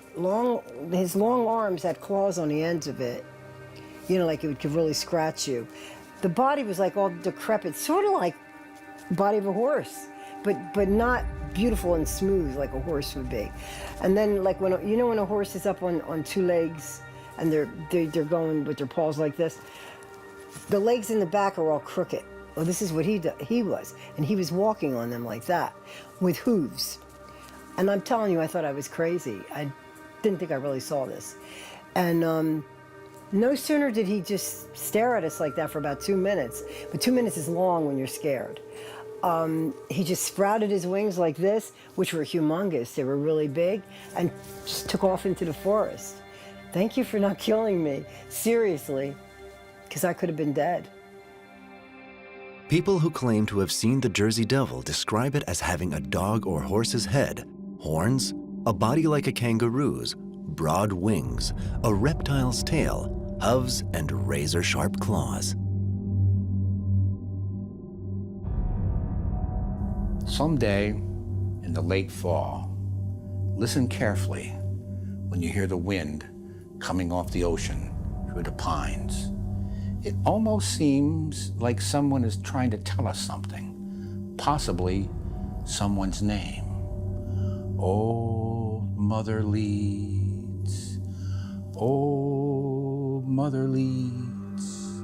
his long arms had claws on the ends of it, you know, like it could really scratch you. The body was like all decrepit, sort of like the body of a horse, but not beautiful and smooth like a horse would be. And then like when a horse is up on two legs and they're going with their paws like this, the legs in the back are all crooked. Well, this is what he was, and he was walking on them like that, with hooves. And I'm telling you, I thought I was crazy. I didn't think I really saw this. And no sooner did he just stare at us like that for about 2 minutes, but 2 minutes is long when you're scared. He just sprouted his wings like this, which were humongous. They were really big, and just took off into the forest. Thank you for not killing me, seriously, because I could have been dead. People who claim to have seen the Jersey Devil describe it as having a dog or horse's head, horns, a body like a kangaroo's, broad wings, a reptile's tail, hooves, and razor-sharp claws. Someday in the late fall, listen carefully when you hear the wind coming off the ocean through the pines. It almost seems like someone is trying to tell us something, possibly someone's name. Oh, Mother Leeds. Oh, Mother Leeds.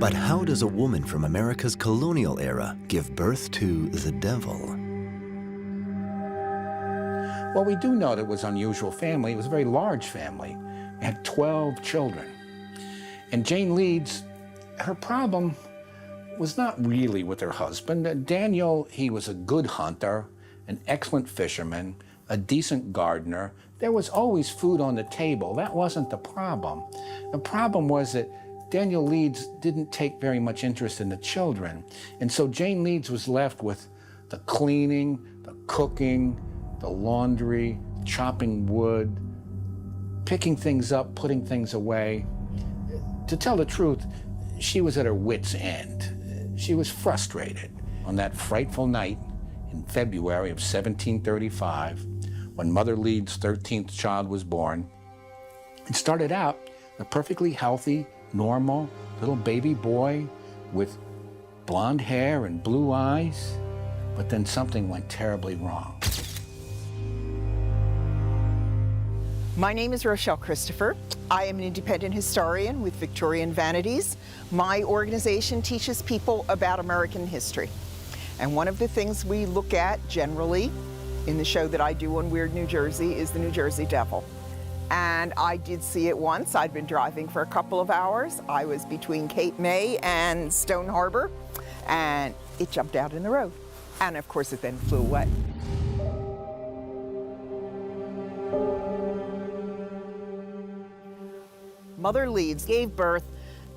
But how does a woman from America's colonial era give birth to the devil? Well, we do know that it was an unusual family. It was a very large family. It had 12 children. And Jane Leeds, her problem was not really with her husband. Daniel, he was a good hunter, an excellent fisherman, a decent gardener. There was always food on the table. That wasn't the problem. The problem was that Daniel Leeds didn't take very much interest in the children. And so Jane Leeds was left with the cleaning, the cooking, the laundry, chopping wood, picking things up, putting things away. To tell the truth, she was at her wit's end. She was frustrated. On that frightful night in February of 1735, when Mother Leeds' 13th child was born, it started out a perfectly healthy, normal little baby boy with blonde hair and blue eyes, but then something went terribly wrong. My name is Rochelle Christopher. I am an independent historian with Victorian Vanities. My organization teaches people about American history. And one of the things we look at generally in the show that I do on Weird New Jersey is the New Jersey Devil. And I did see it once. I'd been driving for a couple of hours. I was between Cape May and Stone Harbor, and it jumped out in the road. And of course it then flew away. Mother Leeds gave birth.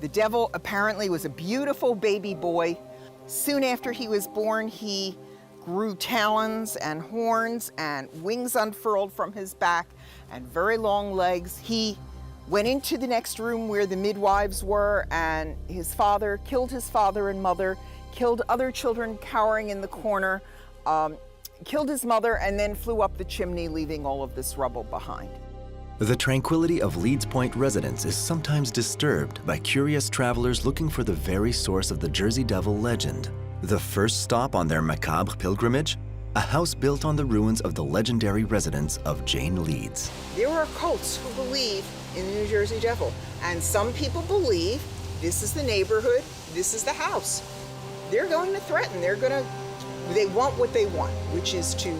The devil apparently was a beautiful baby boy. Soon after he was born, he grew talons and horns and wings unfurled from his back and very long legs. He went into the next room where the midwives were, and his father killed his father and mother, killed other children cowering in the corner, killed his mother, and then flew up the chimney, leaving all of this rubble behind. The tranquility of Leeds Point residents is sometimes disturbed by curious travelers looking for the very source of the Jersey Devil legend. The first stop on their macabre pilgrimage? A house built on the ruins of the legendary residence of Jane Leeds. There are cults who believe in the New Jersey Devil, and some people believe this is the neighborhood, this is the house. They're going to threaten, they want what they want, which is to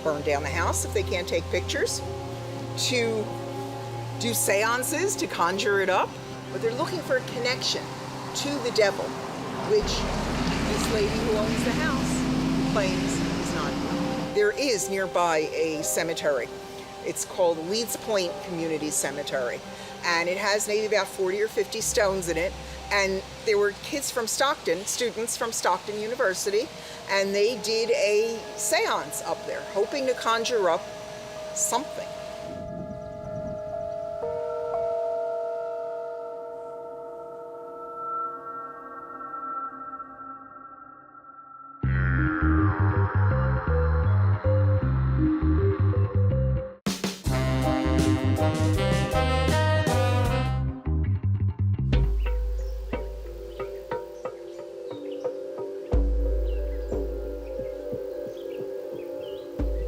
burn down the house if they can't take pictures, to do seances, to conjure it up, but they're looking for a connection to the devil, which this lady who owns the house claims is not. There is nearby a cemetery. It's called Leeds Point Community Cemetery, and it has maybe about 40 or 50 stones in it, and there were kids from Stockton, students from Stockton University, and they did a seance up there, hoping to conjure up something.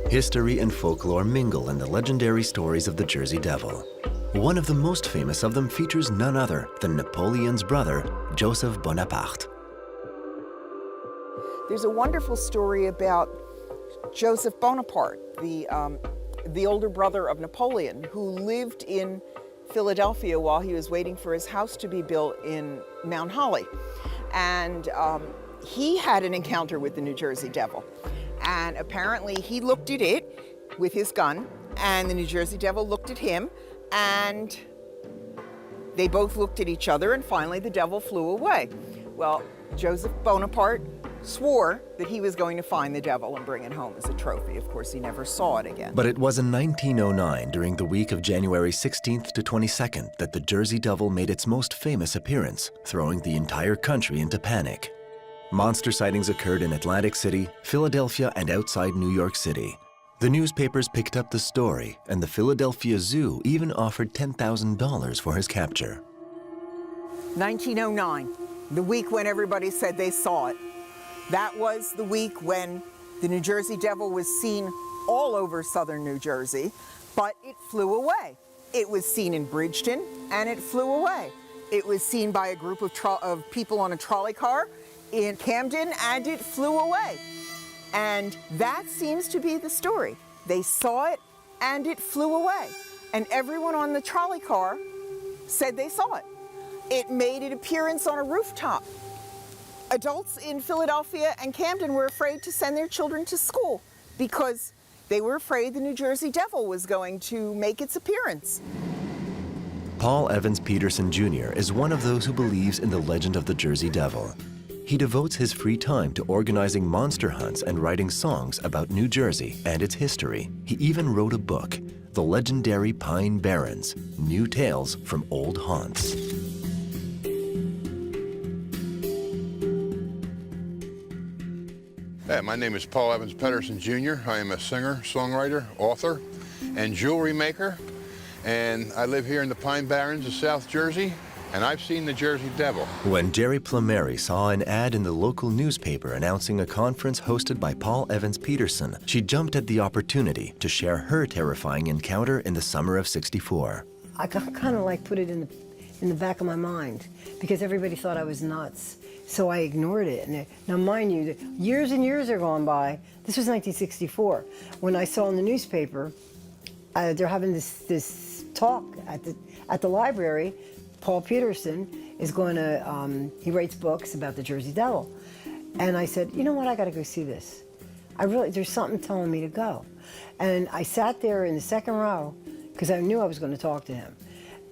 History and folklore mingle in the legendary stories of the Jersey Devil. One of the most famous of them features none other than Napoleon's brother, Joseph Bonaparte. There's a wonderful story about Joseph Bonaparte, the older brother of Napoleon, who lived in Philadelphia while he was waiting for his house to be built in Mount Holly. And he had an encounter with the New Jersey Devil. And apparently he looked at it with his gun, and the New Jersey Devil looked at him, and they both looked at each other, and finally the devil flew away. Well, Joseph Bonaparte swore that he was going to find the devil and bring it home as a trophy. Of course, he never saw it again. But it was in 1909, during the week of January 16th to 22nd, that the Jersey Devil made its most famous appearance, throwing the entire country into panic. Monster sightings occurred in Atlantic City, Philadelphia, and outside New York City. The newspapers picked up the story, and the Philadelphia Zoo even offered $10,000 for his capture. 1909, the week when everybody said they saw it. That was the week when the New Jersey Devil was seen all over southern New Jersey, but it flew away. It was seen in Bridgeton, and it flew away. It was seen by a group of people on a trolley car in Camden, and it flew away. And that seems to be the story. They saw it, and it flew away. And everyone on the trolley car said they saw it. It made an appearance on a rooftop. Adults in Philadelphia and Camden were afraid to send their children to school because they were afraid the New Jersey Devil was going to make its appearance. Paul Evans Peterson Jr. is one of those who believes in the legend of the Jersey Devil. He devotes his free time to organizing monster hunts and writing songs about New Jersey and its history. He even wrote a book, The Legendary Pine Barrens, New Tales from Old Haunts. Hey, my name is Paul Evans Peterson Jr. I am a singer, songwriter, author, and jewelry maker. And I live here in the Pine Barrens of South Jersey, and I've seen the Jersey Devil. When Jerry Plumeri saw an ad in the local newspaper announcing a conference hosted by Paul Evans Peterson, she jumped at the opportunity to share her terrifying encounter in the summer of '64. I kind of like put it in the back of my mind because everybody thought I was nuts. So I ignored it. And now, mind you, years and years are gone by. This was 1964 when I saw in the newspaper they're having this talk at the library. Paul Peterson is going to, he writes books about the Jersey Devil. And I said, you know what, I got to go see this. There's something telling me to go. And I sat there in the second row because I knew I was going to talk to him.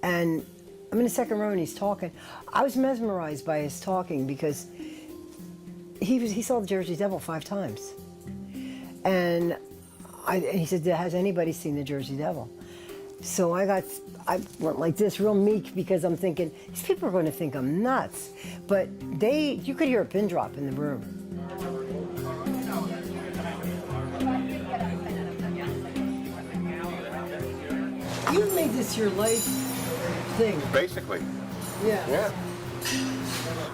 And I'm in the second row and he's talking. I was mesmerized by his talking because he saw the Jersey Devil 5 times. And he said, has anybody seen the Jersey Devil? So I went like this, real meek, because I'm thinking, these people are going to think I'm nuts. But you could hear a pin drop in the room. You made this your life thing. Basically. Yeah. Yeah.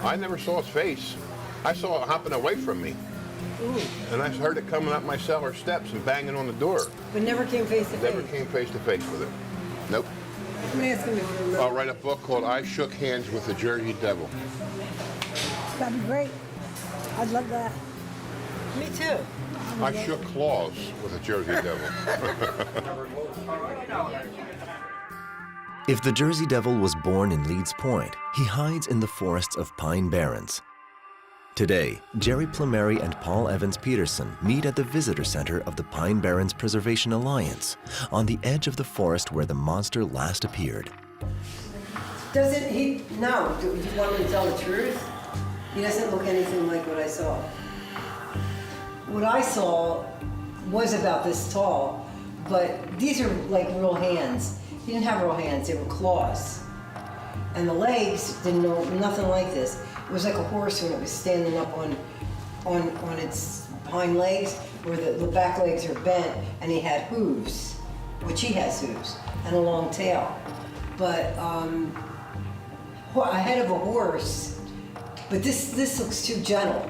I never saw his face. I saw it hopping away from me. Ooh. And I heard it coming up my cellar steps and banging on the door. But never came face to face? Never came face to face with it. Nope. Let me ask him. I'll write a book called I Shook Hands with the Jersey Devil. That'd be great. I'd love that. Me too. I shook claws with the Jersey Devil. If the Jersey Devil was born in Leeds Point, he hides in the forests of Pine Barrens. Today, Jerry Plumeri and Paul Evans Peterson meet at the visitor center of the Pine Barrens Preservation Alliance, on the edge of the forest where the monster last appeared. No, do you want me to tell the truth? He doesn't look anything like what I saw. What I saw was about this tall, but these are like real hands. He didn't have real hands, they were claws. And the legs didn't know nothing like this. It was like a horse when it was standing up on its hind legs, where the back legs are bent, and he had hooves, which he has hooves, and a long tail. But a head of a horse, but this looks too gentle.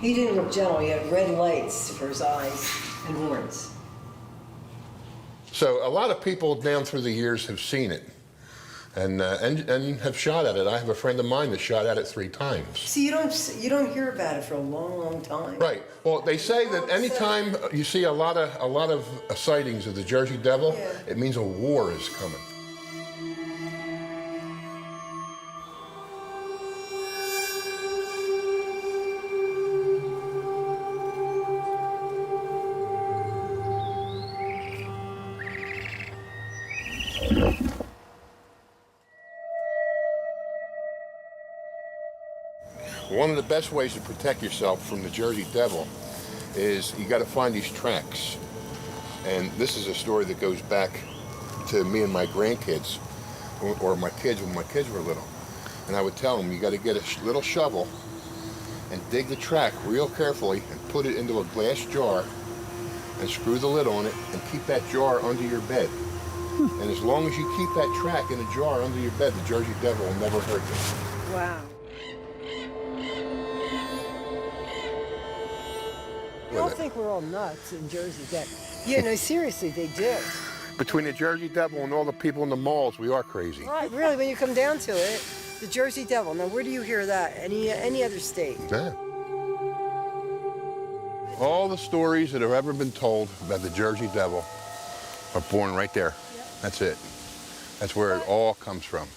He didn't look gentle, he had red lights for his eyes and horns. So a lot of people down through the years have seen it and have shot at it. I have a friend of mine that shot at it 3 times. See, you don't hear about it for a long, long time. Right. Well, they say that anytime you see a lot of sightings of the Jersey Devil, it means a war is coming. One of the best ways to protect yourself from the Jersey Devil is you got to find these tracks. And this is a story that goes back to me and my grandkids, or my kids when my kids were little. And I would tell them, you got to get a little shovel and dig the track real carefully and put it into a glass jar and screw the lid on it and keep that jar under your bed. And as long as you keep that track in a jar under your bed, the Jersey Devil will never hurt you. Wow. They all think we're all nuts in Jersey. Yeah, no, seriously, they do. Between the Jersey Devil and all the people in the malls, we are crazy. Right, really, when you come down to it, the Jersey Devil. Now, where do you hear that? Any other state? Yeah. All the stories that have ever been told about the Jersey Devil are born right there. Yep. That's it. That's where it all comes from.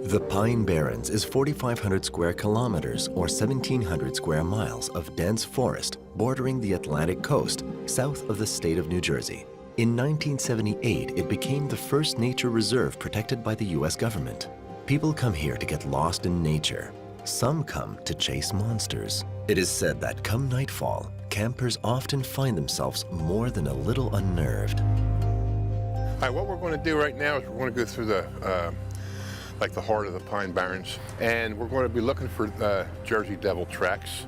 The Pine Barrens is 4,500 square kilometers or 1,700 square miles of dense forest bordering the Atlantic coast south of the state of New Jersey. In 1978, it became the first nature reserve protected by the U.S. government. People come here to get lost in nature. Some come to chase monsters. It is said that come nightfall, campers often find themselves more than a little unnerved. All right, what we're going to do right now is we're going to go through the like the heart of the Pine Barrens, and we're going to be looking for Jersey Devil tracks.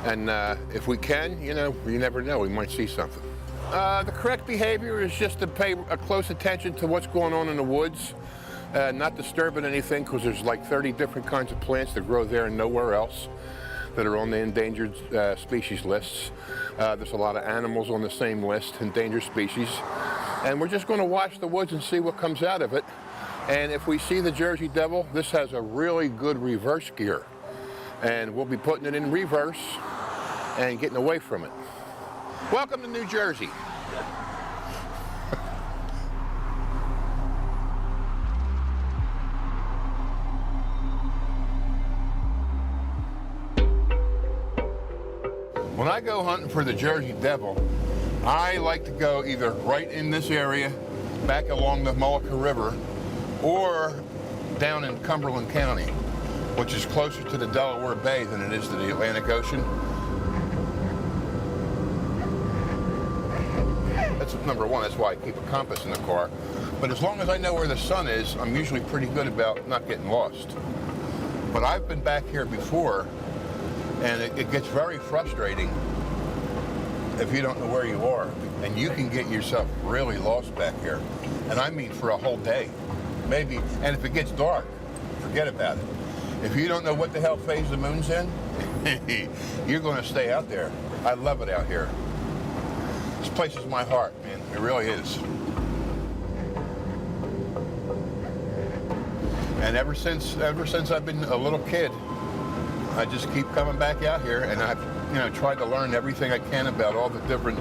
And if we can, you know, you never know, we might see something. The correct behavior is just to pay a close attention to what's going on in the woods, not disturbing anything, because there's like 30 different kinds of plants that grow there and nowhere else that are on the endangered species lists. There's a lot of animals on the same list, endangered species. And we're just going to watch the woods and see what comes out of it. And if we see the Jersey Devil, this has a really good reverse gear. And we'll be putting it in reverse and getting away from it. Welcome to New Jersey. When I go hunting for the Jersey Devil, I like to go either right in this area, back along the Mullumbimby River, or down in Cumberland County, which is closer to the Delaware Bay than it is to the Atlantic Ocean. That's number one, that's why I keep a compass in the car. But as long as I know where the sun is, I'm usually pretty good about not getting lost. But I've been back here before, and it gets very frustrating if you don't know where you are. And you can get yourself really lost back here. And I mean for a whole day. Maybe, and if it gets dark, forget about it. If you don't know what the hell phase the moon's in, you're going to stay out there. I love it out here. This place is my heart, man. It really is. And ever since I've been a little kid, I just keep coming back out here, and I've tried to learn everything I can about all the different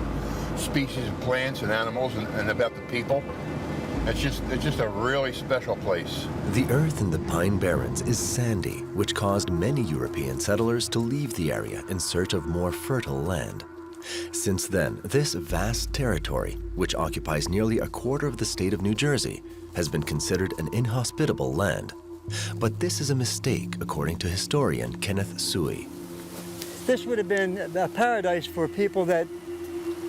species of plants and animals and about the people. It's just a really special place. The earth in the Pine Barrens is sandy, which caused many European settlers to leave the area in search of more fertile land. Since then, this vast territory, which occupies nearly a quarter of the state of New Jersey, has been considered an inhospitable land. But this is a mistake, according to historian Kenneth Suey. This would have been a paradise for people that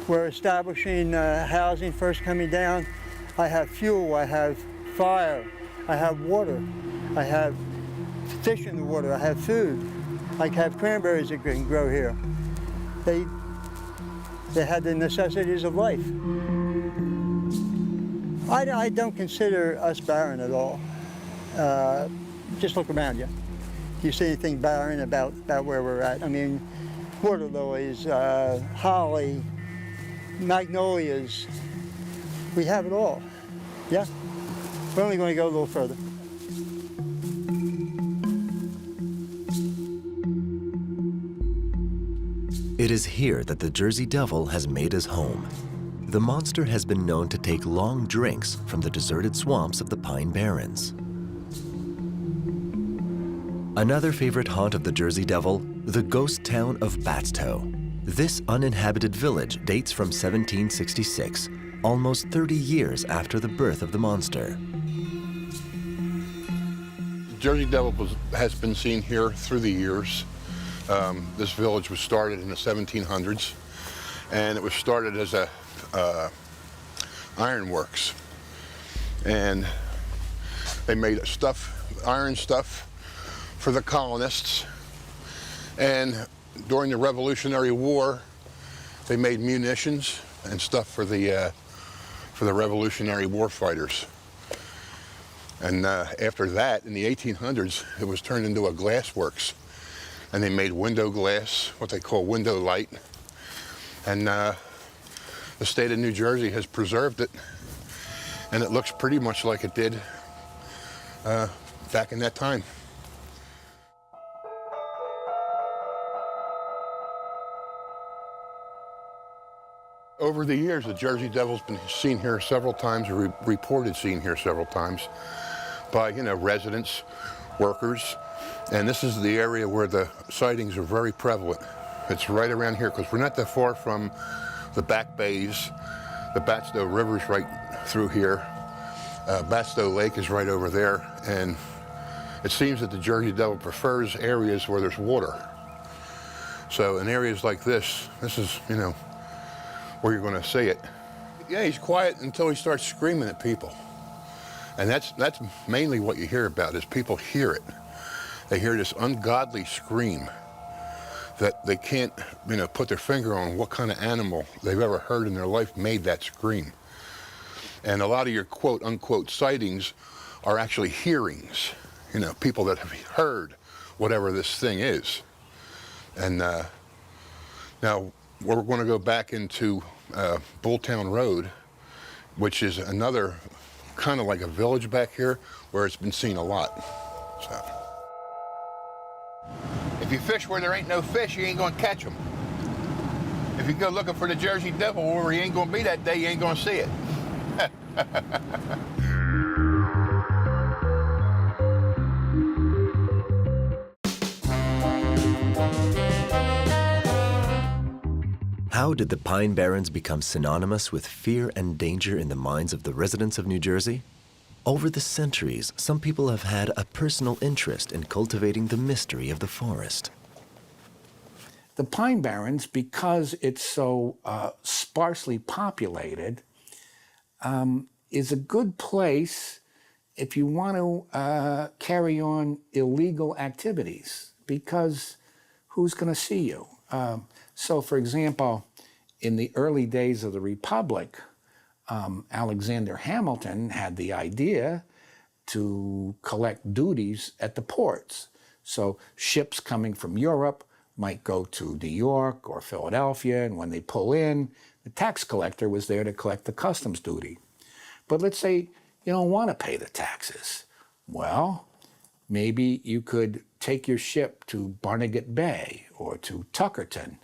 were establishing housing first coming down. I have fuel, I have fire, I have water, I have fish in the water, I have food. I have cranberries that can grow here. They had the necessities of life. I don't consider us barren at all. Just look around you. Do you see anything barren about where we're at? I mean, water lilies, holly, magnolias. We have it all. Yeah? We're only going to go a little further. It is here that the Jersey Devil has made his home. The monster has been known to take long drinks from the deserted swamps of the Pine Barrens. Another favorite haunt of the Jersey Devil, the ghost town of Batstow. This uninhabited village dates from 1766, almost 30 years after the birth of the monster. The Jersey Devil has been seen here through the years. This village was started in the 1700s, and it was started as a ironworks. And they made iron stuff for the colonists. And during the Revolutionary War, they made munitions and stuff for the Revolutionary War fighters. And after that, in the 1800s, it was turned into a glass works. And they made window glass, what they call window light. And the state of New Jersey has preserved it. And it looks pretty much like it did back in that time. Over the years, the Jersey Devil's been seen here several times, or reported seen here several times by, residents workers. And this is the area where the sightings are very prevalent. It's right around here because we're not that far from the back bays. The Batstow River's right through here. Batstow Lake is right over there. And it seems that the Jersey Devil prefers areas where there's water. So in areas like this is, you know, where you're going to see it. Yeah, he's quiet until he starts screaming at people. And that's mainly what you hear about is people hear it. They hear this ungodly scream that they can't, you know, put their finger on what kind of animal they've ever heard in their life made that scream. And a lot of your quote unquote sightings are actually hearings, you know, people that have heard whatever this thing is. And now we're going to go back into Bulltown Road, which is another kind of like a village back here where it's been seen a lot. So. If you fish where there ain't no fish, you ain't going to catch them. If you go looking for the Jersey Devil where he ain't going to be that day, you ain't going to see it. How did the Pine Barrens become synonymous with fear and danger in the minds of the residents of New Jersey? Over the centuries, some people have had a personal interest in cultivating the mystery of the forest. The Pine Barrens, because it's so sparsely populated, is a good place if you want to carry on illegal activities, because who's going to see you? So, for example, in the early days of the Republic, Alexander Hamilton had the idea to collect duties at the ports. So ships coming from Europe might go to New York or Philadelphia, and when they pull in, the tax collector was there to collect the customs duty. But let's say you don't want to pay the taxes. Well, maybe you could take your ship to Barnegat Bay or to Tuckerton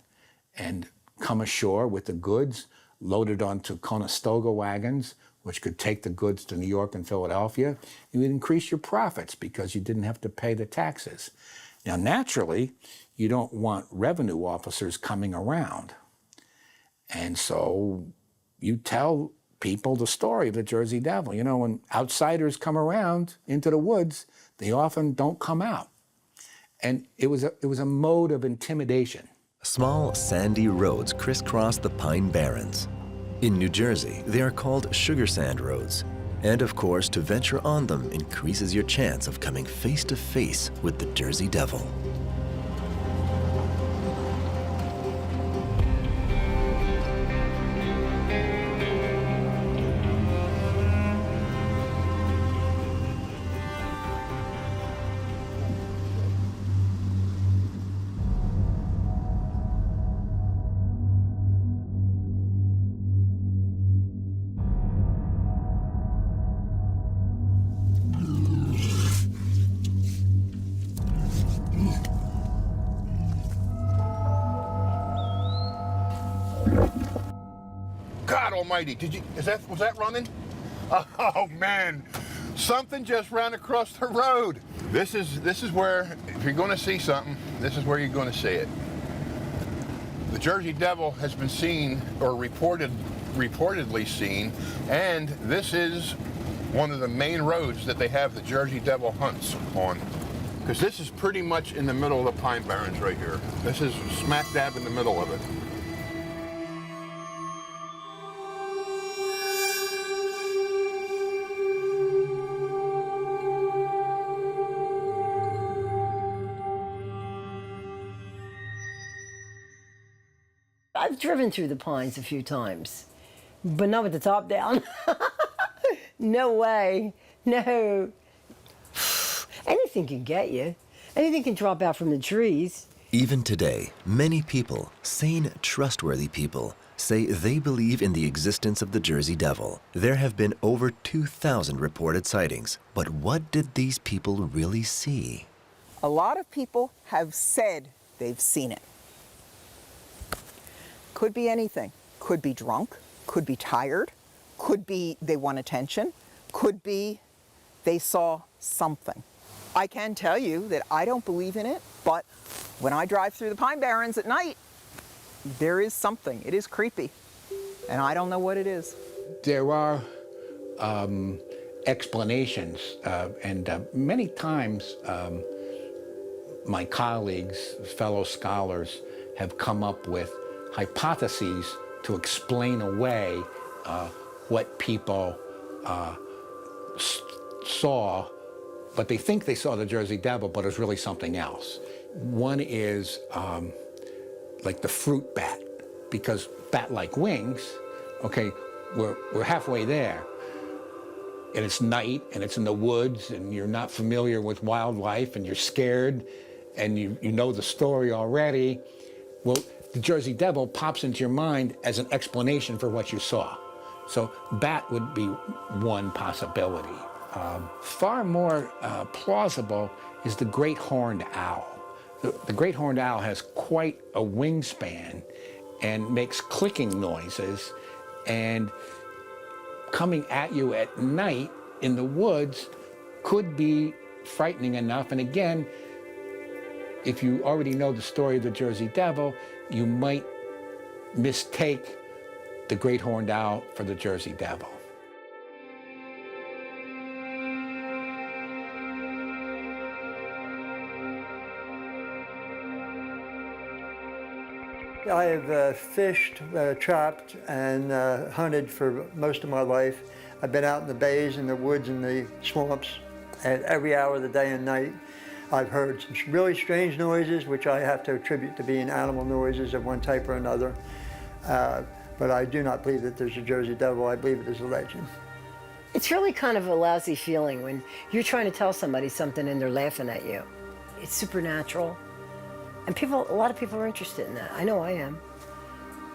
and come ashore with the goods loaded onto Conestoga wagons, which could take the goods to New York and Philadelphia. You would increase your profits because you didn't have to pay the taxes. Now, naturally, you don't want revenue officers coming around. And so you tell people the story of the Jersey Devil. You know, when outsiders come around into the woods, they often don't come out. And it was a mode of intimidation. Small, sandy roads crisscross the Pine Barrens. In New Jersey, they are called sugar sand roads. And of course, to venture on them increases your chance of coming face to face with the Jersey Devil. God almighty, was that running? Oh man, something just ran across the road. This is where, if you're gonna see something, this is where you're gonna see it. The Jersey Devil has been seen, or reportedly seen, and this is one of the main roads that they have the Jersey Devil hunts on. Because this is pretty much in the middle of the Pine Barrens right here. This is smack dab in the middle of it. I've driven through the pines a few times, but not with the top down. No way. No. Anything can get you. Anything can drop out from the trees. Even today, many people, sane, trustworthy people, say they believe in the existence of the Jersey Devil. There have been over 2,000 reported sightings, but what did these people really see? A lot of people have said they've seen it. Could be anything. Could be drunk, could be tired, could be they want attention, could be they saw something. I can tell you that I don't believe in it, but when I drive through the Pine Barrens at night, there is something. It is creepy, and I don't know what it is. There are explanations, and many times my colleagues, fellow scholars, have come up with hypotheses to explain away what people saw, but they think they saw the Jersey Devil, but it's really something else. One is like the fruit bat, because bat-like wings, okay, we're halfway there, and it's night, and it's in the woods, and you're not familiar with wildlife, and you're scared, and you know the story already. Well, the Jersey Devil pops into your mind as an explanation for what you saw. So bat would be one possibility. Far more plausible is the great horned owl. The great horned owl has quite a wingspan and makes clicking noises, and coming at you at night in the woods could be frightening enough. And again, if you already know the story of the Jersey Devil, you might mistake the great horned owl for the Jersey Devil. I have fished, trapped, and hunted for most of my life. I've been out in the bays, in the woods, in the swamps, at every hour of the day and night. I've heard some really strange noises, which I have to attribute to being animal noises of one type or another. But I do not believe that there's a Jersey Devil. I believe it is a legend. It's really kind of a lousy feeling when you're trying to tell somebody something and they're laughing at you. It's supernatural. And a lot of people are interested in that. I know I am.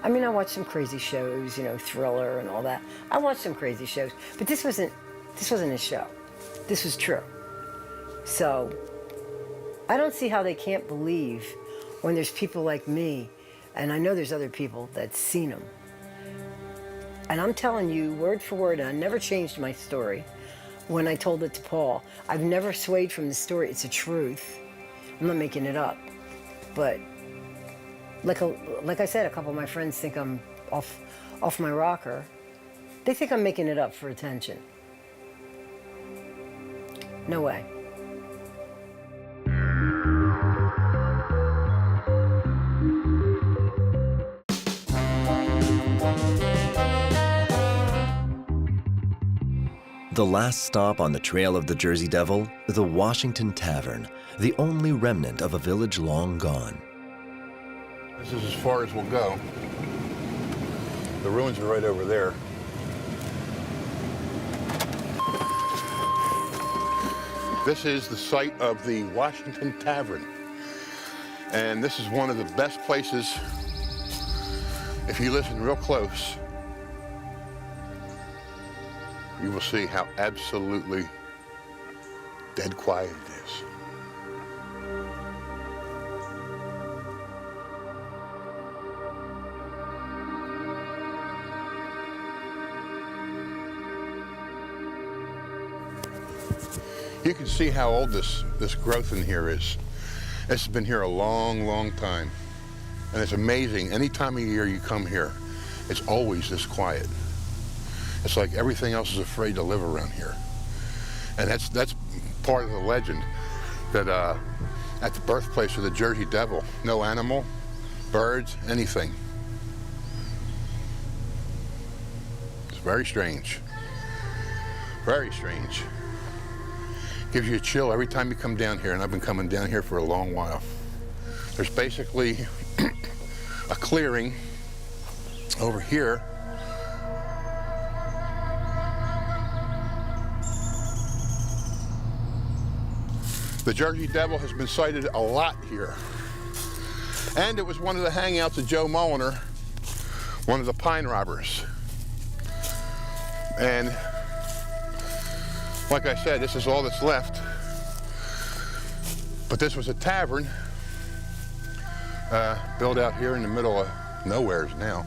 I mean, I watch some crazy shows, you know, Thriller and all that. I watch some crazy shows, but this wasn't a show. This was true. So I don't see how they can't believe when there's people like me, and I know there's other people that's seen them. And I'm telling you word for word, and I never changed my story when I told it to Paul. I've never swayed from the story. It's the truth. I'm not making it up. But like I said, a couple of my friends think I'm off my rocker. They think I'm making it up for attention. No way. The last stop on the trail of the Jersey Devil, the Washington Tavern, the only remnant of a village long gone. This is as far as we'll go. The ruins are right over there. This is the site of the Washington Tavern. And this is one of the best places, if you listen real close, you will see how absolutely dead quiet it is. You can see how old this growth in here is. This has been here a long, long time. And it's amazing, any time of year you come here, it's always this quiet. It's like everything else is afraid to live around here. And that's part of the legend, that at the birthplace of the Jersey Devil, no animal, birds, anything. It's very strange. Very strange. Gives you a chill every time you come down here, and I've been coming down here for a long while. There's basically a clearing over here. The Jersey Devil has been sighted a lot here. And it was one of the hangouts of Joe Mulliner, one of the pine robbers. And like I said, this is all that's left. But this was a tavern built out here in the middle of nowheres now.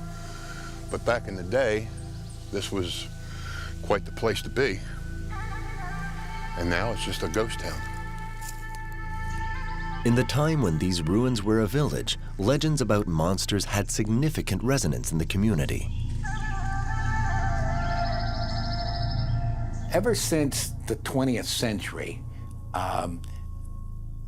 But back in the day, this was quite the place to be. And now it's just a ghost town. In the time when these ruins were a village, legends about monsters had significant resonance in the community. Ever since the 20th century,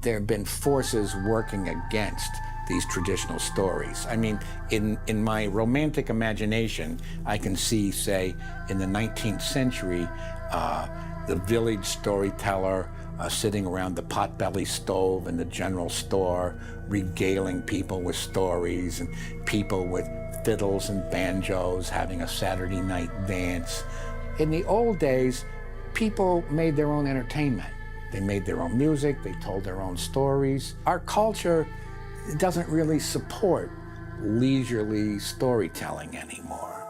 there have been forces working against these traditional stories. I mean, in my romantic imagination, I can see, say, in the 19th century, the village storyteller sitting around the potbelly stove in the general store, regaling people with stories, and people with fiddles and banjos having a Saturday night dance. In the old days, people made their own entertainment. They made their own music, they told their own stories. Our culture doesn't really support leisurely storytelling anymore.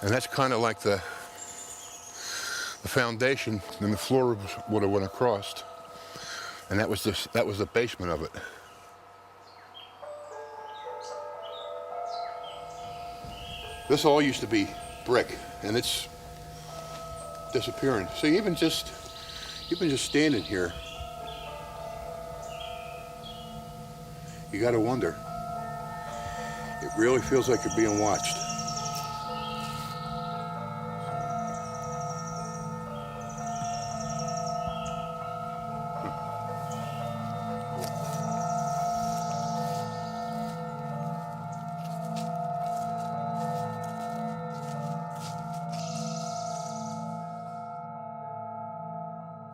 And that's kind of like the foundation, and the floor would have went across. And that was the basement of it. This all used to be brick, and it's disappearing. So even just standing here, you got to wonder. It really feels like you're being watched.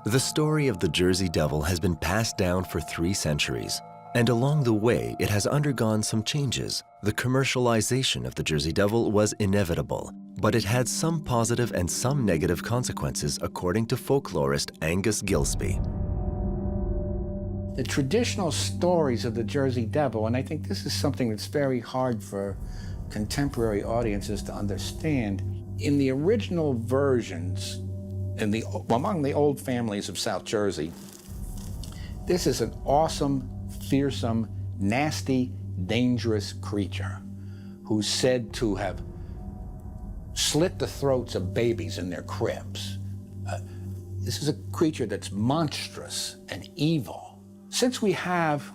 The story of the Jersey Devil has been passed down for 3 centuries, and along the way it has undergone some changes. The commercialization of the Jersey Devil was inevitable, but it had some positive and some negative consequences according to folklorist Angus Gillespie. The traditional stories of the Jersey Devil, and I think this is something that's very hard for contemporary audiences to understand, in the original versions, among the old families of South Jersey, this is an awesome, fearsome, nasty, dangerous creature who's said to have slit the throats of babies in their cribs. This is a creature that's monstrous and evil. Since we have,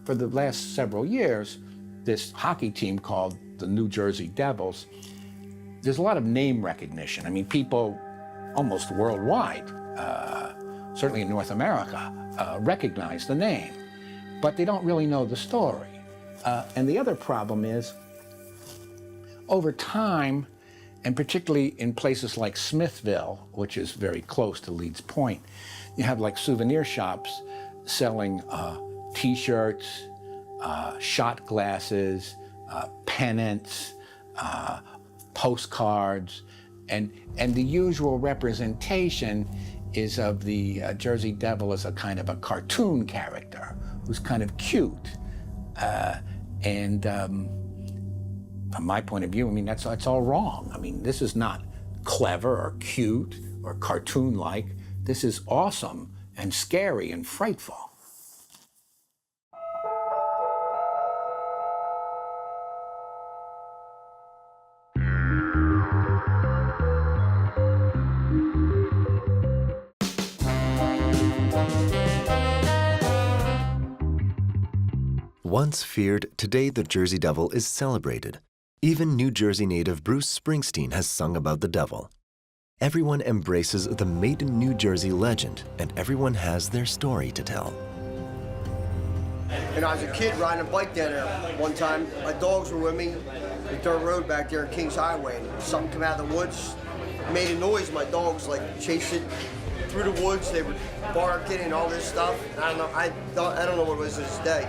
for the last several years, this hockey team called the New Jersey Devils, there's a lot of name recognition. I mean, people almost worldwide, certainly in North America, recognize the name, but they don't really know the story. And the other problem is, over time, and particularly in places like Smithville, which is very close to Leeds Point, you have like souvenir shops selling T-shirts, shot glasses, pennants, postcards, and the usual representation is of the Jersey Devil as a kind of a cartoon character who's kind of cute. And from my point of view, I mean, that's all wrong. I mean, this is not clever or cute or cartoon-like. This is awesome and scary and frightful. Once feared, today the Jersey Devil is celebrated. Even New Jersey native Bruce Springsteen has sung about the devil. Everyone embraces the Made in New Jersey legend, and everyone has their story to tell. And I was a kid riding a bike down there one time. My dogs were with me. The dirt road back there in Kings Highway, and something came out of the woods, made a noise. My dogs like chased it through the woods. They were barking and all this stuff. I don't know what it was this day.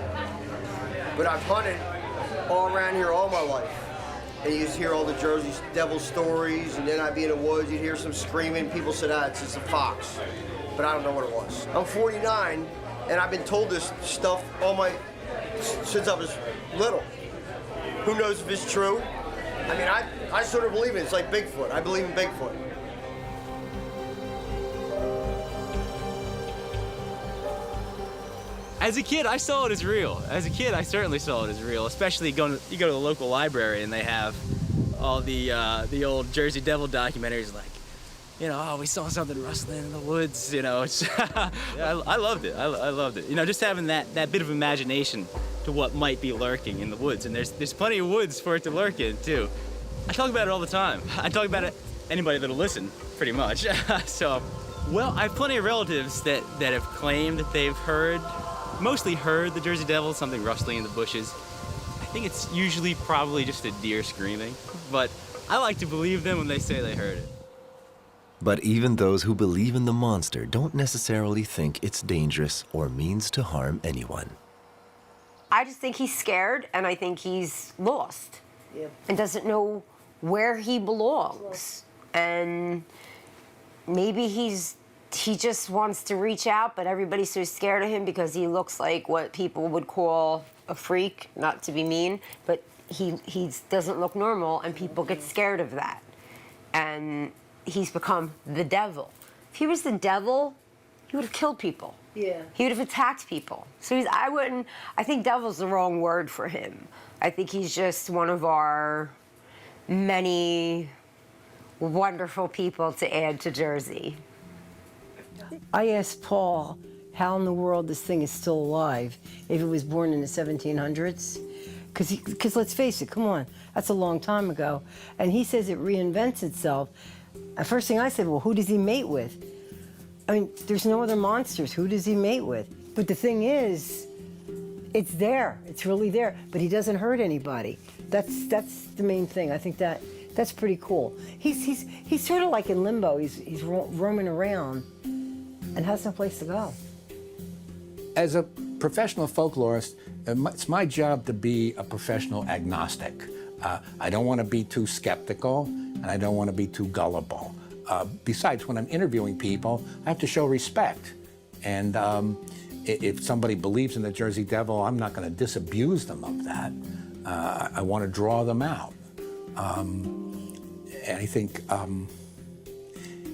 But I've hunted all around here all my life. And you just hear all the Jersey Devil stories, and then I'd be in the woods, you'd hear some screaming. People said, it's just a fox. But I don't know what it was. I'm 49, and I've been told this stuff since I was little. Who knows if it's true? I mean, I sort of believe in it. It's like Bigfoot. I believe in Bigfoot. As a kid, I saw it as real. As a kid, I certainly saw it as real, especially you go to the local library and they have all the old Jersey Devil documentaries like you know, oh, we saw something rustling in the woods, you know. It's I loved it. I loved it. You know, just having that bit of imagination to what might be lurking in the woods. And there's plenty of woods for it to lurk in, too. I talk about it all the time. I talk about it anybody that'll listen, pretty much. So, well, I have plenty of relatives that have claimed that they've mostly heard the Jersey Devil, something rustling in the bushes. I think it's usually probably just a deer screaming, but I like to believe them when they say they heard it. But even those who believe in the monster don't necessarily think it's dangerous or means to harm anyone. I just think he's scared, and I think he's lost and doesn't know where he belongs. And maybe he just wants to reach out, but everybody's so scared of him because he looks like what people would call a freak, not to be mean, but he doesn't look normal, and people get scared of that. And he's become the devil. If he was the devil, he would have killed people. Yeah. He would have attacked people. So I think devil's the wrong word for him. I think he's just one of our many wonderful people to add to Jersey. I asked Paul how in the world this thing is still alive if it was born in the 1700s. Because let's face it, come on, that's a long time ago. And he says it reinvents itself. The first thing I said, well, who does he mate with? I mean, there's no other monsters. Who does he mate with? But the thing is, it's there. It's really there. But he doesn't hurt anybody. That's the main thing. I think that's pretty cool. He's sort of like in limbo. He's roaming around and has no place to go. As a professional folklorist, it's my job to be a professional agnostic. I don't want to be too skeptical, and I don't want to be too gullible. Besides, when I'm interviewing people, I have to show respect. And if somebody believes in the Jersey Devil, I'm not going to disabuse them of that. I want to draw them out. And I think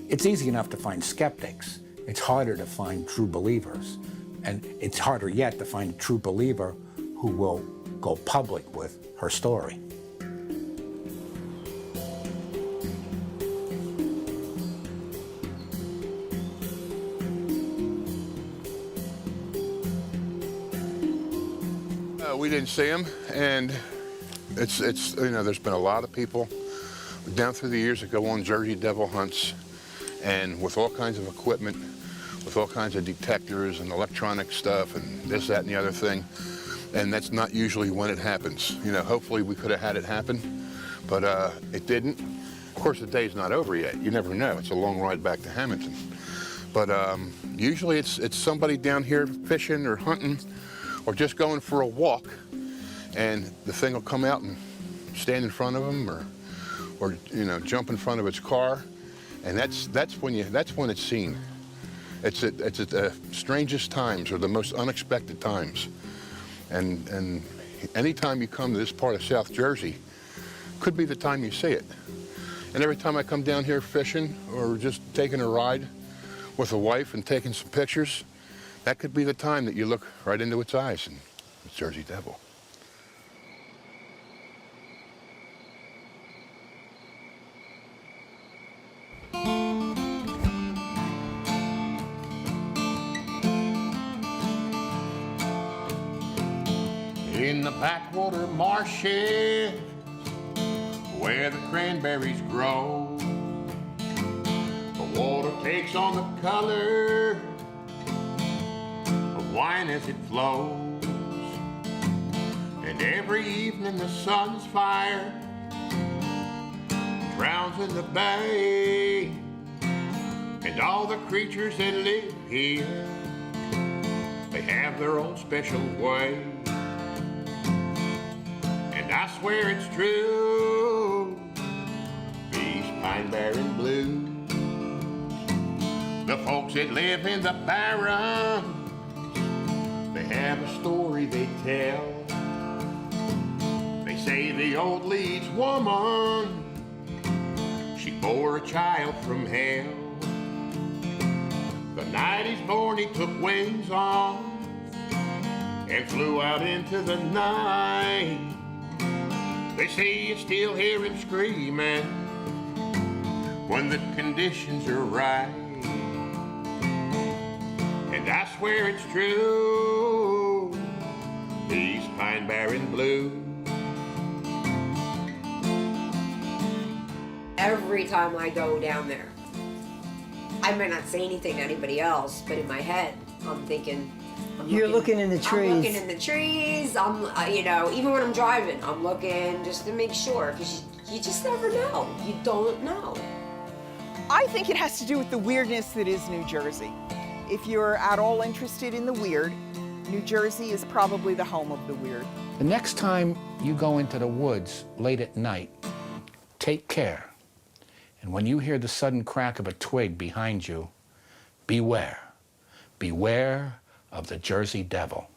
it's easy enough to find skeptics. It's harder to find true believers. And it's harder yet to find a true believer who will go public with her story. We didn't see him, and it's you know, there's been a lot of people down through the years that go on Jersey Devil hunts, and with all kinds of equipment, with all kinds of detectors and electronic stuff and this, that, and the other thing, and that's not usually when it happens. You know, hopefully we could have had it happen, but it didn't. Of course, the day's not over yet. You never know. It's a long ride back to Hamilton, but usually it's somebody down here fishing or hunting, or just going for a walk, and the thing will come out and stand in front of them, or you know, jump in front of its car, and that's when it's seen. It's at the strangest times or the most unexpected times, and anytime you come to this part of South Jersey, could be the time you see it. And every time I come down here fishing or just taking a ride with a wife and taking some pictures, that could be the time that you look right into its eyes, and it's Jersey Devil. In the backwater marshes where the cranberries grow, the water takes on the color of wine as it flows, and every evening the sun's fire drowns in the bay, and all the creatures that live here, they have their own special way. And I swear it's true, these pine barren blues, the folks that live in the barren, they have a story they tell. They say the old Leeds woman, she bore a child from hell. The night he's born, he took wings off and flew out into the night. They say you still hear him screaming when the conditions are right. And I swear it's true, these pine barren blues. Every time I go down there, I might not say anything to anybody else, but in my head, I'm thinking, You're looking in the trees. I'm looking in the trees. You know, even when I'm driving, I'm looking just to make sure, because you just never know. You don't know. I think it has to do with the weirdness that is New Jersey. If you're at all interested in the weird, New Jersey is probably the home of the weird. The next time you go into the woods late at night, take care. And when you hear the sudden crack of a twig behind you, beware. Beware of the Jersey Devil.